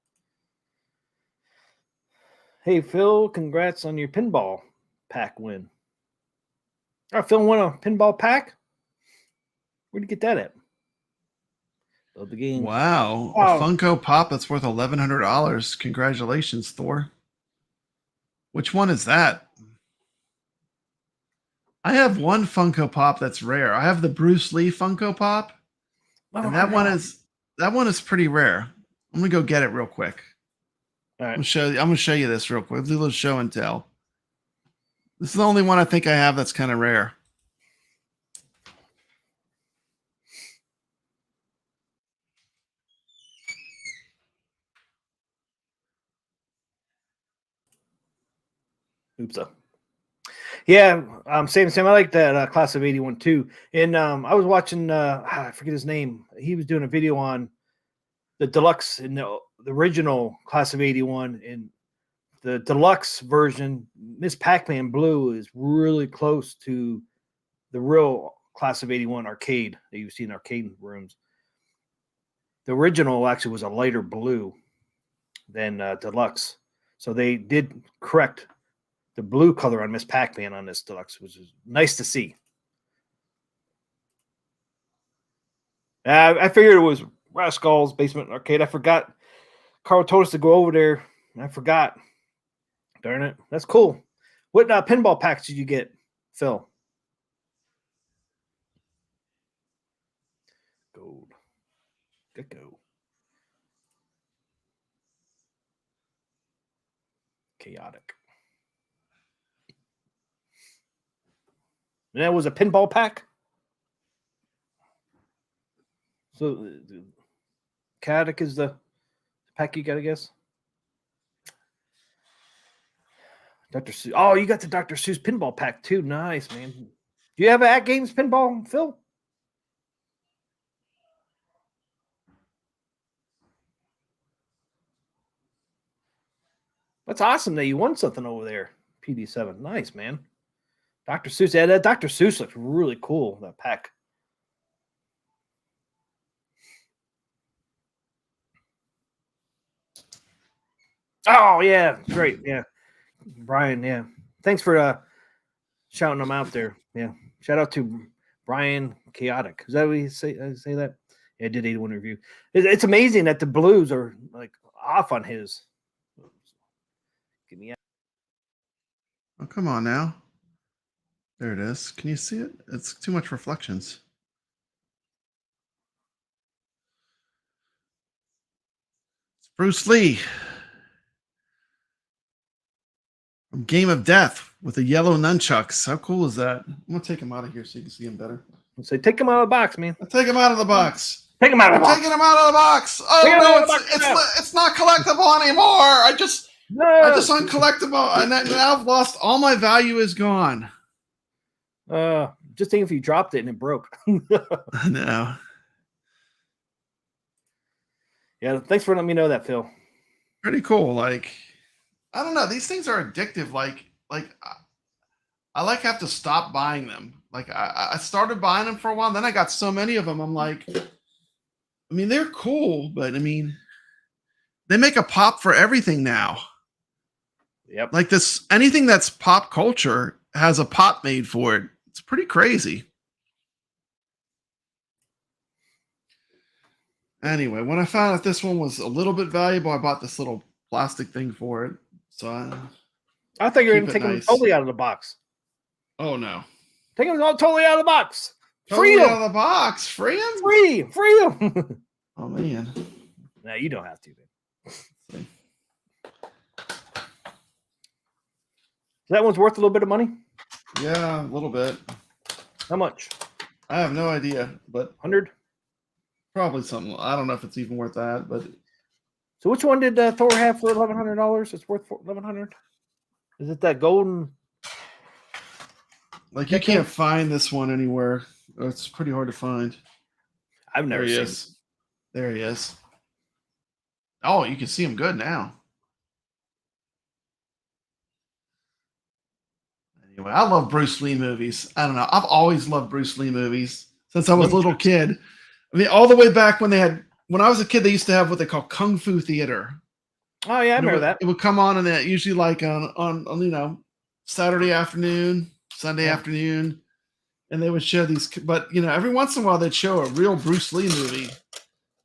Hey Phil, congrats on your pinball pack win. All right, Phil won a pinball pack. Where'd you get that at? Love the game. Wow. A Funko Pop that's worth $1,100. Congratulations, Thor. Which one is that? I have one Funko Pop that's rare. I have the Bruce Lee Funko Pop. And that one is pretty rare. I'm gonna go get it real quick. All right. I'm gonna show you this real quick. Do a little show and tell. This is the only one I think I have that's kind of rare. Oops. Yeah, same. I like that Class of 81 too. And I was watching, I forget his name. He was doing a video on the deluxe and the original Class of 81, and the deluxe version, Miss Pac-Man Blue, is really close to the real Class of 81 arcade that you see in arcade rooms. The original actually was a lighter blue than deluxe, so they did correct the blue color on Miss Pac-Man on this deluxe, which is nice to see. I figured it was Rascal's Basement Arcade. I forgot. Carl told us to go over there, and I forgot. Darn it. That's cool. What pinball packs did you get, Phil? Gold. Good go. Chaotic. And that was a pinball pack. So Chaotic is the pack you got, I guess. Dr. Seuss. Oh, you got the Dr. Seuss pinball pack too. Nice, man. Do you have an At Games pinball, Phil? That's awesome that you won something over there. PD7. Nice, man. Dr. Seuss. Yeah, that Dr. Seuss looks really cool, that pack. Oh, yeah. Great. Yeah. Brian, yeah. Thanks for shouting them out there. Yeah. Shout out to Brian Chaotic. Is that what you say that? Yeah, I did 81 review. It's amazing that the blues are like off on his. Give me out. Oh, come on now. There it is. Can you see it? It's too much reflections. It's Bruce Lee from Game of Death with the yellow nunchucks. How cool is that? I'm going to take him out of here so you can see him better. Let's say, take him out of the box, man. I'll take him out of the box. Take him out of the box. Taking him out of the box. Oh, no, it's not collectible anymore. I just uncollectible. And now I've lost all my value is gone. Just think if you dropped it and it broke. No. Yeah, thanks for letting me know that, Phil. Pretty cool. Like, I don't know. These things are addictive. Like I have to stop buying them. Like I started buying them for a while, then I got so many of them. I'm like, I mean, they're cool, but I mean, they make a pop for everything now. Yep. Like anything that's pop culture has a pop made for it. It's pretty crazy. Anyway, when I found out this one was a little bit valuable, I bought this little plastic thing for it. So I thought you were going to take them totally out of the box. Oh, no. Take them totally out of the box. Totally Free out them. of the box. Free them? Free them. Oh, man. No, you don't have to. Man. That one's worth a little bit of money? Yeah, a little bit. How much? I have no idea, but 100? Probably something. I don't know if it's even worth that, but so which one did Thor have for $1,100? It's worth $1,100. Is it that golden? Like you can't find this one anywhere. It's pretty hard to find. I've never seen it. There he is. Oh, you can see him good now. Anyway, I love Bruce Lee movies. I don't know. I've always loved Bruce Lee movies since I was a little kid. I mean, all the way back when I was a kid, they used to have what they call Kung Fu Theater. Oh yeah, I remember that. It would come on, and that usually like on Saturday afternoon, Sunday afternoon, and they would show these. But every once in a while they'd show a real Bruce Lee movie,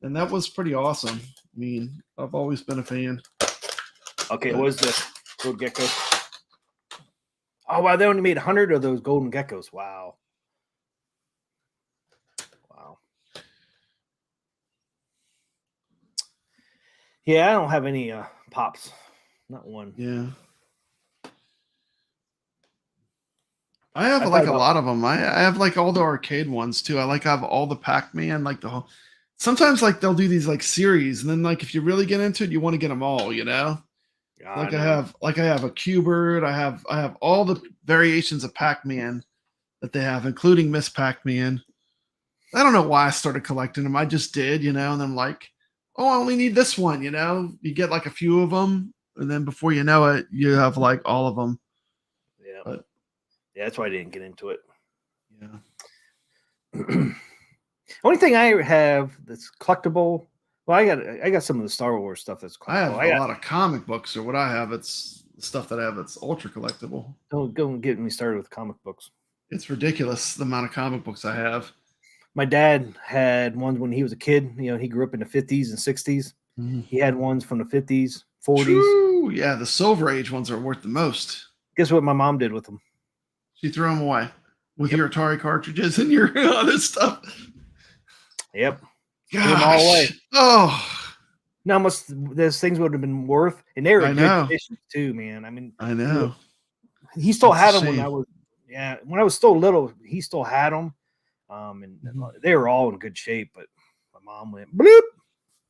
and that was pretty awesome. I mean, I've always been a fan. Okay, what was the gold gecko? Oh wow, they only made 100 of those golden geckos. Wow. Yeah, I don't have any pops. Not one. Yeah. I have a lot of them. I have like all the arcade ones too. I have all the Pac-Man, like the whole. Sometimes like they'll do these like series, and then like if you really get into it, you want to get them all. Yeah, I have a Q-Bird. I have all the variations of Pac-Man that they have, including Miss Pac-Man. I don't know why I started collecting them. I just did, and I'm like, oh, I only need this one, You get like a few of them, and then before you know it, you have like all of them. Yeah. But, yeah, that's why I didn't get into it. Yeah. Only thing I have that's collectible. Well, I got some of the Star Wars stuff that's collectible. I have a lot of comic books, or what I have. It's stuff that I have that's ultra collectible. Don't go and get me started with comic books. It's ridiculous the amount of comic books I have. My dad had ones when he was a kid. He grew up in the 50s and 60s. Mm-hmm. He had ones from the 50s, 40s. True. Yeah, the Silver Age ones are worth the most. Guess what my mom did with them? She threw them away with your Atari cartridges and your other stuff. Yep. Gosh. Threw them all away. Oh. Now, how much those things would have been worth, and they were I in know. good condition too, man. I mean, I know. he still That's a had them when shame. I was, yeah, when I was still little. He still had them, and they were all in good shape. But my mom went bloop.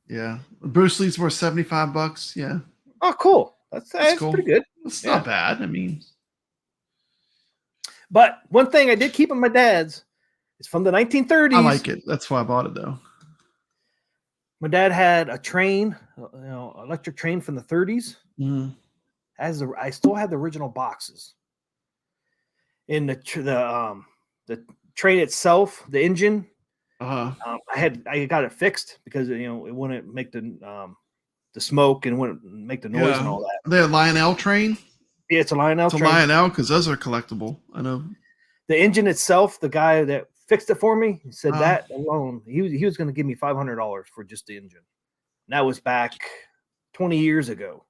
Yeah. Bruce Lee's worth $75. Yeah. Oh, cool. That's Cool. pretty good. It's Yeah. not bad. I mean, But one thing I did keep in my dad's is from the 1930s. I like it. That's why I bought it though. My dad had a train, electric train from the 30s. Mhm. I still had the original boxes. In the train itself, the engine, I got it fixed because it wouldn't make the smoke and wouldn't make the noise and all that. The Lionel train. Yeah, it's a Lionel It's a train. Lionel because those are collectible. I know. The engine itself, the guy that fixed it for me, he said that alone, he was going to give me $500 for just the engine. And that was back 20 years ago.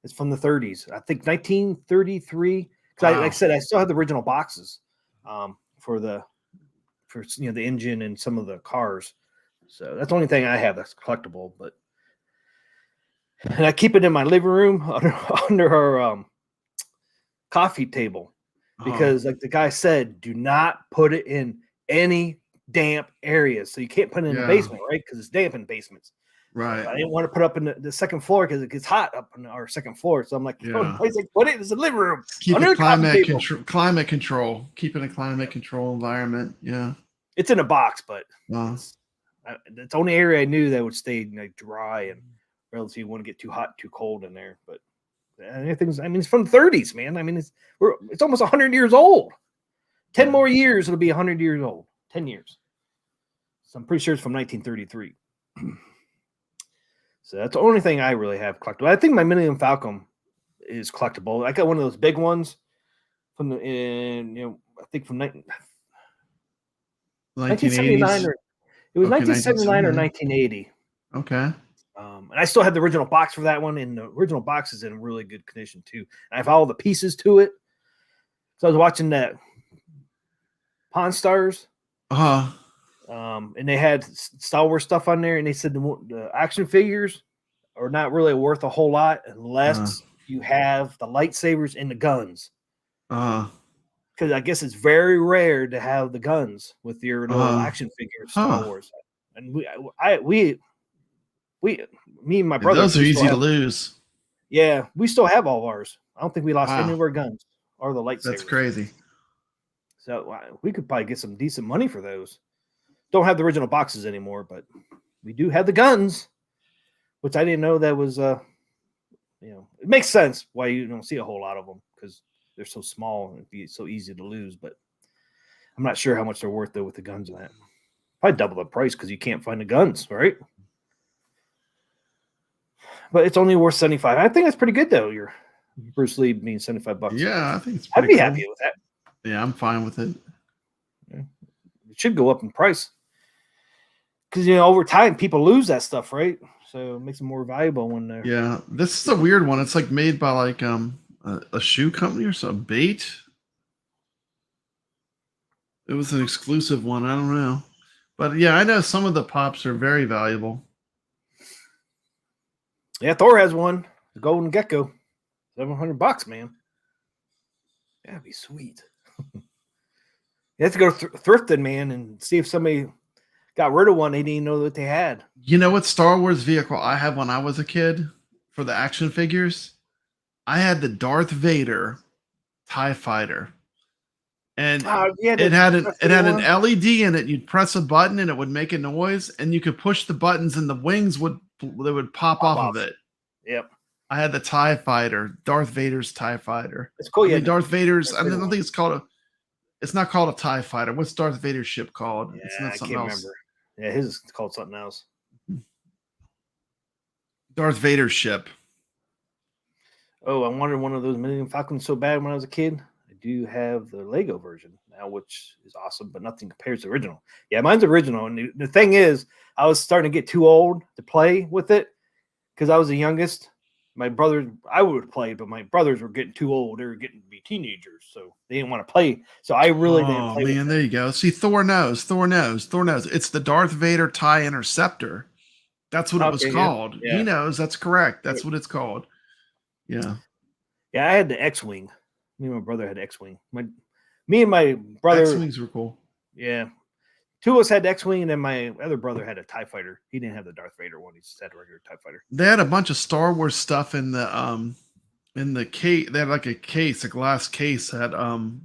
It's from the 30s. I think 1933. Because like I said, I still have the original boxes for the engine and some of the cars. So that's the only thing I have that's collectible. And I keep it in my living room under our coffee table because, like the guy said, do not put it in any damp areas. So you can't put it in the basement, right? Because it's damp in basements. Right. So I didn't want to put up in the second floor because it gets hot up in our second floor. So I'm like, Yeah. put it in the living room. Keep under it the coffee climate table. climate control. Keep it in a climate control environment. Yeah. It's in a box, but it's the only area I knew that would stay dry and relatively wouldn't get too hot, too cold in there. But everything's, I mean, it's from the 30s, man. I mean, it's almost 100 years old. 10 more years, it'll be 100 years old. 10 years. So I'm pretty sure it's from 1933. So that's the only thing I really have collectible. I think my Millennium Falcon is collectible. I got one of those big ones from I think from 1979 or it was 1979 or 1980. Okay. And I still have the original box for that one, and the original box is in really good condition too. I have all the pieces to it. So I was watching that Pawn Stars. And they had Star Wars stuff on there, and they said the action figures are not really worth a whole lot unless you have the lightsabers and the guns. Because I guess it's very rare to have the guns with your little action figures, Star Wars. And me and my brother. Those are easy to lose. Yeah, we still have all of ours. I don't think we lost any of our guns or the lightsabers. That's crazy. So we could probably get some decent money for those. Don't have the original boxes anymore, but we do have the guns, which I didn't know that was, it makes sense why you don't see a whole lot of them because they're so small and it'd be so easy to lose. But I'm not sure how much they're worth though with the guns and that. Probably double the price because you can't find the guns, right? But it's only worth $75. I think that's pretty good though. Your Bruce Lee being $75. Yeah, I think it's. I'd be happy with that. Yeah, I'm fine with it. Yeah. It should go up in price. Because over time people lose that stuff, right? So it makes them more valuable when they're. Yeah, this is a weird one. It's like made by like a shoe company or some bait. It was an exclusive one. I don't know, but yeah, I know some of the pops are very valuable. Yeah, Thor has one, the Golden Gecko, $700, man. That'd be sweet. You have to go thrifting, man, and see if somebody got rid of one they didn't know that they had. You know what Star Wars vehicle I had when I was a kid for the action figures? I had the Darth Vader TIE Fighter. And it had an LED in it. You'd press a button and it would make a noise, and you could push the buttons and the wings would pop off of it. Yep. I had the TIE Fighter, Darth Vader's TIE Fighter. It's cool. Yeah, Darth Vader's. I don't think it's called it's not called a TIE Fighter. What's Darth Vader's ship called? Yeah, it's not I something can't else. remember. Yeah, his is called something else. Darth Vader's ship. Oh, I wanted one of those Millennium Falcons so bad when I was a kid. I do have the Lego version now, which is awesome, but nothing compares to the original. Yeah, mine's original. And the thing is, I was starting to get too old to play with it because I was the youngest. My brothers, I would play, but my brothers were getting too old. They were getting to be teenagers, so they didn't want to play. So I really didn't play. Oh, man, there you go. See, Thor knows. It's the Darth Vader TIE Interceptor. That's what it was Okay, called. yeah. He knows. That's correct. That's what it's called. Yeah. Yeah, I had the X-Wing. Me and my brother had X-Wing. Me and my brother. X-Wings were cool. Yeah. Two of us had X-Wing, and then my other brother had a TIE Fighter. He didn't have the Darth Vader one. He just had a regular TIE Fighter. They had a bunch of Star Wars stuff in the case. They had like a case, a glass case at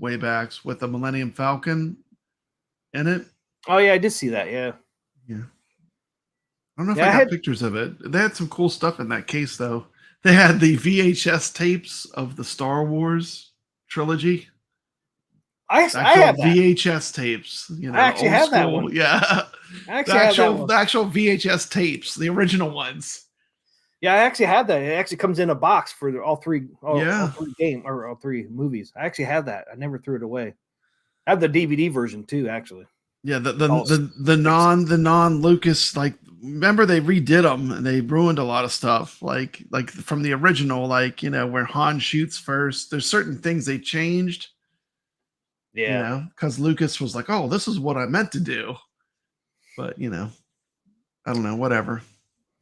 way backs with the Millennium Falcon in it. Oh yeah, I did see that. Yeah. Yeah. I don't know if Yeah, I got pictures of it. They had some cool stuff in that case though. They had the VHS tapes of the Star Wars trilogy. I Actual have that. VHS tapes. You know, I actually old have that school. one. Yeah. I actually have that one. The actual VHS tapes, the original ones. Yeah, I actually have that. It actually comes in a box for all three movies. I actually have that. I never threw it away. I have the DVD version too, actually. Yeah, the non Lucas, like, remember they redid them and they ruined a lot of stuff, like from the original, like, you know, where Han shoots first. There's certain things they changed. Yeah, you know, because Lucas was like, "Oh, this is what I meant to do," but you know, I don't know, whatever.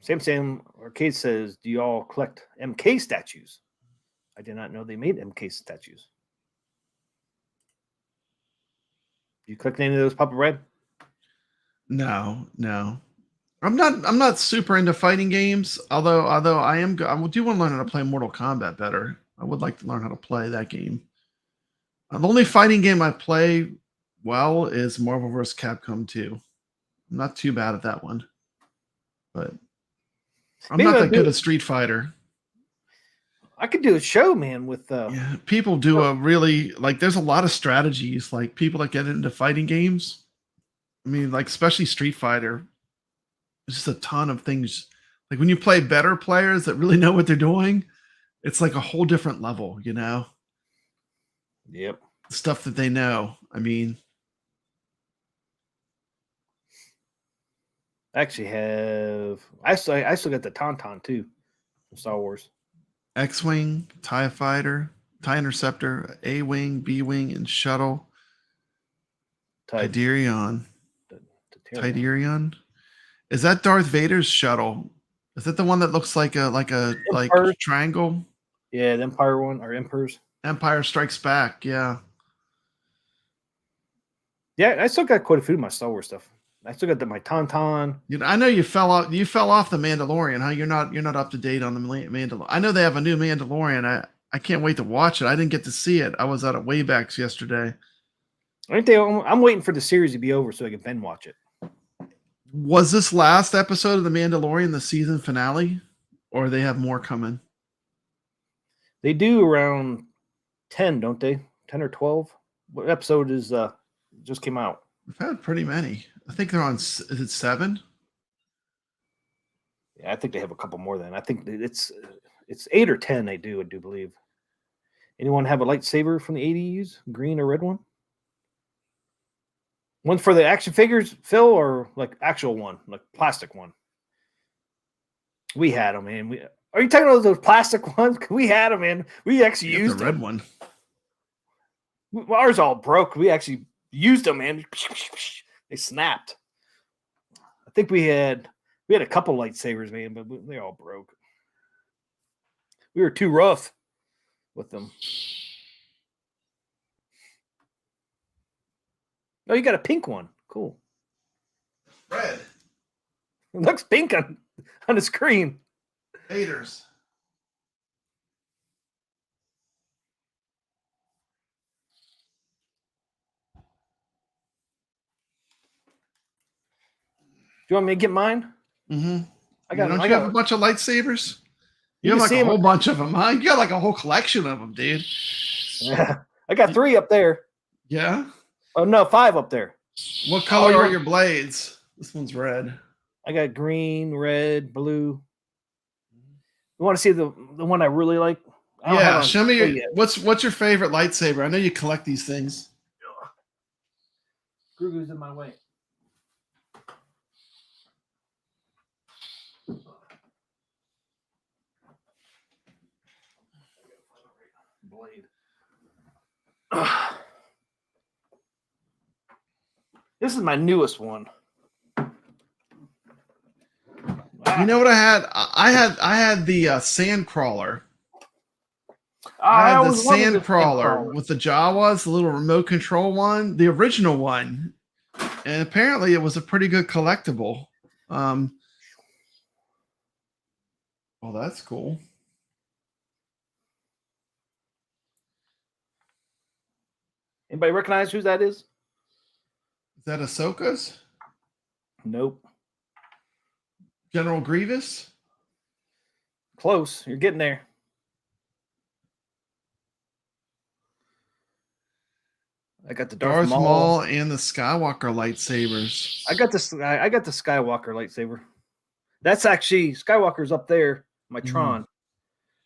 Sam Arcade says, "Do you all collect MK statues?" I did not know they made MK statues. You collect any of those, Papa Red? No. I'm not super into fighting games. Although I do want to learn how to play Mortal Kombat better. I would like to learn how to play that game. The only fighting game I play well is Marvel vs. Capcom 2. I'm not too bad at that one, but I'm not that good at Street Fighter. I could do a show, man, with yeah, people do a really, like, there's a lot of strategies, like people that get into fighting games. I mean, like, especially Street Fighter, there's just a ton of things. Like when you play better players that really know what they're doing, it's like a whole different level, you know? Yep. Stuff that they know. I mean, I actually have. I still got the Tauntaun too, from Star Wars. X-wing, TIE fighter, TIE interceptor, A-wing, B-wing, and shuttle. Tydirion. Tydirion. Is that Darth Vader's shuttle? Is that the one that looks like a triangle? Yeah, the Empire one, or Emperor's. Empire Strikes Back. Yeah. Yeah, I still got quite a few of my Star Wars stuff. I still got my Tauntaun. You know, I know you fell off the Mandalorian, huh? You're not up to date on the Mandalorian. I know they have a new Mandalorian. I can't wait to watch it. I didn't get to see it. I was out at Waybacks yesterday. I'm waiting for the series to be over so I can binge watch it. Was this last episode of The Mandalorian the season finale, or they have more coming? They do around 10, don't they? 10 or 12? What episode is just came out? We've had pretty many. I think they're on. Is it 7? Yeah, I think they have a couple more than. I think it's 8 or 10. I do believe. Anyone have a lightsaber from the 80s, green or red one? One for the action figures, Phil, or like actual one, like plastic one? We had them, man. Are you talking about those plastic ones? We had them, man. We actually used the red one. Ours all broke. We actually used them, man. They snapped. I think we had a couple lightsabers, man, but they all broke. We were too rough with them. Oh, you got a pink one. Cool. Red. It looks pink on the screen. Haters. Do you want me to get mine? Mm-hmm. Don't you have a bunch of lightsabers? You have like a whole bunch of them, huh? You got like a whole collection of them, dude. Yeah. I got 3 up there. Yeah? Oh, no, 5 up there. What color are your blades? This one's red. I got green, red, blue. You want to see the one I really like? Yeah, show me what's your favorite lightsaber? I know you collect these things. Grogu's in my way. Blade. This is my newest one. You know what I had? I had the sand crawler. I I had the always wanted sand the crawler with the Jawas, the little remote control one, the original one, and apparently it was a pretty good collectible. Well, that's cool. Anybody recognize who that is? Is that Ahsoka's? Nope. General Grievous? Close. You're getting there. I got the Darth Maul. Maul and the Skywalker lightsabers. I got this. I got the Skywalker lightsaber. That's actually Skywalker's up there. My Tron.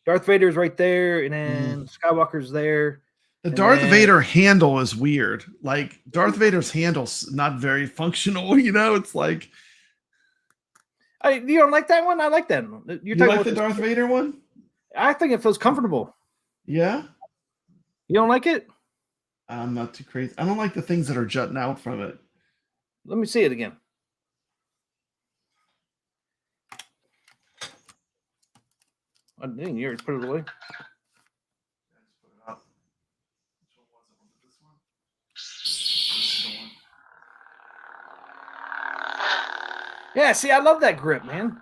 Darth Vader's right there, and then Skywalker's there. The Darth Vader handle is weird. Like Darth Vader's handle's not very functional. You know, it's like. You don't like that one? I like that one. You like the Darth Vader one? I think it feels comfortable. Yeah. You don't like it? I'm not too crazy. I don't like the things that are jutting out from it. Let me see it again. I didn't. You already put it away. Yeah, see, I love that grip, man.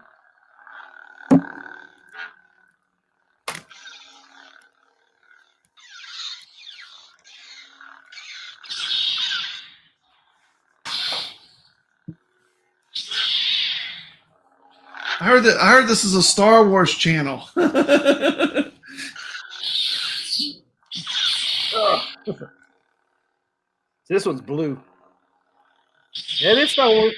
I heard this is a Star Wars channel. This one's blue. Yeah, it is Star Wars.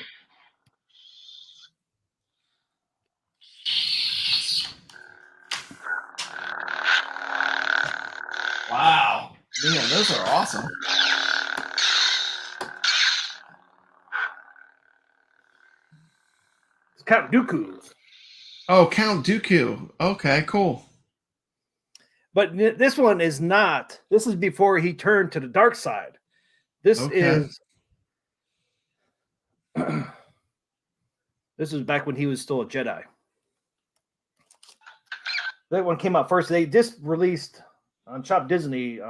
Wow. Man, those are awesome. It's Count Dooku's. Oh, Count Dooku. Okay, cool. But this one is not. This is before he turned to the dark side. This is. This is back when he was still a Jedi. That one came out first. They just released on Shop Disney.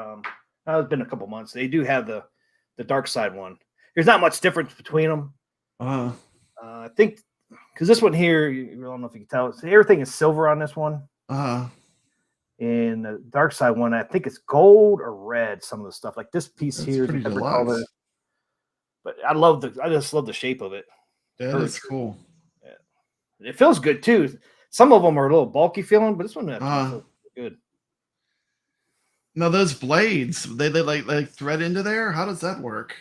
It's been a couple months. They do have the dark side one. There's not much difference between them. I think because this one here, I don't know if you can tell, everything is silver on this one. And the dark side one, I think it's gold or red. Some of the stuff, like this piece here, pretty deluxe. But I just love the shape of it. That is cool. Yeah. It feels good too. Some of them are a little bulky feeling, but this one feels good. Now those blades, they like thread into there. How does that work?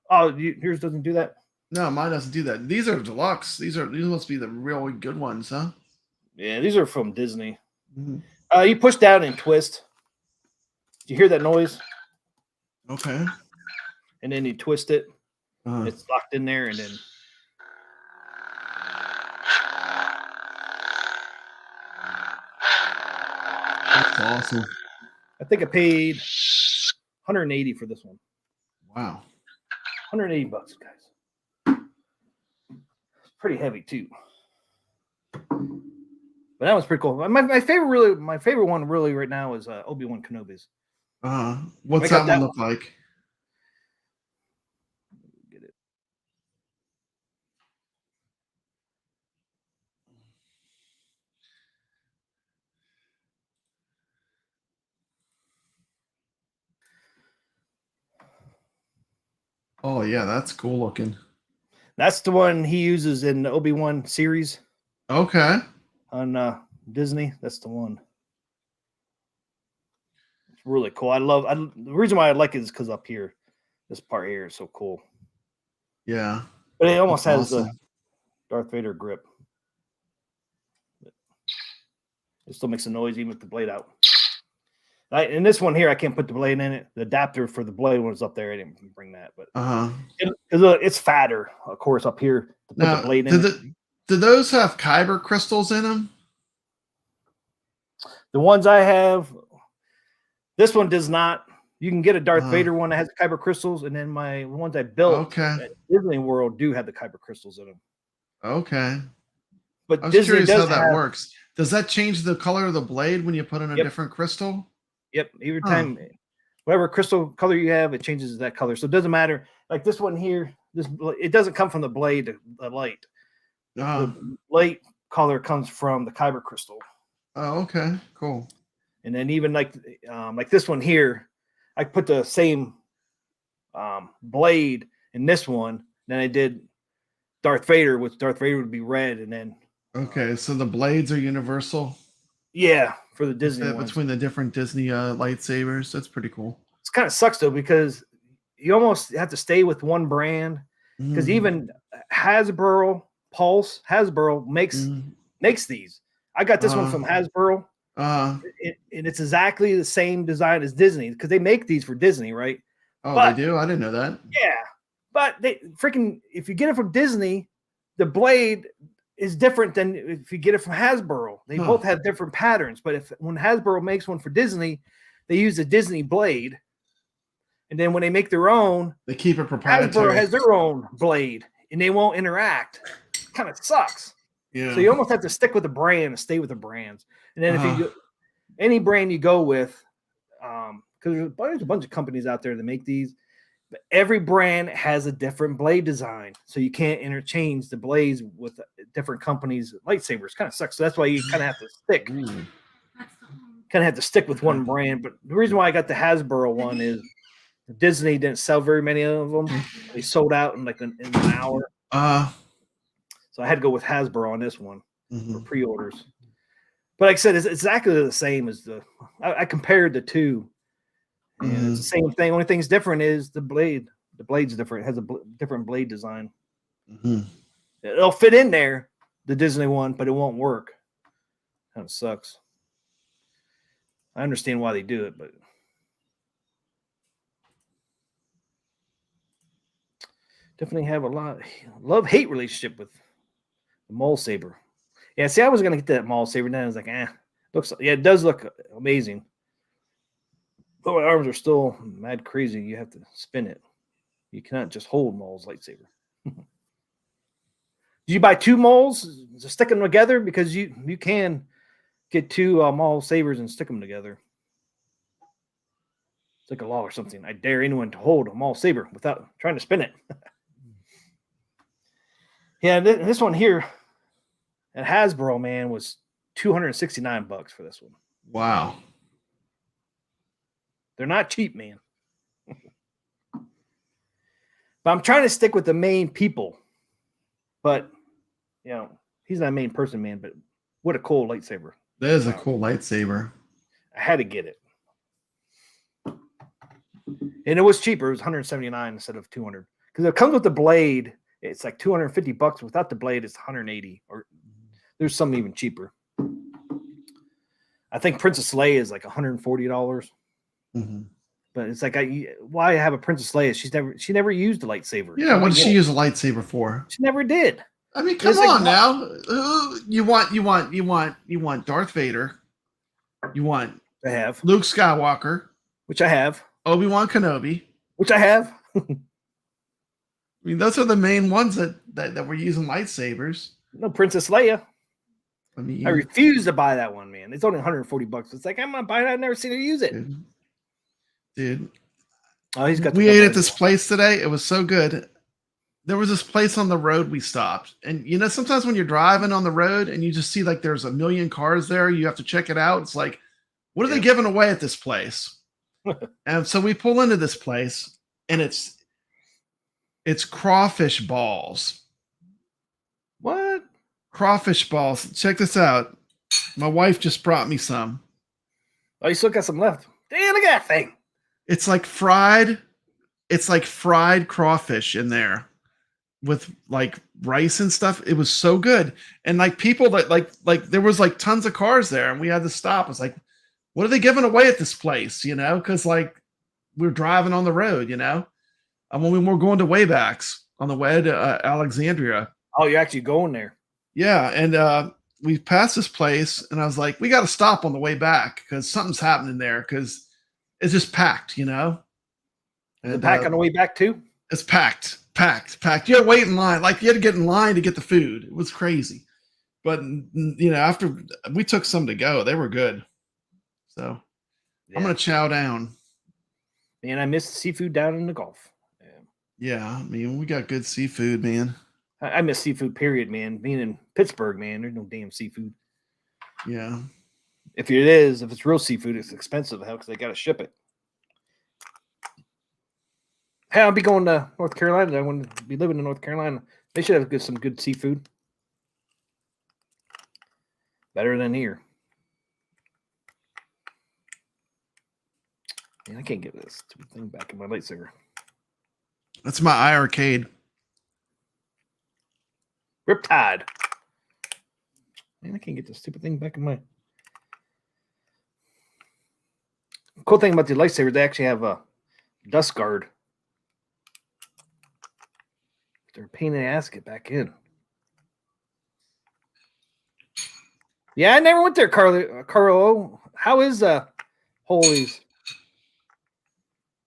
Oh, yours doesn't do that. No, mine doesn't do that. These are deluxe. These must be the really good ones, huh? Yeah, these are from Disney. You push down and twist. Do you hear that noise? Okay. And then you twist it. It's locked in there, and then. That's awesome. I think I paid 180 for this one. Wow. 180 bucks, guys. It's pretty heavy too. But that was pretty cool. My favorite one really right now is Obi-Wan Kenobi's. What's that one look like? Get it. Oh yeah, that's cool looking. That's the one he uses in the Obi-Wan series. Okay. On Disney, that's the one. It's really cool. The reason why I like it is because up here, this part here is so cool. Yeah. But it almost has the Darth Vader grip. It still makes a noise even with the blade out. In this one here, I can't put the blade in it. The adapter for the blade was up there. I didn't bring that, but it's fatter, of course, up here to put the blade in it. Do those have kyber crystals in them? The ones I have, this one does not. You can get a Darth Vader one that has kyber crystals, and then my ones I built at Disney World do have the kyber crystals in them. Okay. But I was Disney curious how does that have, works. Does that change the color of the blade when you put in a Yep. different crystal? Yep, every Huh. time, whatever crystal color you have, it changes that color. So it doesn't matter. Like this one here, it doesn't come from the blade, the light. The light color comes from the kyber crystal. Oh, okay, cool. And then even like this one here, I put the same blade in this one. Then I did Darth Vader, which Darth Vader would be red, and then Okay, so the blades are universal. yeah, for the Disney ones. Between the different Disney lightsabers. That's pretty cool. It's kind of sucks though because you almost have to stay with one brand because Mhm. even Hasbro makes these. I got this one from Hasbro. And it's exactly the same design as Disney because they make these for Disney, right? Oh, But- they do? I didn't know that. Yeah, but they freaking if you get it from Disney, the blade is different than if you get it from Hasbro. They both have different patterns, but when Hasbro makes one for Disney, they use a Disney blade, and then when they make their own, They keep it Hasbro proprietary. has their own blade, and they won't interact. Kind of sucks. Yeah. So you almost have to stick with the brand and stay with the brands. And then if you any brand you go with, because there's a bunch of companies out there that make these, but every brand has a different blade design, so you can't interchange the blades with different companies' lightsabers. Kind of sucks. So that's why you kind of have to stick. With one brand. But the reason why I got the Hasbro one is Disney didn't sell very many of them. They sold out in like in an hour. So I had to go with Hasbro on this one for pre-orders. But like I said, it's exactly the same as I compared the two. And it's the same thing. Only thing's different is the blade. The blade's different. It has a different blade design. It'll fit in there, the Disney one, but it won't work. Kind of sucks. I understand why they do it, but definitely have a lot love-hate relationship with the Maul Saber. Yeah, see, I was gonna get that Maul Saber, then I was like, it does look amazing. But my arms are still mad crazy. You have to spin it. You cannot just hold Maul's lightsaber. Did you buy two Mauls to stick them together? Because you can get two Maul sabers and stick them together. It's like a law or something. I dare anyone to hold a Maul saber without trying to spin it. Yeah, this one here at Hasbro, man, was $269 for this one. Wow. They're not cheap, man. But I'm trying to stick with the main people. But, he's not a main person, man. But what a cool lightsaber. That is a cool lightsaber. I had to get it. And it was cheaper. It was $179 instead of $200. Because it comes with the blade. It's like $250. Without the blade, it's $180. Or there's some even cheaper. I think Princess Leia is like $140. But it's like, why have a Princess Leia? She never used a lightsaber. Yeah, what did she use a lightsaber for? She never did. I mean, come on now. You want Darth Vader. You want I have. Luke Skywalker, Which I have. Obi-Wan Kenobi, Which I have. I mean, those are the main ones that were using lightsabers. No Princess Leia. I mean, I refuse to buy that one, man. It's only $140. It's like, I'm not buying it. I've never seen her use it. Dude. Oh, he's got. We ate at this place today. It was so good. There was this place on the road we stopped. And, sometimes when you're driving on the road and you just see like there's a million cars there, you have to check it out. It's like, what are they giving away at this place? And so we pull into this place and it's crawfish balls. What? Crawfish balls. Check this out. My wife just brought me some. Oh, you still got some left. Damn, look at that thing. It's like fried crawfish in there with like rice and stuff. It was so good. And like people that like there was like tons of cars there and we had to stop. It's like, what are they giving away at this place? Because like we're driving on the road, and when we were going to Waybacks on the way to Alexandria. Oh, you're actually going there. Yeah. And we passed this place and I was like, we got to stop on the way back because something's happening there because it's just packed, And The pack on the way back too? It's packed. You had to wait in line. Like you had to get in line to get the food. It was crazy. But after we took some to go, they were good. So I'm gonna chow down. Man, I miss seafood down in the Gulf. Yeah, I mean, we got good seafood, man. I miss seafood, period, man. Being in Pittsburgh, man, there's no damn seafood. Yeah. If it's real seafood, it's expensive, hell, because they got to ship it. Hey, I'll be going to North Carolina. I want to be living in North Carolina. They should have some good seafood. Better than here. Man, I can't get this thing back in my lightsaber. That's my iircade. Riptide. Man, I can't get this stupid thing back in my. Cool thing about the lightsaber, they actually have a dust guard. They're a pain in the ass to get back in. Yeah, I never went there, Carlo. How is Holy's?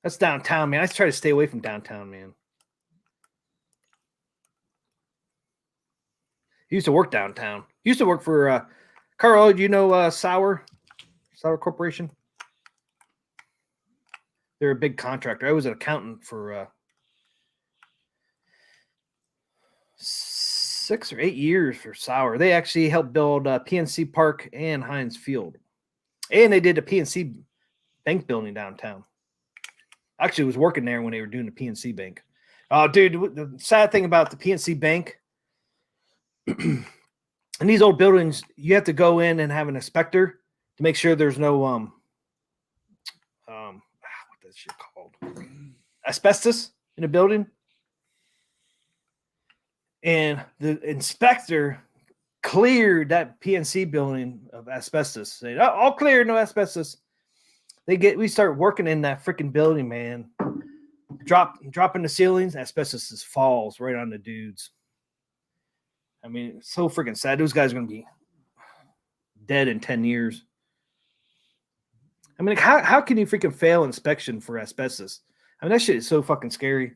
That's downtown, man. I try to stay away from downtown, man. He used to work downtown. He used to work for Carlo. Do you know Sauer Corporation? They're a big contractor. I was an accountant for 6 or 8 years for Sauer. They actually helped build PNC Park and Heinz Field. And they did a PNC bank building downtown. Actually, was working there when they were doing the PNC Bank. Oh, dude, the sad thing about the PNC Bank, in these old buildings, you have to go in and have an inspector to make sure there's no what that shit called? Asbestos in a building. And the inspector cleared that PNC building of asbestos. Saying, "Oh, all clear, no asbestos." We start working in that freaking building, man. Dropping the ceilings, asbestos just falls right on the dudes. I mean, it's so freaking sad. Those guys are gonna be dead in 10 years. I mean, like, how can you freaking fail inspection for asbestos? I mean, that shit is so fucking scary.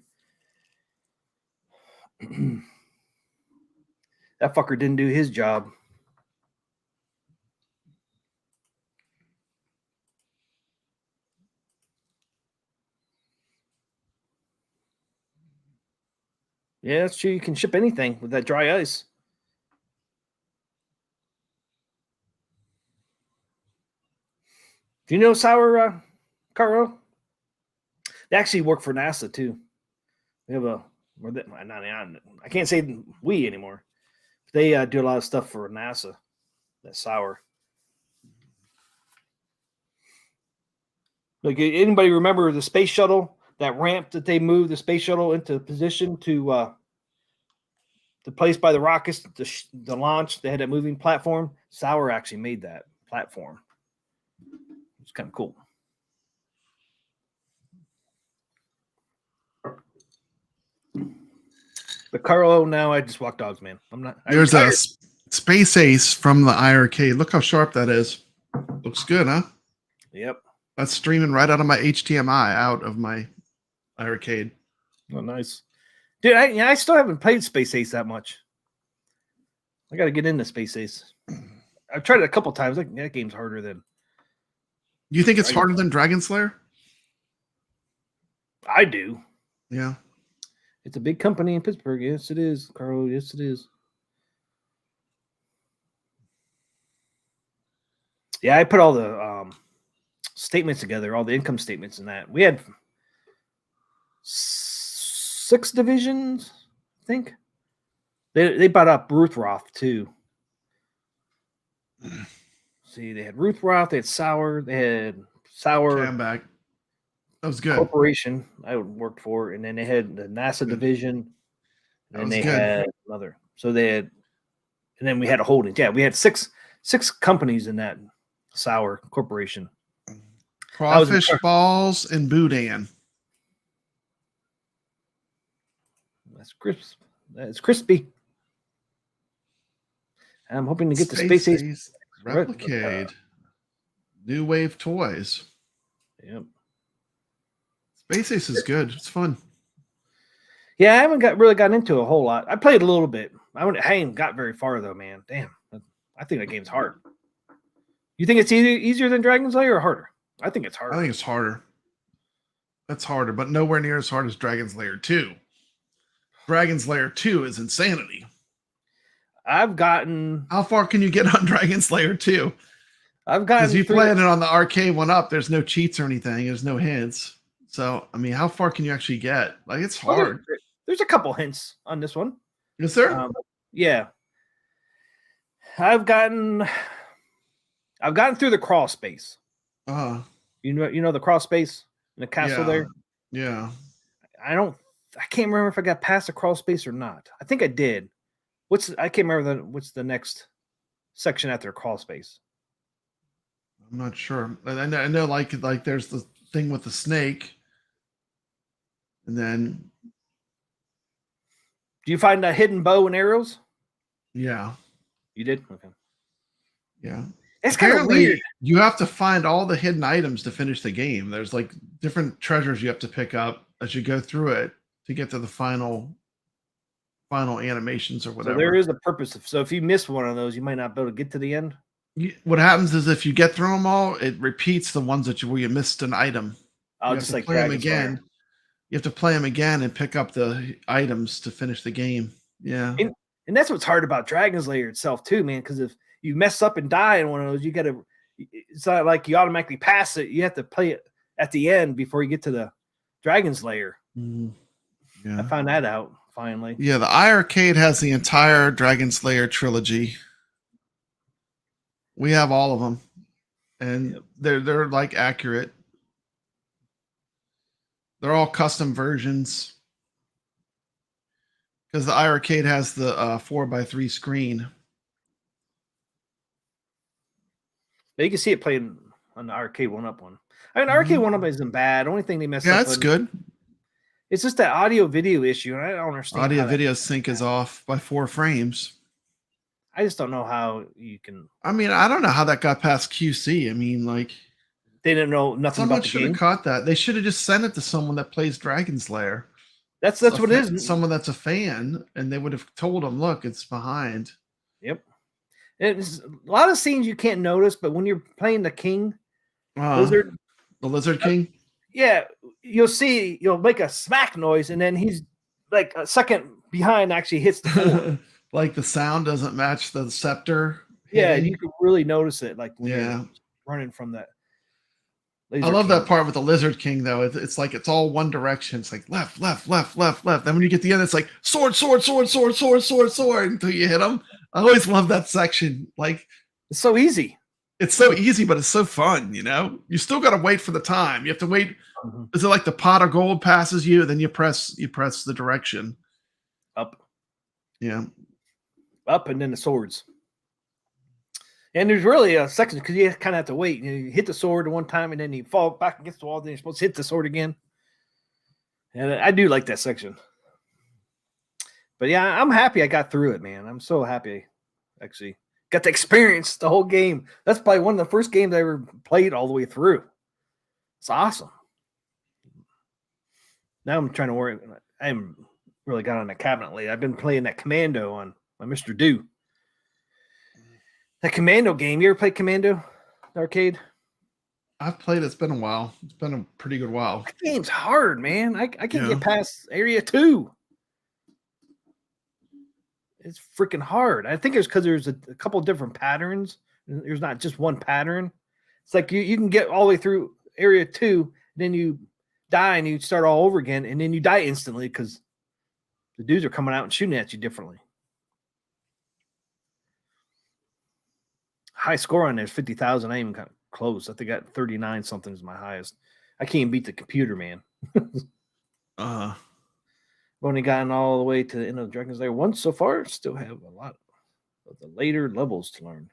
That fucker didn't do his job. Yeah, that's true. You can ship anything with that dry ice. Do you know Sauer, Caro? They actually work for NASA too. They have I can't say we anymore. They do a lot of stuff for NASA. That Sauer. Like, anybody remember the space shuttle? That ramp that they moved the space shuttle into position to the place by the rockets, the launch. They had that moving platform. Sauer actually made that platform. It's kind of cool. The Carlo, now I just walk dogs, man. I'm not. There's a Space Ace from the iircade. Look how sharp that is. Looks good, huh? Yep. That's streaming right out of my HDMI, out of my iircade. Oh, nice. Dude, I still haven't played Space Ace that much. I got to get into Space Ace. I've tried it a couple times. Like, that game's harder than. You think it's harder than Dragon Slayer? I do. Yeah. It's a big company in Pittsburgh. Yes, it is, Carlo. Yes, it is. Yeah, I put all the statements together, all the income statements and that. We had 6 divisions, I think. They bought up Ruthroth too. See, they had Ruthroth, they had Sauer, I'm back. That was good. Corporation I worked for, and then they had the NASA division, and they had another. So they had, and then we had a holding. Yeah, we had six companies in that Sauer Corporation. Crawfish balls and boudin. That's crisp. That's crispy. I'm hoping to get the Space Ace Replicade. New Wave Toys. Yep. Space Ace is good. It's fun. Yeah, I haven't really gotten into a whole lot. I played a little bit. I ain't got very far though, man. Damn, I think that game's hard. You think it's easier than Dragon Slayer or harder? I think it's harder. I think it's harder. That's harder, but nowhere near as hard as Dragon Slayer 2. Dragon Slayer 2 is insanity. I've gotten. How far can you get on Dragon Slayer 2? I've gotten. Because you playing it on the arcade one up, there's no cheats or anything. There's no hints. So, I mean, how far can you actually get? Like, it's hard. Well, there's a couple hints on this one. Is there? Yeah. I've gotten through the crawl space. You know the crawl space in the castle there? Yeah. I can't remember if I got past the crawl space or not. I think I did. I can't remember what's the next section after crawl space. I'm not sure. I know like there's the thing with the snake. And then do you find a hidden bow and arrows? Yeah. You did? Okay. Yeah. It's kind of weird. You have to find all the hidden items to finish the game. There's like different treasures you have to pick up as you go through it to get to the final animations or whatever. So there is a purpose. So if you miss one of those, you might not be able to get to the end. What happens is if you get through them all, it repeats the ones where you missed an item. I'll just like play them again. You have to play them again and pick up the items to finish the game. Yeah. And that's what's hard about Dragon Slayer itself too, man. Because if you mess up and die in one of those, it's not like you automatically pass it. You have to play it at the end before you get to the Dragon Slayer. Mm-hmm. Yeah. I found that out finally. Yeah, the iircade has the entire Dragon Slayer trilogy. We have all of them, and they're like accurate. They're all custom versions because the iircade has the 4x3 screen. You can see it playing on the arcade 1-up one. I mean, arcade 1-up isn't bad. The only thing they messed up. Yeah, it's good. It's just that audio video issue, and I don't understand. Audio video sync is off by 4 frames. I just don't know how you can. I mean, I don't know how that got past QC. I mean, like they didn't know nothing about the game. Someone should have caught that. They should have just sent it to someone that plays Dragon Slayer. That's what it is. Someone that's a fan, and they would have told them, "Look, it's behind." Yep. It's a lot of scenes you can't notice, but when you're playing the king, the Lizard King, you'll make a smack noise, and then he's like a second behind, actually hits the floor. Like the sound doesn't match the scepter. Yeah, you can really notice it. Like when you're running from that. I love that part with the Lizard King, though. It's like it's all one direction. It's like left, left, left, left, left. Then when you get to the end, it's like sword, sword, sword, sword, sword, sword, sword until you hit him. I always love that section. Like it's so easy. It's so easy, but it's so fun. You know, you still got to wait for the time. You have to wait. Mm-hmm. Is it like the pot of gold passes you? Then you press the direction up. Yeah, up, and then the swords. And there's really a section because you kind of have to wait. You hit the sword one time, and then you fall back against the wall. Then you're supposed to hit the sword again. And I do like that section. But yeah, I'm happy I got through it, man. I'm so happy. Actually, got to experience the whole game. That's probably one of the first games I ever played all the way through. It's awesome. Now I'm trying to worry. I haven't really got on the cabinet lately. I've been playing that Commando on my Mr. Do. That Commando game. You ever played Commando arcade? I've played it. It's been a while. It's been a pretty good while. That game's hard, man. I can't get past Area 2. It's freaking hard. I think it's because there's a couple different patterns. There's not just one pattern. It's like you can get all the way through Area 2, then you die and you start all over again, and then you die instantly because the dudes are coming out and shooting at you differently. High score on there is 50,000. I ain't even got close. I think I got 39 something is my highest. I can't beat the computer, man. I've only gotten all the way to the end of Dragon Slayer once so far. Still have a lot of the later levels to learn.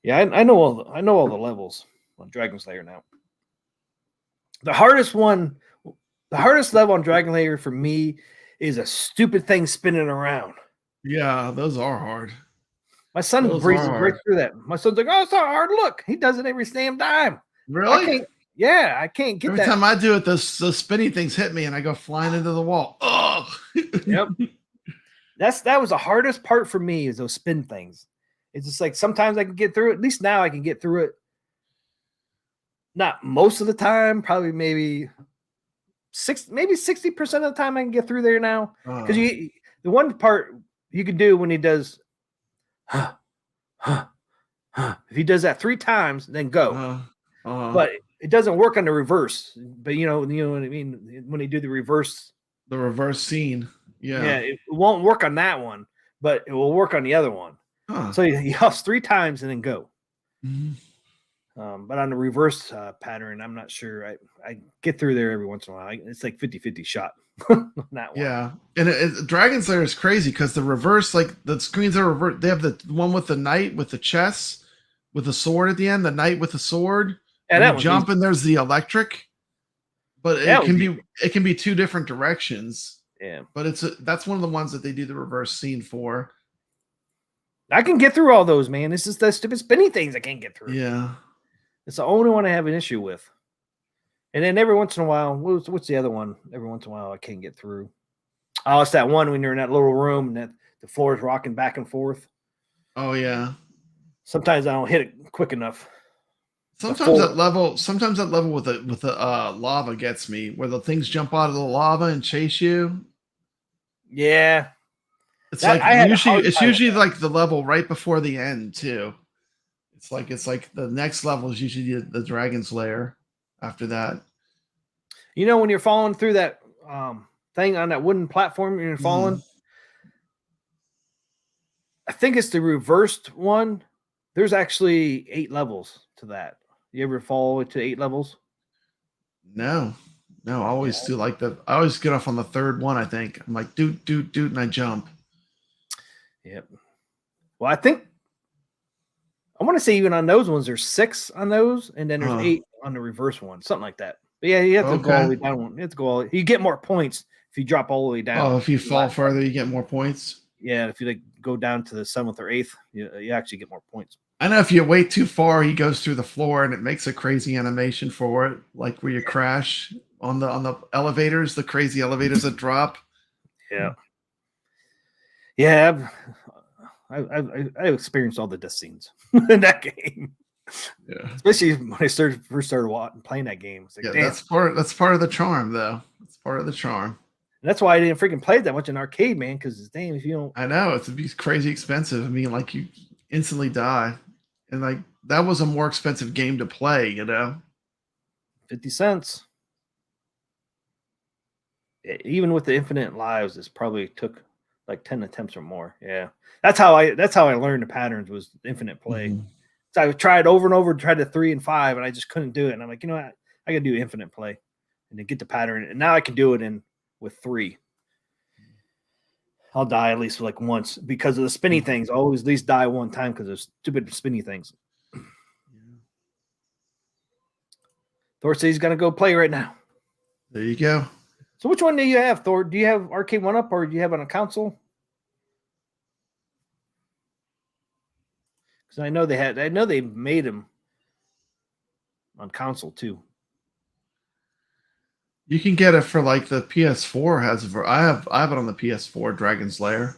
Yeah, I know all the levels on Dragon Slayer now. The hardest level on Dragon Slayer for me is a stupid thing spinning around. Yeah, those are hard. My son breezes right through that. My son's like, "Oh, it's not hard. Look, he does it every damn time." Really? I can't get every that. Every time I do it, those spinny things hit me, and I go flying into the wall. Oh, yep. That was the hardest part for me is those spin things. It's just like sometimes I can get through it. At least now I can get through it. Not most of the time, probably maybe 60% of the time I can get through there now. Because the one part you can do when he does, if he does that 3 times, then go. But it doesn't work on the reverse. But you know what I mean. When they do the reverse scene, yeah, it won't work on that one, but it will work on the other one. So he yells 3 times and then go. But on the reverse pattern, I'm not sure. I get through there every once in a while. It's like 50-50 shot. That one. Yeah, and Dragon Slayer is crazy because the reverse, like the screens are reversed. They have the one with the knight with the chess with the sword at the end, the knight with the sword. And you jump and there's the electric, but it can be 2 different directions. Yeah, but that's one of the ones that they do the reverse scene for. I can get through all those, man. It's just the stupid spinny things I can't get through. Yeah, it's the only one I have an issue with. And then every once in a while, what's the other one? Every once in a while, I can't get through. Oh, it's that one when you're in that little room and that the floor is rocking back and forth. Oh yeah. Sometimes I don't hit it quick enough. Sometimes that level with the lava gets me, where the things jump out of the lava and chase you. Yeah, it's usually like the level right before the end too. It's like the next level is usually the Dragon Slayer. After that, you know, when you're falling through that thing on that wooden platform, you're falling. I think it's the reversed one. There's actually 8 levels to that. You ever fall to 8 levels? No. I always do I always get off on the 3rd one. I think I'm like doot, and I jump. Yep. Well, I want to say even on those ones, there's 6 on those, and then there's 8 on the reverse one, something like that. But yeah, you have to go all the way down. You have to go you get more points if you drop all the way down. Oh, if you fall further, you get more points. Yeah, if you go down to the 7th or 8th, you actually get more points. I know if you wait too far, he goes through the floor and it makes a crazy animation for it, like where you crash on the elevators, the crazy elevators that drop. Yeah. Yeah, I've experienced all the death scenes in that game. Yeah, especially when I first started playing that game. It's like, yeah, that's part of the charm, though. It's part of the charm. And that's why I didn't freaking play that much in arcade, man. Because damn, if you don't, I know it'd be crazy expensive. I mean, like you instantly die, and like that was a more expensive game to play. 50 cents. Even with the infinite lives, this probably took like 10 attempts or more. Yeah, that's how I learned the patterns, was infinite play. Mm-hmm. So I tried over and over, tried the 3 and 5, and I just couldn't do it. And I'm like, you know what? I can do infinite play and then get the pattern. And now I can do it with 3. I'll die at least like once because of the spinny things. I always at least die one time because of stupid spinny things. Thor says he's gonna go play right now. There you go. So which one do you have, Thor? Do you have Arcade 1-Up or do you have it on a console? Because I know they made them on console too. You can get it for like the PS4 has. I have it on the PS4, Dragon Slayer.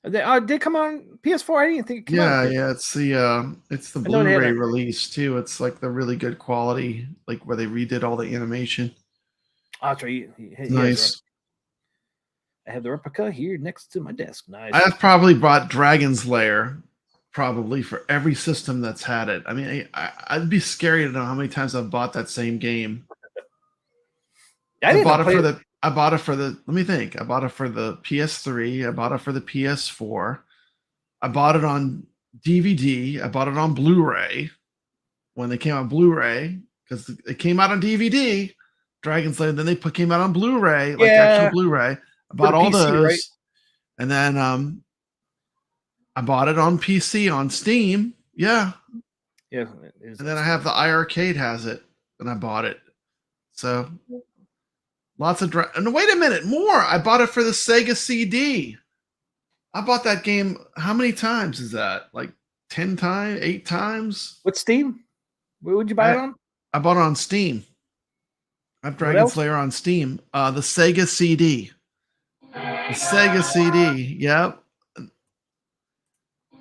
They come on PS4. I didn't think it came out. Yeah, it's the Blu-ray release too. It's like the really good quality, like where they redid all the animation. Oh, that's right. Nice. I have the replica here next to my desk. Nice. I have probably bought Dragon Slayer probably for every system that's had it. I mean, I'd be scary to know how many times I've bought that same game. I bought it for the let me think. I bought it for the PS3. I bought it for the PS4. I bought it on DVD. I bought it on Blu-ray when they came out Blu-ray, because it came out on DVD. Dragon Slayer. Then they came out on Blu-ray, like actual Blu-ray. I bought all those, right? And then I bought it on PC on Steam. Yeah. And then I have the iircade has it, and I bought it. So lots of and wait a minute, more. I bought it for the Sega CD. I bought that game. How many times is that? Like 10 times, 8 times? What's Steam? Where would you buy it on? I bought it on Steam. I have Dragon Slayer on Steam. The Sega CD. The Sega CD. Yep.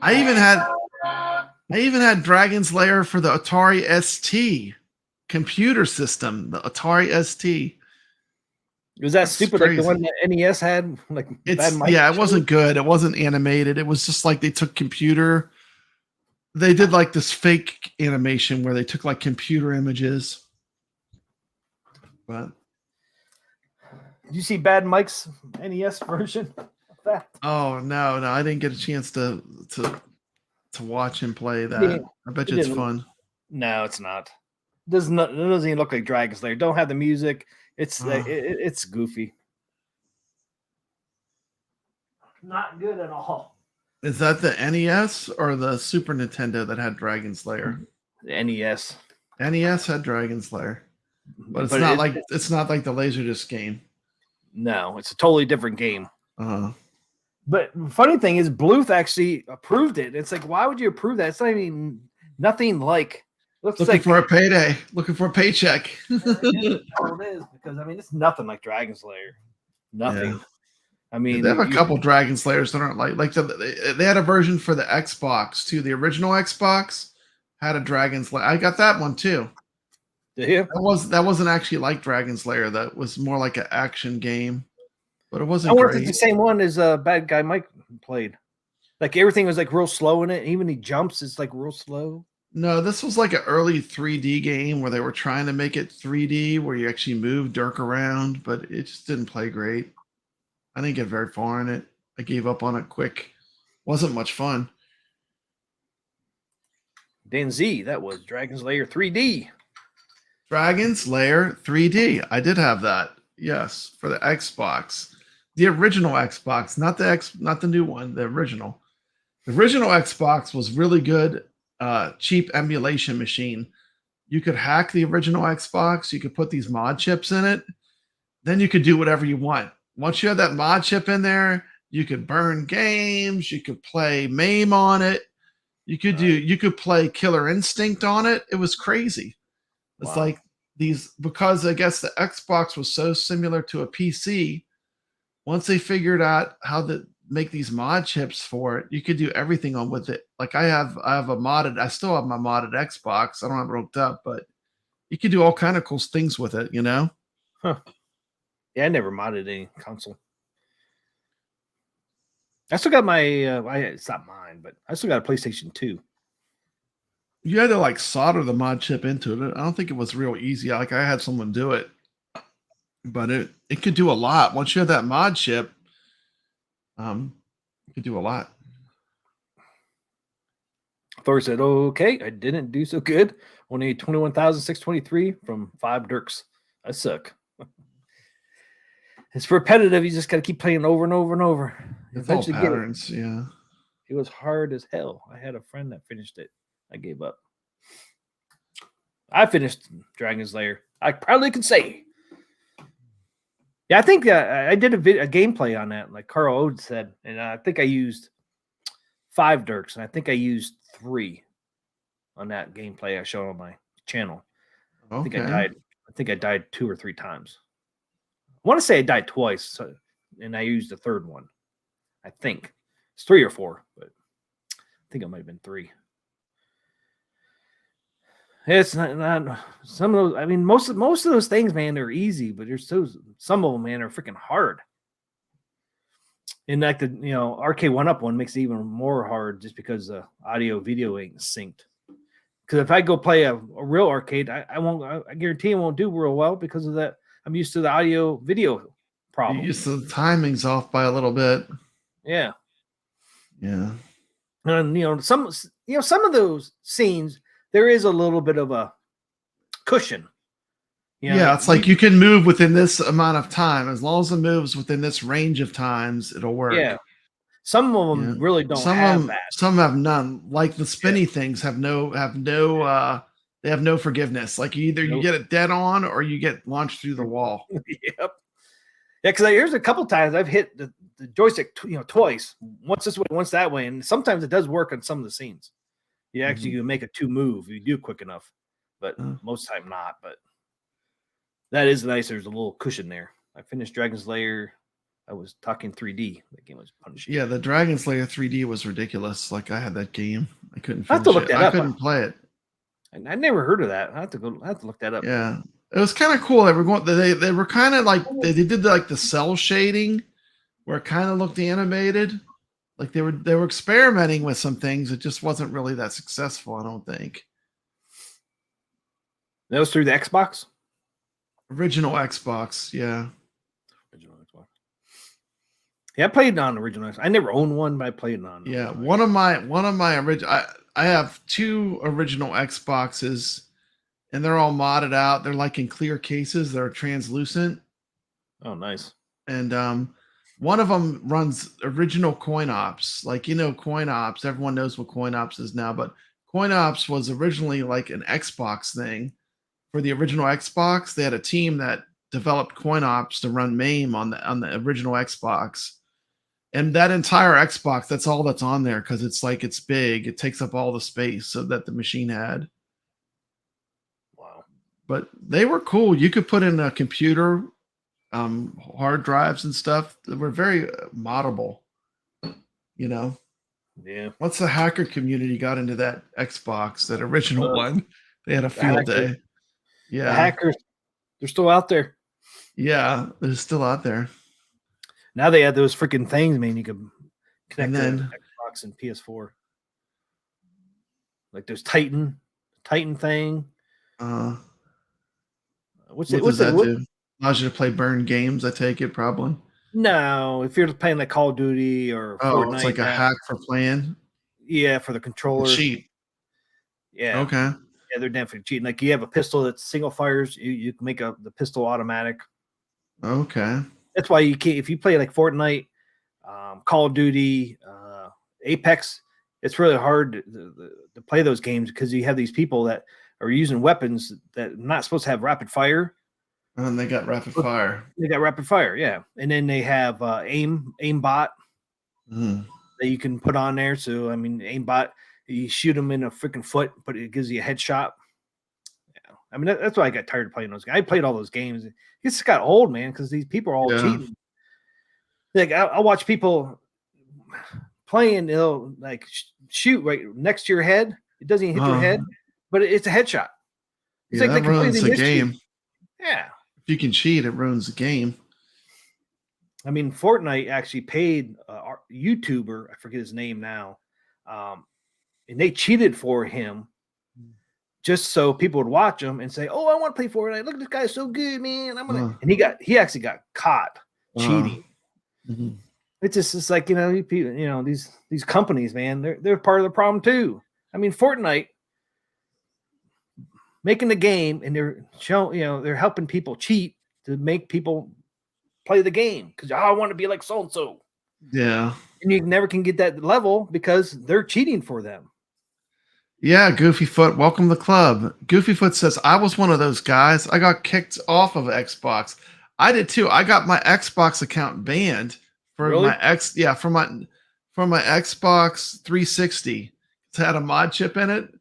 I even had I even had Dragon's Lair for the Atari ST computer system, the Atari ST. Was that That's stupid like the crazy. one that NES had? Like Bad Mike Yeah, it showed? wasn't good. It wasn't animated. It was just like they took computer. They did like this fake animation where they took like computer images. But Did you see Bad Mike's NES version of that? oh no, I didn't get a chance to watch him play that. Yeah, I bet it you it's didn't- fun. No, it's not. It doesn't even look like Dragon's Lair. Don't have the music. It's it's goofy. Not good at all. Is that the NES or the Super Nintendo that had Dragon's Lair? The NES. NES had Dragon's Lair, but it's not like the Laserdisc game. No, it's a totally different game. Uh-huh. But the funny thing is, Bluth actually approved it. It's like, why would you approve that? It's not even nothing like. Looks Looking like for a payday, looking for a paycheck. it is because I mean it's nothing like Dragon's Lair. Nothing. Yeah. I mean, They have a couple Dragon Slayers that aren't like they had a version for the Xbox too. The original Xbox had a Dragon Slayer. I got that one too. Did you? That wasn't actually like Dragon Slayer. That was more like an action game, but it wasn't I wonder if great. it's the same one as Bad Guy Mike played. Like everything was like real slow in it. Even he jumps is like real slow. No, this was like an early 3D game where they were trying to make it 3D, where you actually move Dirk around, but it just didn't play great. I didn't get very far in it. I gave up on it quick. Wasn't much fun. Dan Z, that was Dragon's Lair 3D. Dragon's Lair 3D. I did have that. Yes, for the Xbox. The original Xbox, not the new one, the original. The original Xbox was really good, cheap emulation machine. You could hack the original Xbox, you could put these mod chips in it, then you could do whatever you want. Once you had that mod chip in there, you could burn games, you could play MAME on it, you could play Killer Instinct on it. It was crazy. It's Wow. like these, because I guess the Xbox was so similar to a PC. Once they figured out how to make these mod chips for it, you could do everything on with it. Like I still have my modded Xbox. I don't have it hooked up, but you could do all kind of cool things with it, you know? Huh. Yeah, I never modded any console. I still got my it's not mine, but I still got a PlayStation 2. You had to like solder the mod chip into it. I don't think it was real easy. Like I had someone do it, but it could do a lot. Once you had that mod chip, it could do a lot. Thor said, okay, I didn't do so good. Only 21,623 from 5 Dirks. I suck. It's repetitive. You just got to keep playing over and over and over. It's all Eventually get it. patterns, yeah. It was hard as hell. I had a friend that finished it. I gave up. I finished Dragon's Lair. I probably could say. Yeah, I think I did a gameplay on that, like Carl Ode said, and I think I used 5 Dirks, and I think I used 3 on that gameplay I showed on my channel. Okay. I think I died 2 or 3 times. I want to say I died twice, and I used the third one. I think it's 3 or 4, but I think it might have been 3. It's not some of those. I mean, most of those things, man, they're easy, but there's some of them, man, are freaking hard. And like the arcade 1-up one makes it even more hard just because the audio video ain't synced. Because if I go play a real arcade, I guarantee it won't do real well because of that. I'm used to the audio video problem. You used to the timing's off by a little bit. Yeah. Yeah. And some of those scenes, there is a little bit of a cushion. Yeah, it's like you can move within this amount of time. As long as it moves within this range of times, it'll work. Yeah. Some of them really don't have that. Some have none. Like the spinny things have no they have no forgiveness. Like either you get it dead on or you get launched through the wall. Yep. Yeah, because here's a couple times I've hit the joystick twice. Once this way, once that way. And sometimes it does work on some of the scenes. You actually can make a 2 move if you do quick enough. But most of the time not. But that is nice. There's a little cushion there. I finished Dragon's Lair. I was talking 3D. That game was punishing. Yeah, the Dragon Slayer 3D was ridiculous. Like I had that game. I couldn't I have to finish look it. that I up. couldn't play it. I never heard of that. I have to look that up. Yeah. It was kind of cool. They were kind of like they did like the cell shading where it kind of looked animated. Like they were experimenting with some things. It just wasn't really that successful, I don't think. That was through the Xbox? Original Xbox, yeah. Original Xbox. Yeah, I played on original Xbox. I never owned one, but I played on. Yeah, one of my original. I have 2 original Xboxes, and they're all modded out. They're like in clear cases. They're translucent. Oh, nice. And one of them runs original Coin Ops. Like, Coin Ops. Everyone knows what Coin Ops is now, but Coin Ops was originally like an Xbox thing. For the original Xbox, they had a team that developed Coin Ops to run MAME on the original Xbox. And that entire Xbox, that's all that's on there because it's big. It takes up all the space so that the machine had. Wow. But they were cool. You could put in a computer, hard drives and stuff. They were very moddable, Yeah. Once the hacker community got into that Xbox, that original one, they had a field day. Yeah. The hackers, they're still out there. Yeah, they're still out there. Now they have those freaking things, man. You can connect And then- to Xbox and PS4. Like there's Titan thing. What does that do? Allows you to play burn games, I take it, probably. No, if you're playing like Call of Duty or Fortnite, it's like a hack for playing. Yeah, for the controller. Cheat. Yeah. Okay. Yeah, they're definitely cheating. Like you have a pistol that's single fires, you can make the pistol automatic. Okay. That's why you can't. If you play like Fortnite, Call of Duty, Apex, it's really hard to play those games because you have these people that are using weapons that are not supposed to have rapid fire. And they got rapid fire. They got rapid fire, yeah. And then they have aimbot Mm. that you can put on there. So I mean, aimbot, you shoot them in a freaking foot, but it gives you a headshot. Yeah, I mean that's why I got tired of playing those games. I played all those games. It just got old, man, because these people are all cheating. Like I watch people playing, they'll like shoot right next to your head. It doesn't even hit your head, but it's a headshot. It's That ruins the game. Yeah. If you can cheat, it ruins the game. I mean, Fortnite actually paid a YouTuber, I forget his name now, and they cheated for him just so people would watch him and say, "Oh, I want to play Fortnite. Look, this guy's so good, man. I'm gonna." And he actually got caught cheating. Mm-hmm. It's like these companies, man. They're part of the problem too. I mean, Fortnite making the game and they're showing, they're helping people cheat to make people play the game because I want to be like so and so. Yeah. And you never can get that level because they're cheating for them. Yeah, Goofyfoot, welcome to the club. Goofyfoot says, I was one of those guys. I got kicked off of Xbox. I did too. I got my Xbox account banned for Really? my Xbox 360. It had a mod chip in it,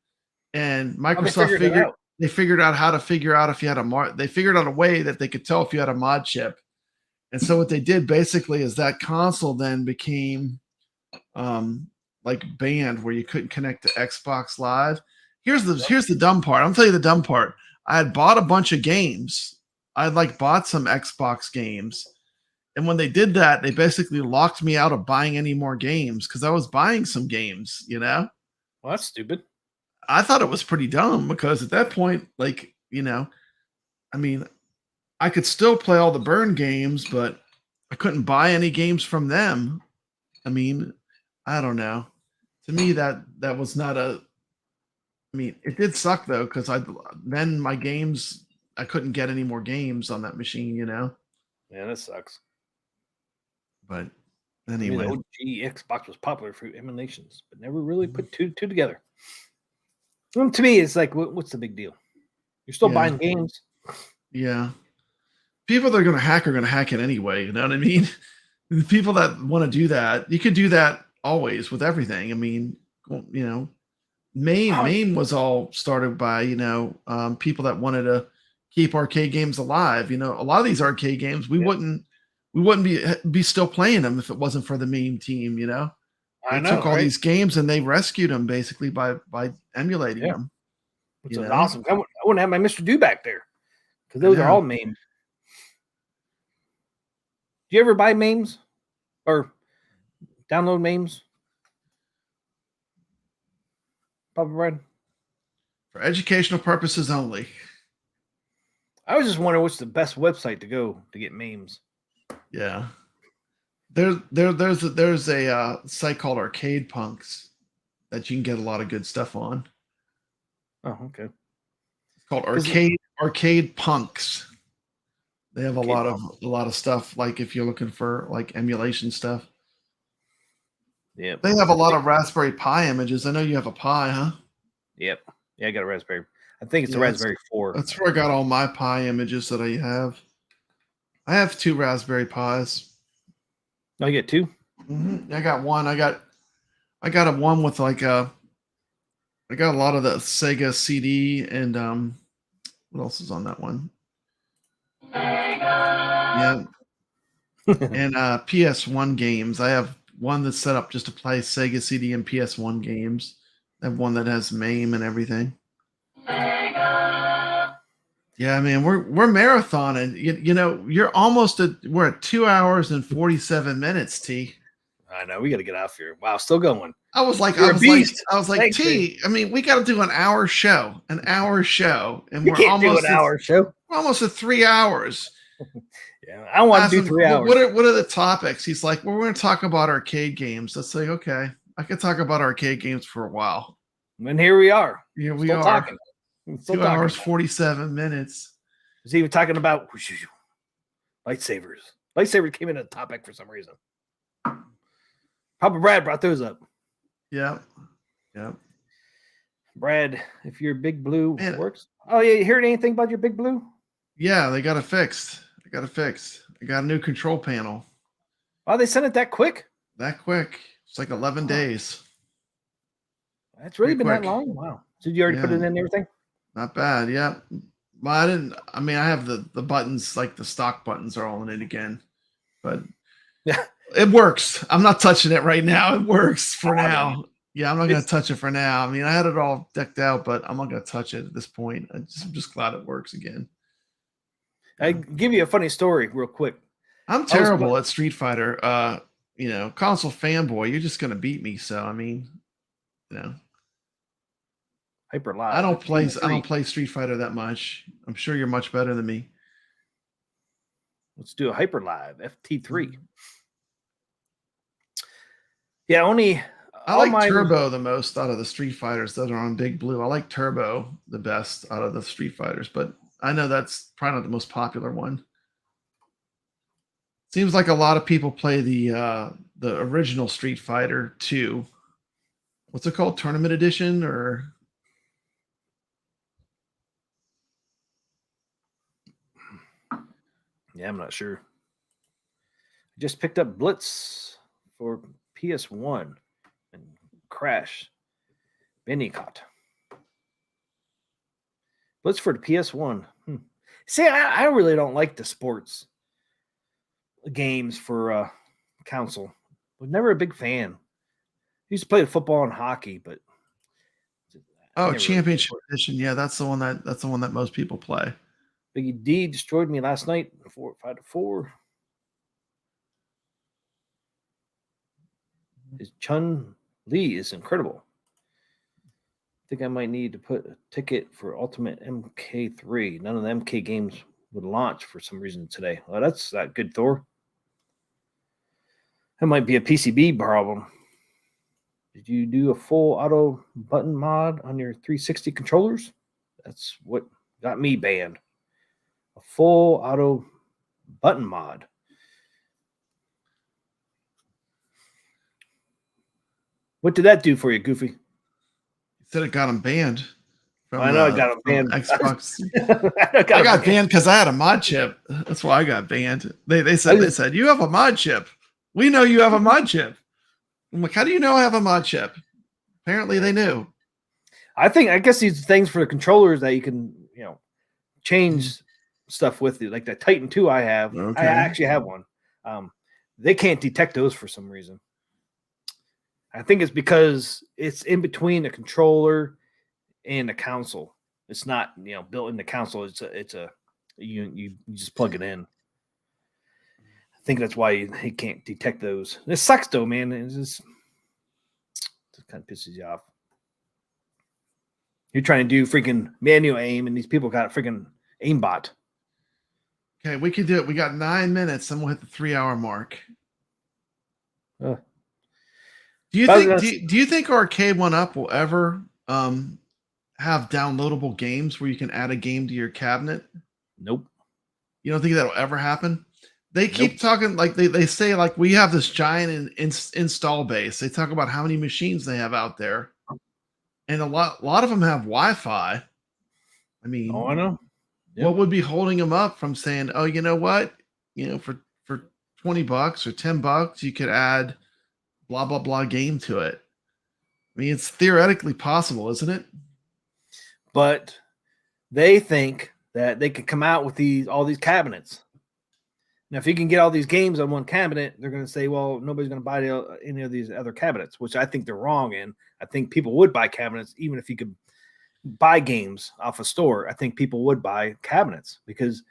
and Microsoft figured out how to figure out if you had a mod. They figured out a way that they could tell if you had a mod chip. And so what they did basically is that console then became like banned where you couldn't connect to Xbox Live. Here's the dumb part. I'm telling you the dumb part. I had bought a bunch of games. I had like bought some Xbox games. And when they did that, they basically locked me out of buying any more games because I was buying some games, Well, that's stupid. I thought it was pretty dumb because at that point, like, I mean, I could still play all the burn games, but I couldn't buy any games from them. I mean, I don't know. To me, that was not a. I mean, it did suck though because then my games I couldn't get any more games on that machine. Yeah, that sucks. But anyway, I mean, the OG Xbox was popular for emulations, but never really put two together. Well, to me, it's like, what's the big deal? You're still buying games. Yeah. People that are going to hack it anyway. You know what I mean? The people that want to do that, you could do that always with everything. I mean, MAME was all started by, people that wanted to keep arcade games alive. A lot of these arcade games, we wouldn't we wouldn't be still playing them if it wasn't for the meme team. You know, I they know, took all right? these games and they rescued them basically by emulating Yeah. them. It's You know? awesome. I wouldn't have my Mr. Do back there because those are know. all memes. Do you ever buy memes or download memes? Papa Bread? For educational purposes only. I was just wondering what's the best website to go to get memes. Yeah. There's a site called Arcade Punks that you can get a lot of good stuff on. Oh, okay. It's called Arcade Punks. They have a lot of stuff, like if you're looking for like emulation stuff. Yeah. They have a lot of Raspberry Pi images. I know you have a Pi, huh? Yep. Yeah, I got a Raspberry. I think it's a Yeah, Raspberry 4. That's where I got all my Pi images that I have. I have 2 Raspberry Pis. Oh, you get 2? Mm-hmm. I got one. I got a one with like I got a lot of the Sega CD and what else is on that one? Yeah. And PS1 games. I have one that's set up just to play Sega CD and PS1 games. I have one that has MAME and everything. Yeah, man, we're marathoning. You know, we're at 2 hours and 47 minutes, T. I know. We got to get out here. Wow, still going. I was like, You're a beast. Thanks, T. I mean, we got to do an hour show, and We can't do an hour show. We're almost at 3 hours. Yeah, I don't want to do 3 hours. What are the topics? He's like, well, we're going to talk about arcade games. Let's say, okay, I could talk about arcade games for a while. And here we are. Here we still are. Talking. 2 hours, 47 minutes. He's even talking about lightsabers. Lightsabers came into the topic for some reason. Papa Brad brought those up. Yep. Brad, if your big blue works. Oh, yeah. You heard anything about your big blue? Yeah, they got it fixed. I got a new control panel. Oh, they sent it that quick? That quick. It's like 11 days. That's really been that long? Wow. Did you already put it in and everything? Not bad. Yeah. Well, I have the buttons, like the stock buttons are all in it again. But yeah, it works. I'm not touching it right now. It works for now. Yeah, I'm not going to touch it for now. I mean, I had it all decked out, but I'm not going to touch it at this point. I'm just glad it works again. I give you a funny story real quick. I'm terrible at Street Fighter. Console fanboy, you're just going to beat me. So, I mean, Hyper Live. I don't play Street Fighter that much. I'm sure you're much better than me. Let's do a Hyper Live FT3. Yeah, I like Turbo the most out of the Street Fighters that are on Big Blue. I like Turbo the best out of the Street Fighters, but I know that's probably not the most popular one. Seems like a lot of people play the original Street Fighter 2. What's it called? Tournament Edition or? Yeah, I'm not sure. I just picked up Blitz for PS1 and Crash Bandicoot. Blitz for the PS1. See, I really don't like the sports games for console. Was never a big fan. Used to play football and hockey, but Championship Edition. Yeah, that's the one that most people play. Biggie D destroyed me last night, 5-4. His Chun Li is incredible. I think I might need to put a ticket for Ultimate MK3. None of the MK games would launch for some reason today. Well, that's not good, Thor. That might be a PCB problem. Did you do a full auto button mod on your 360 controllers? That's what got me banned. A full auto button mod. What did that do for you, Goofy? You said it got him banned. I know it got him banned. Xbox. I got banned because I had a mod chip. That's why I got banned. They said you have a mod chip. We know you have a mod chip. I'm like, how do you know I have a mod chip? Apparently they knew. I guess these things for the controllers that you can, change stuff with you. Like the Titan 2 I have. Okay. I actually have one. They can't detect those for some reason. I think it's because it's in between the controller and the console. It's not, built in the console. You just plug it in. I think that's why he can't detect those. It sucks though, man. It just kind of pisses you off. You're trying to do freaking manual aim, and these people got a freaking aimbot. Okay, we can do it. We got 9 minutes, then we'll hit the 3-hour mark. Do you think Arcade 1-Up will ever have downloadable games where you can add a game to your cabinet? Nope. You don't think that'll ever happen? They keep talking like they say like we have this giant install base. They talk about how many machines they have out there, and a lot of them have Wi-Fi. I mean, I know. Yep. What would be holding them up from saying, "Oh, you know what? For $20 or $10, you could add blah blah blah game to it." I mean, it's theoretically possible, isn't it? But they think that they could come out with all these cabinets. Now, if you can get all these games on one cabinet, they're going to say, well, nobody's going to buy any of these other cabinets, which I think they're wrong in. I think people would buy cabinets even if you could buy games off a store. I think people would buy cabinets because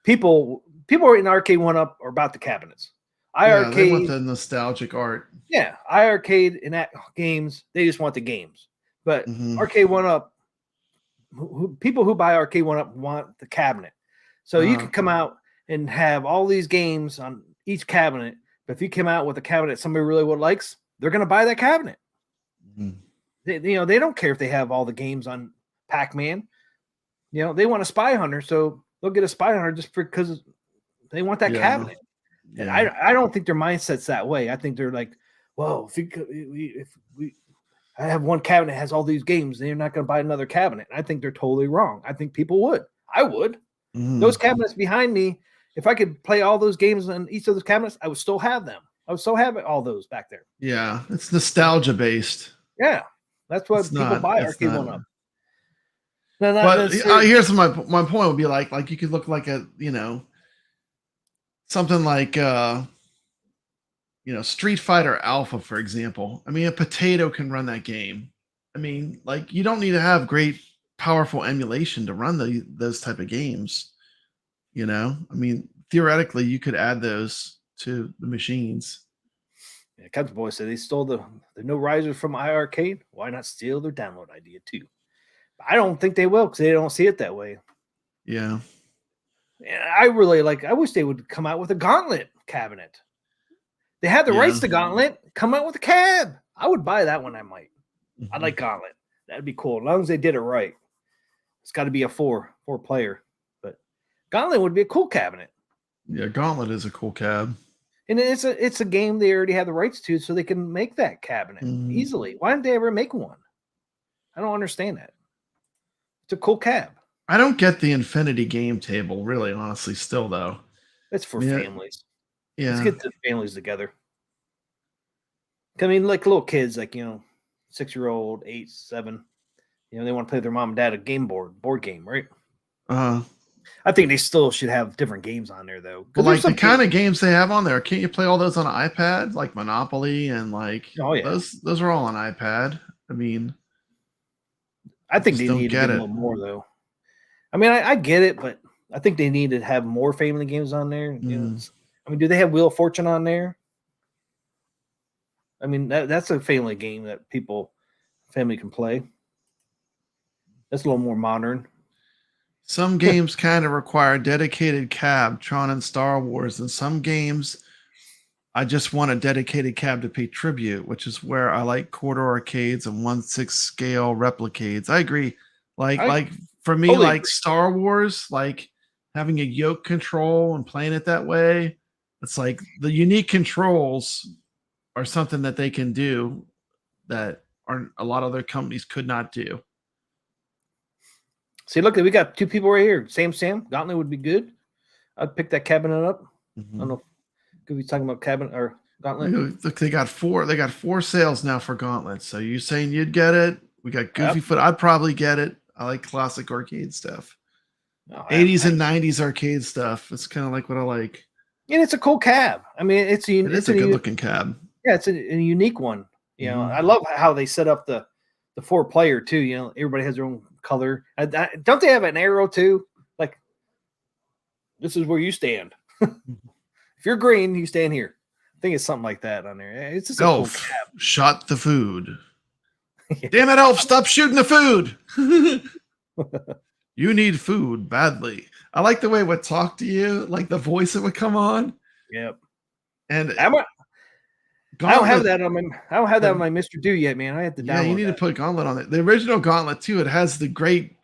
people are in Arcade 1-Up are about the cabinets. iircade, they want the nostalgic art. Yeah, iircade and that games, they just want the games. But Arcade 1-Up, people who buy Arcade 1-Up want the cabinet. So you could come out and have all these games on each cabinet. But if you come out with a cabinet somebody really likes, they're going to buy that cabinet. They don't care if they have all the games on Pac-Man. They want a Spy Hunter, so they'll get a Spy Hunter just because they want that cabinet. And I don't think their mindset's that way. I think they're like, well, if I have one cabinet that has all these games, then you're not going to buy another cabinet. I think they're totally wrong. I think people would. I would. Those cabinets behind me, if I could play all those games on each of those cabinets, I would still have them. I would still have all those back there. Yeah, it's nostalgia based. Yeah, that's what people buy Arcade 1-Up. But here's my point would be like you could look like a something like Street Fighter Alpha, for example. I mean, a potato can run that game. I mean, like you don't need to have great, powerful emulation to run those type of games. I mean, theoretically, you could add those to the machines. Yeah, Cubs Boy said they stole the No Riser from iircade. Why not steal their download idea too? I don't think they will because they don't see it that way. Yeah. And I wish they would come out with a Gauntlet cabinet. They had the rights to Gauntlet. Come out with a cab. I would buy that one. I might. I like Gauntlet. That'd be cool as long as they did it right. It's got to be a four player, but Gauntlet would be a cool cabinet. Yeah, Gauntlet is a cool cab, and it's a game they already have the rights to, so they can make that cabinet easily. Why didn't they ever make one? I don't understand that. It's a cool cab. I don't get the Infinity game table, really, honestly, still though. It's for families. Yeah. Let's get the families together. I mean, like little kids, 6-year-old, 8, 7. They want to play with their mom and dad a board game, right? I think they still should have different games on there, though. But like the kind of games they have on there, can't you play all those on an iPad, like Monopoly and those are all on iPad? I mean, I think they need to get a little more, though. I mean, I get it, but I think they need to have more family games on there. I mean, do they have Wheel of Fortune on there? I mean, that's a family game that family can play. That's a little more modern. Some games kind of require dedicated cab, Tron and Star Wars, and some games I just want a dedicated cab to pay tribute, which is where I like quarter arcades and 1/6 scale replicades. I agree. Like for me, totally agree. Star Wars, like having a yoke control and playing it that way, it's like the unique controls are something that they can do that a lot of other companies could not do. See, look, we got two people right here. Sam. Gauntlet would be good. I'd pick that cabinet up. I don't know. Could be talking about cabinet or Gauntlet. Look, they got 4 sales now for Gauntlet. So you're saying you'd get it? We got Goofy Foot. I'd probably get it. I like classic arcade stuff. 80s and 90s arcade stuff. It's kind of like what I like. And it's a cool cab. I mean, it's It is a good looking cab. Yeah, it's a unique one. You know, Mhm. I love how they set up the 4-player too. You know, everybody has their own color. Don't they have an arrow too? Like, this is where you stand. If you're green, you stand here. I think it's something like that on there. It's just a cool Elf cab. shot the food. Damn it, Elf! Stop shooting the food. You need food badly. I like the way it would talk to you, like the voice that would come on. Yep. And I don't have that on my. I don't have that on my Mr. Do yet, man. I have to download. Yeah, you need to put Gauntlet on it. The original Gauntlet too. It has the great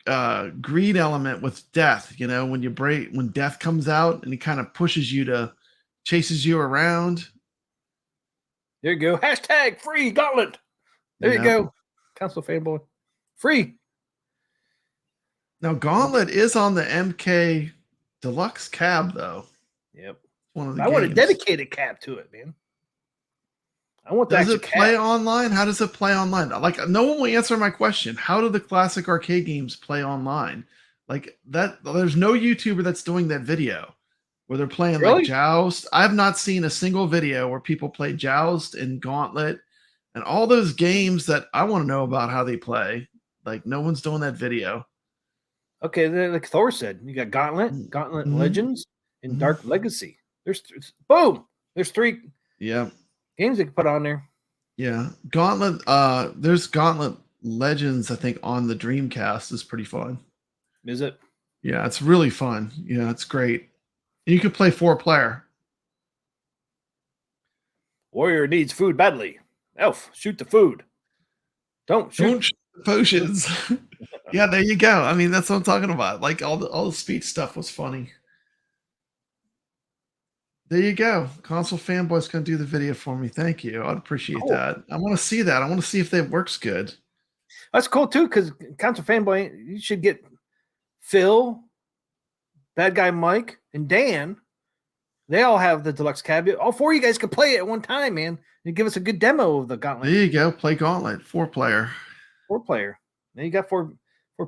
greed element with death. You know, when death comes out and he kind of pushes you to chases you around. There you go. Hashtag free Gauntlet. There you go. Council fanboy. Free. Now Gauntlet is on the MK Deluxe cab though. Yep. One of the I want a dedicated cab to it, man. I want that. Does it play online? How does it play online? Like, no one will answer my question. How do the classic arcade games play online? Like that, there's no YouTuber that's doing that video where they're playing like Joust. I've not seen a single video where people play Joust and Gauntlet and all those games that I want to know about how they play. Like, no one's doing that video. Okay, like Thor said, you got Gauntlet, Legends, and Dark Legacy. There's boom. There's 3 games they can put on there. Yeah. Gauntlet, there's Gauntlet Legends, I think, on the Dreamcast is pretty fun. Is it? Yeah, it's really fun. Yeah, it's great. And you can play 4-player. Warrior needs food badly. Elf, shoot the food. Don't shoot the potions. Yeah, there you go. I mean, that's what I'm talking about. Like all the speech stuff was funny. There you go. Console Fanboy's going to do the video for me. Thank you. I'd appreciate that. I want to see that. I want to see if that works good. That's cool too, because Console Fanboy, you should get Phil, Bad Guy Mike, and Dan. They all have the deluxe cab. All 4 of you guys could play it at one time, man. And give us a good demo of the Gauntlet. There you go. Play Gauntlet. 4-player. 4-player. Now you got four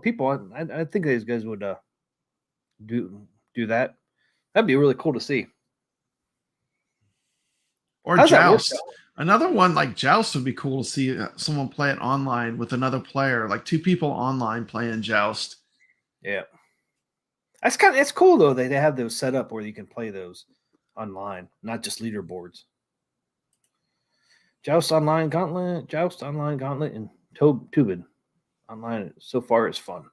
people. I think these guys would do that. That'd be really cool to see. Or Joust. Another one like Joust would be cool to see someone play it online with another player, like 2 people online playing Joust. Yeah. It's cool though. They have those set up where you can play those online, not just leaderboards. Joust Online Gauntlet, and Tubid online so far is fun.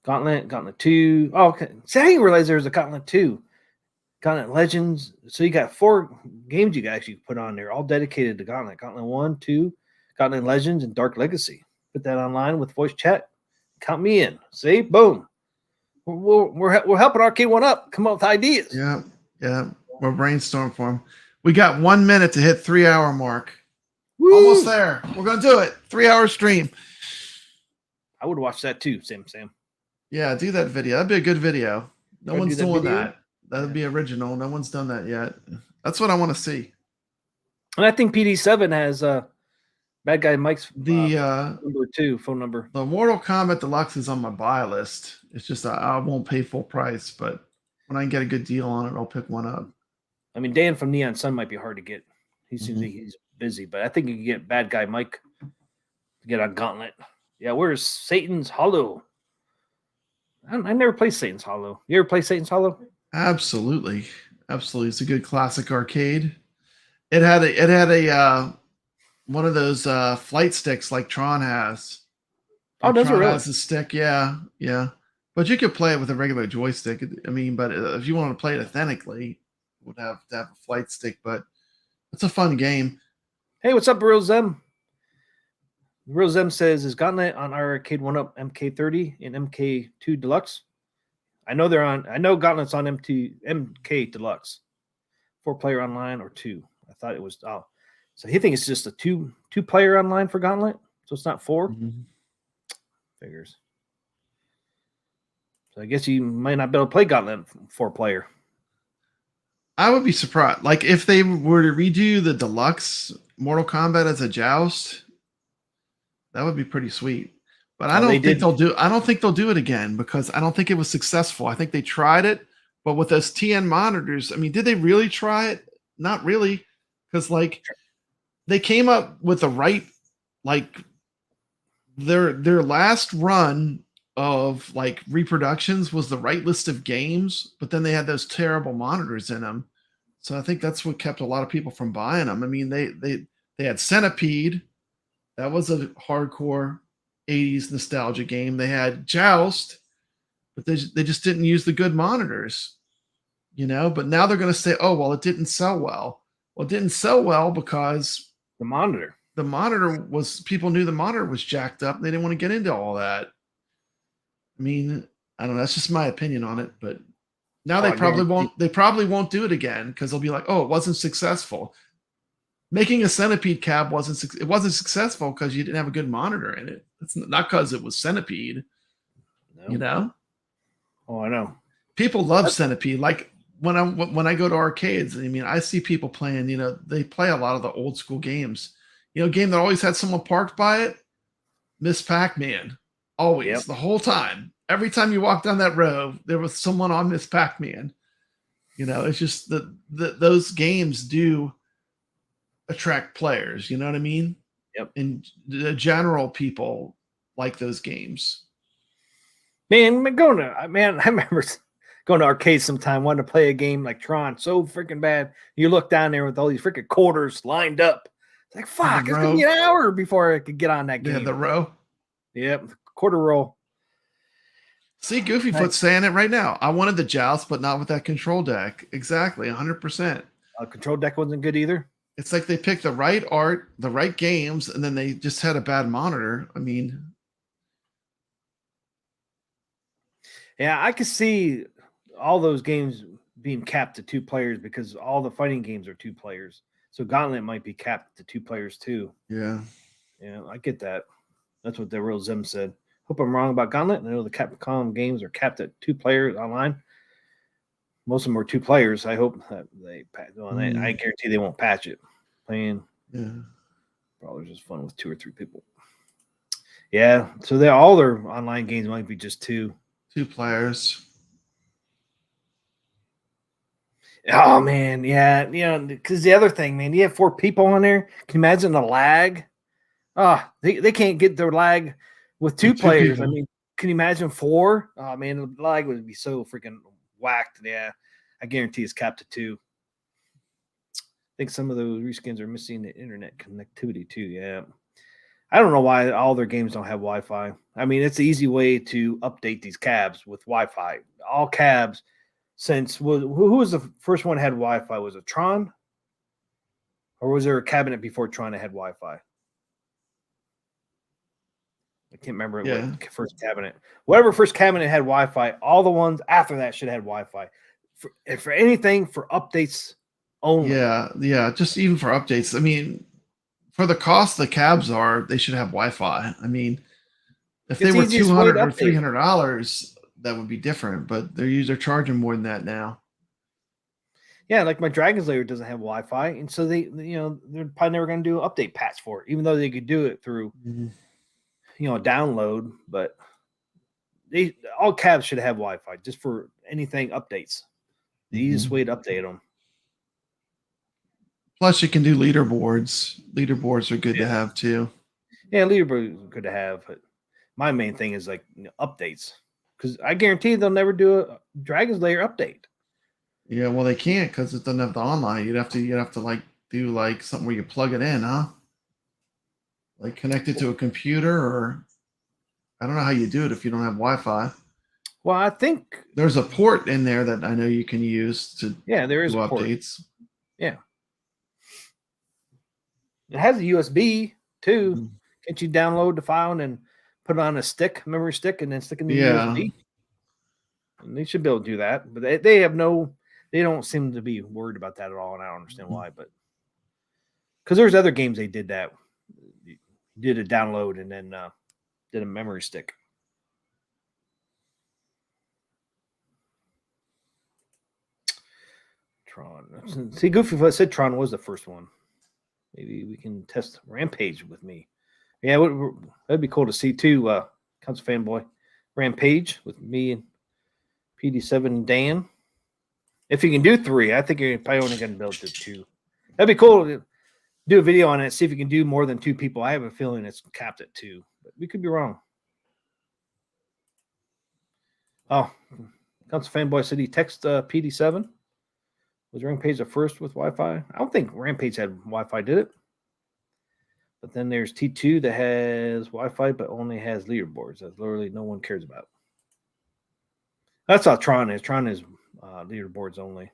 Gauntlet 2. Oh, okay. See, I didn't realize there was a Gauntlet 2. Gauntlet Legends. So you got 4 games you can actually put on there, all dedicated to Gauntlet. Gauntlet 1, 2, Gauntlet Legends, and Dark Legacy. Put that online with voice chat. Count me in. See? Boom. We're helping Arcade One up. Come up with ideas. Yeah. We're brainstorming for them. We got 1 minute to hit 3-hour mark. Woo! Almost there. We're going to do it. 3-hour stream. I would watch that too, Sam. Yeah, do that video. That'd be a good video. No one's doing that. That'd be original. No one's done that yet. That's what I want to see. And I think PD7 has Bad Guy Mike's number 2 phone number. The Mortal Kombat Deluxe is on my buy list. It's just I won't pay full price, but when I can get a good deal on it, I'll pick one up. I mean, Dan from Neon Sun might be hard to get. He seems like he's busy, but I think you can get Bad Guy Mike to get on Gauntlet. Yeah, where's Satan's Hollow? I never played Satan's Hollow. You ever play Satan's Hollow? Absolutely. It's a good classic arcade. It had a one of those flight sticks like Tron has. Oh, does it really? Has a stick, yeah. But you could play it with a regular joystick. I mean, but if you want to play it authentically, you would have to have a flight stick. But it's a fun game. Hey, what's up, Real Zem? Real Zem says, is Gauntlet on our Arcade 1-Up MK30 and MK2 Deluxe? I know Gauntlet's on MK Deluxe. 4-player online or 2. I thought it was so he thinks it's just a two-player online for Gauntlet, so it's not 4. Figures. So I guess you might not be able to play Gauntlet 4-player. I would be surprised. Like if they were to redo the Deluxe Mortal Kombat as a Joust, that would be pretty sweet. But I don't think they'll do it again because I don't think it was successful. I think they tried it, But with those TN monitors, I mean, did they really try it? Not really, because like they came up with the right, like their last run of like reproductions was the right list of games, but then they had those terrible monitors in them. So I think that's what kept a lot of people from buying them. I mean, they had Centipede, that was a hardcore 80s nostalgia game. They had Joust, but they just didn't use the good monitors, you know. But now they're going to say, oh well, it didn't sell well. Well, it didn't sell well because The monitor. the monitor was, people knew the monitor was jacked up and they didn't want to get into all that. I mean, I don't know, that's just my opinion on it, but now Oh, they probably won't do it again because they'll be like, oh, it wasn't successful. Making a Centipede cab wasn't successful because you didn't have a good monitor in it. It's not because it was Centipede. No. You know, Oh, I know. people love Centipede. Like when I go to arcades, I mean, I see people playing. You know, they play a lot of the old school games. You know, a game that always had someone parked by it, Miss Pac-Man. Always, Yep. the whole time. Every time you walk down that row, there was someone on Miss Pac-Man. You know, it's just that those games do attract players. You know what I mean? Yep. And the general people like those games. Man, I remember going to arcades sometime, wanting to play a game like Tron so freaking bad. You look down there with all these freaking quarters lined up. It's like, fuck, it's gonna be an hour before I could get on that game. Yeah, the row. Yep, quarter roll. See, Goofyfoot's saying it right now. I wanted the Joust, but not with that control deck. Exactly, 100%. Control deck wasn't good either. It's like they picked the right art, the right games, and then they just had a bad monitor. I mean, yeah, I could see all those games being capped to 2 players because all the fighting games are 2 players. So Gauntlet might be capped to 2 players too. yeah. Yeah, I get that. That's what the real Zim said. Hope I'm wrong about Gauntlet. I know the Capcom games are capped at 2 players online. Most of them are 2 players. I hope that they patch. Well, I guarantee they won't patch it. Playing, probably just fun with 2 or 3 people. Yeah, so all their online games might be just 2 players. Oh man, yeah, you know, because the other thing, man, you have 4 people on there. Can you imagine the lag? They can't get their lag with 2 players. People. I mean, can you imagine 4? Oh man, the lag would be so freaking whacked. Yeah, I guarantee it's capped to 2. I think some of those reskins are missing the internet connectivity too. Yeah, I don't know why all their games don't have Wi-Fi. I mean, it's an easy way to update these cabs with Wi-Fi. All cabs. Since who was the first one that had Wi-Fi? Was it Tron? Or was there a cabinet before Tron that had Wi-Fi? I can't remember what first cabinet. Whatever first cabinet had Wi-Fi, all the ones after that should have Wi-Fi. For anything, for updates only. Yeah, just even for updates. I mean, for the cost the cabs are, they should have Wi-Fi. I mean, if they were $200 or $300, that would be different, but they're charging more than that now. Yeah, like my Dragon's Lair doesn't have Wi-Fi, and so they're probably never going to do an update patch for it, even though they could do it through, a download. But all cabs should have Wi-Fi just for anything updates. The easiest way to update them. Plus, you can do leaderboards. Leaderboards are good to have too. Yeah, leaderboards are good to have, but my main thing is like updates. Because I guarantee they'll never do a Dragon's Lair update. Yeah, well, they can't because it doesn't have the online. You'd have to like do like something where you plug it in, huh? Like connect it to a computer, or I don't know how you do it if you don't have Wi-Fi. Well, I think there's a port in there that I know you can use to there is do updates. Port. Yeah, it has a USB too. Can't you download the file and then put it on a memory stick, and then stick it in the USB? And they should be able to do that, but they don't seem to be worried about that at all, and I don't understand why. But because there's other games they did that, you did a download and then did a memory stick. Tron. See, Goofyfoot said Tron was the first one. Maybe we can test Rampage with me. Yeah, that'd be cool to see too. Council Fanboy, Rampage with me and PD7 and Dan. If you can do 3, I think you're probably only going to build to 2. That'd be cool to do a video on it, see if you can do more than 2 people. I have a feeling it's capped at 2, but we could be wrong. Oh, Council Fanboy said he texted PD7. Was Rampage the first with Wi-Fi? I don't think Rampage had Wi-Fi, did it? But then there's T2 that has Wi-Fi but only has leaderboards. That literally no one cares about. That's how Tron is. Tron is leaderboards only.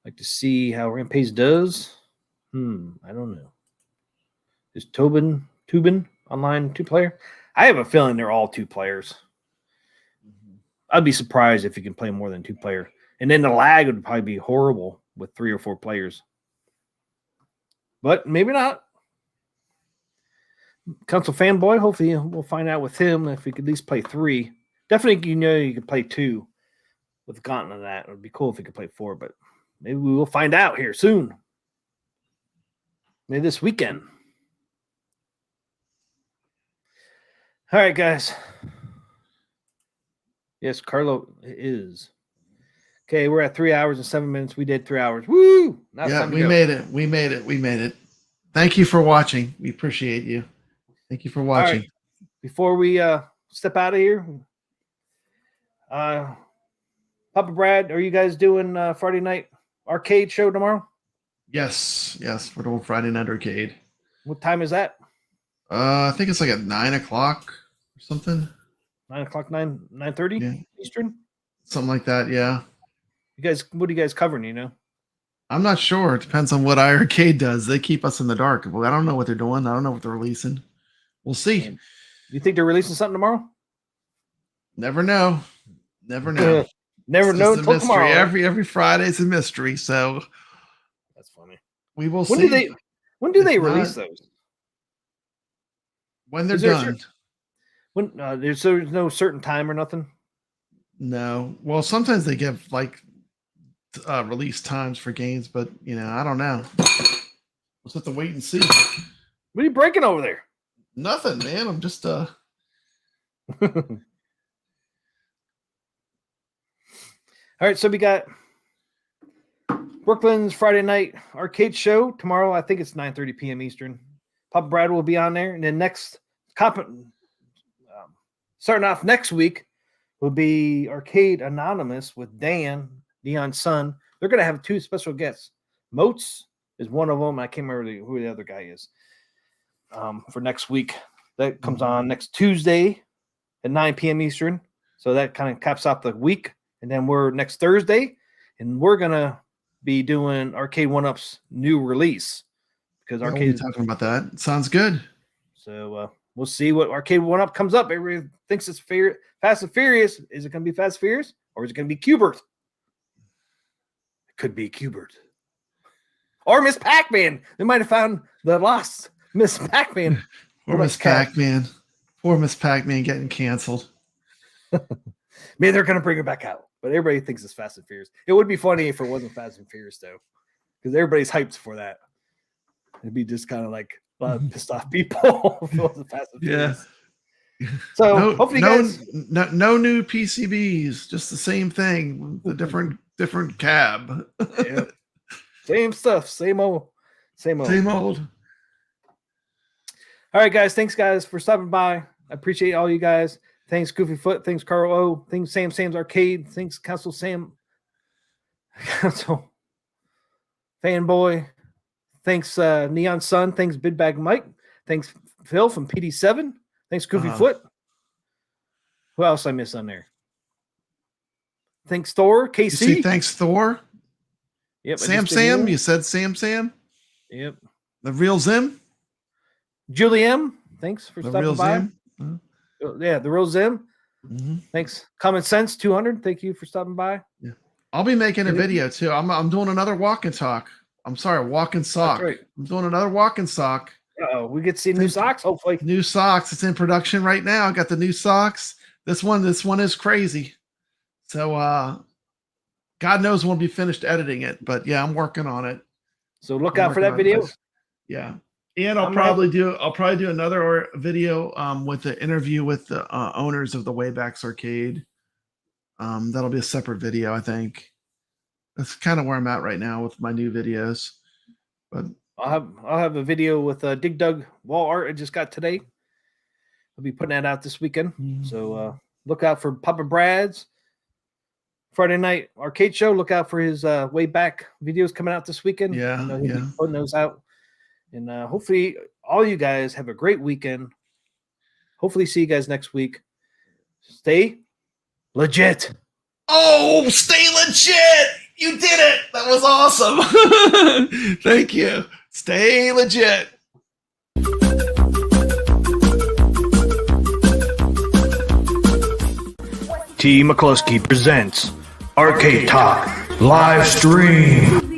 Like to see how Rampage does. I don't know. Is Tubin online 2-player? I have a feeling they're all 2 players. I'd be surprised if you can play more than 2-player. And then the lag would probably be horrible with 3 or 4 players. But maybe not. Council Fanboy, hopefully we'll find out with him if we could at least play 3. Definitely, you could play 2 with Gauntlet of that. It would be cool if we could play 4, but maybe we will find out here soon. Maybe this weekend. All right, guys. Yes, Carlo is. Okay, we're at 3 hours and 7 minutes. We did 3 hours. Woo! Yeah, we made it. We made it. We made it. Thank you for watching. We appreciate you. Thank you for watching. Right. Before we step out of here, Papa Brad, are you guys doing Friday night arcade show tomorrow? Yes. We're doing Friday night arcade. What time is that? I think it's like at 9 o'clock or something. 9 o'clock, 9:30 Eastern? Something like that, yeah. What are you guys covering, you know? I'm not sure. It depends on what iircade does. They keep us in the dark. Well, I don't know what they're doing. I don't know what they're releasing. We'll see. You think they're releasing something tomorrow? Never know. Never know. Never know until tomorrow. Every Friday's a mystery. So that's funny. We will see. When do they release those? When they're done. When there's no certain time or nothing? No. Well, sometimes they give like release times for games, but I don't know. We'll have to wait and see. What are you breaking over there? Nothing, man. I'm just All right, so we got Brooklyn's Friday night arcade show tomorrow. I think it's 9:30 p.m. Eastern. Papa Brad will be on there, and then starting off next week will be Arcade Anonymous with Dan, Neon Sun. They're going to have 2 special guests. Moats is one of them. I can't remember who the other guy is. For next week. That comes on next Tuesday at 9 p.m. Eastern. So that kind of caps off the week. And then we're next Thursday, and we're going to be doing Arcade 1-Up's new release. Because Arcade is talking about that. Sounds good. So we'll see what Arcade 1-Up comes up. Everybody thinks it's Fast and Furious. Is it going to be Fast and Furious, or is it going to be Qbert? It could be Qbert. Or Miss Pac-Man. They might have found the lost Miss Pac-Man. Poor Miss Pac-Man. Poor Miss Pac-Man getting canceled. Maybe they're going to bring her back out. But everybody thinks it's Fast and Furious. It would be funny if it wasn't Fast and Furious, though. Because everybody's hyped for that. It'd be just kind of like a lot of pissed off people if it wasn't Fast and Furious. So hopefully guys... No new PCBs. Just the same thing. The different cab. Yeah. Same stuff. Same old. All right, guys. Thanks, guys, for stopping by. I appreciate all you guys. Thanks, Goofy Foot. Thanks, Carl O. Thanks, Sam's Arcade. Thanks, Council Fanboy. Thanks, Neon Sun. Thanks, Big Bag Mike. Thanks, Phil from PD7. Thanks, Goofy Foot. Who else I missed on there? Thanks, Thor. KC. Thanks, Thor. Yep. Sam. You said Sam. Yep. The real Zim. Julie M. Thanks for stopping by. Zim. Yeah, the real Zim. Mm-hmm. Thanks. Common Sense 200. Thank you for stopping by. Yeah. I'll be making a video too. I'm doing another walk and talk. I'm sorry, walk and sock. Right. I'm doing another walk and sock. We get to see new socks, hopefully. New socks. It's in production right now. I got the new socks. This one is crazy. So God knows when we'll be finished editing it, but yeah, I'm working on it. So look out for that video. Yeah. And I'll probably do another video with the interview with the owners of the Waybacks Arcade. That'll be a separate video, I think. That's kind of where I'm at right now with my new videos. But I'll have a video with Dig Dug wall art I just got today. I'll be putting that out this weekend. So look out for Papa Brad's Friday night arcade show. Look out for his way back videos coming out this weekend. Yeah, He'll be putting those out. And hopefully all you guys have a great weekend. Hopefully see you guys next week. Stay legit. Oh, stay legit. You did it. That was awesome. Thank you. Stay legit. TMCLOSKY presents Arcade Talk live stream.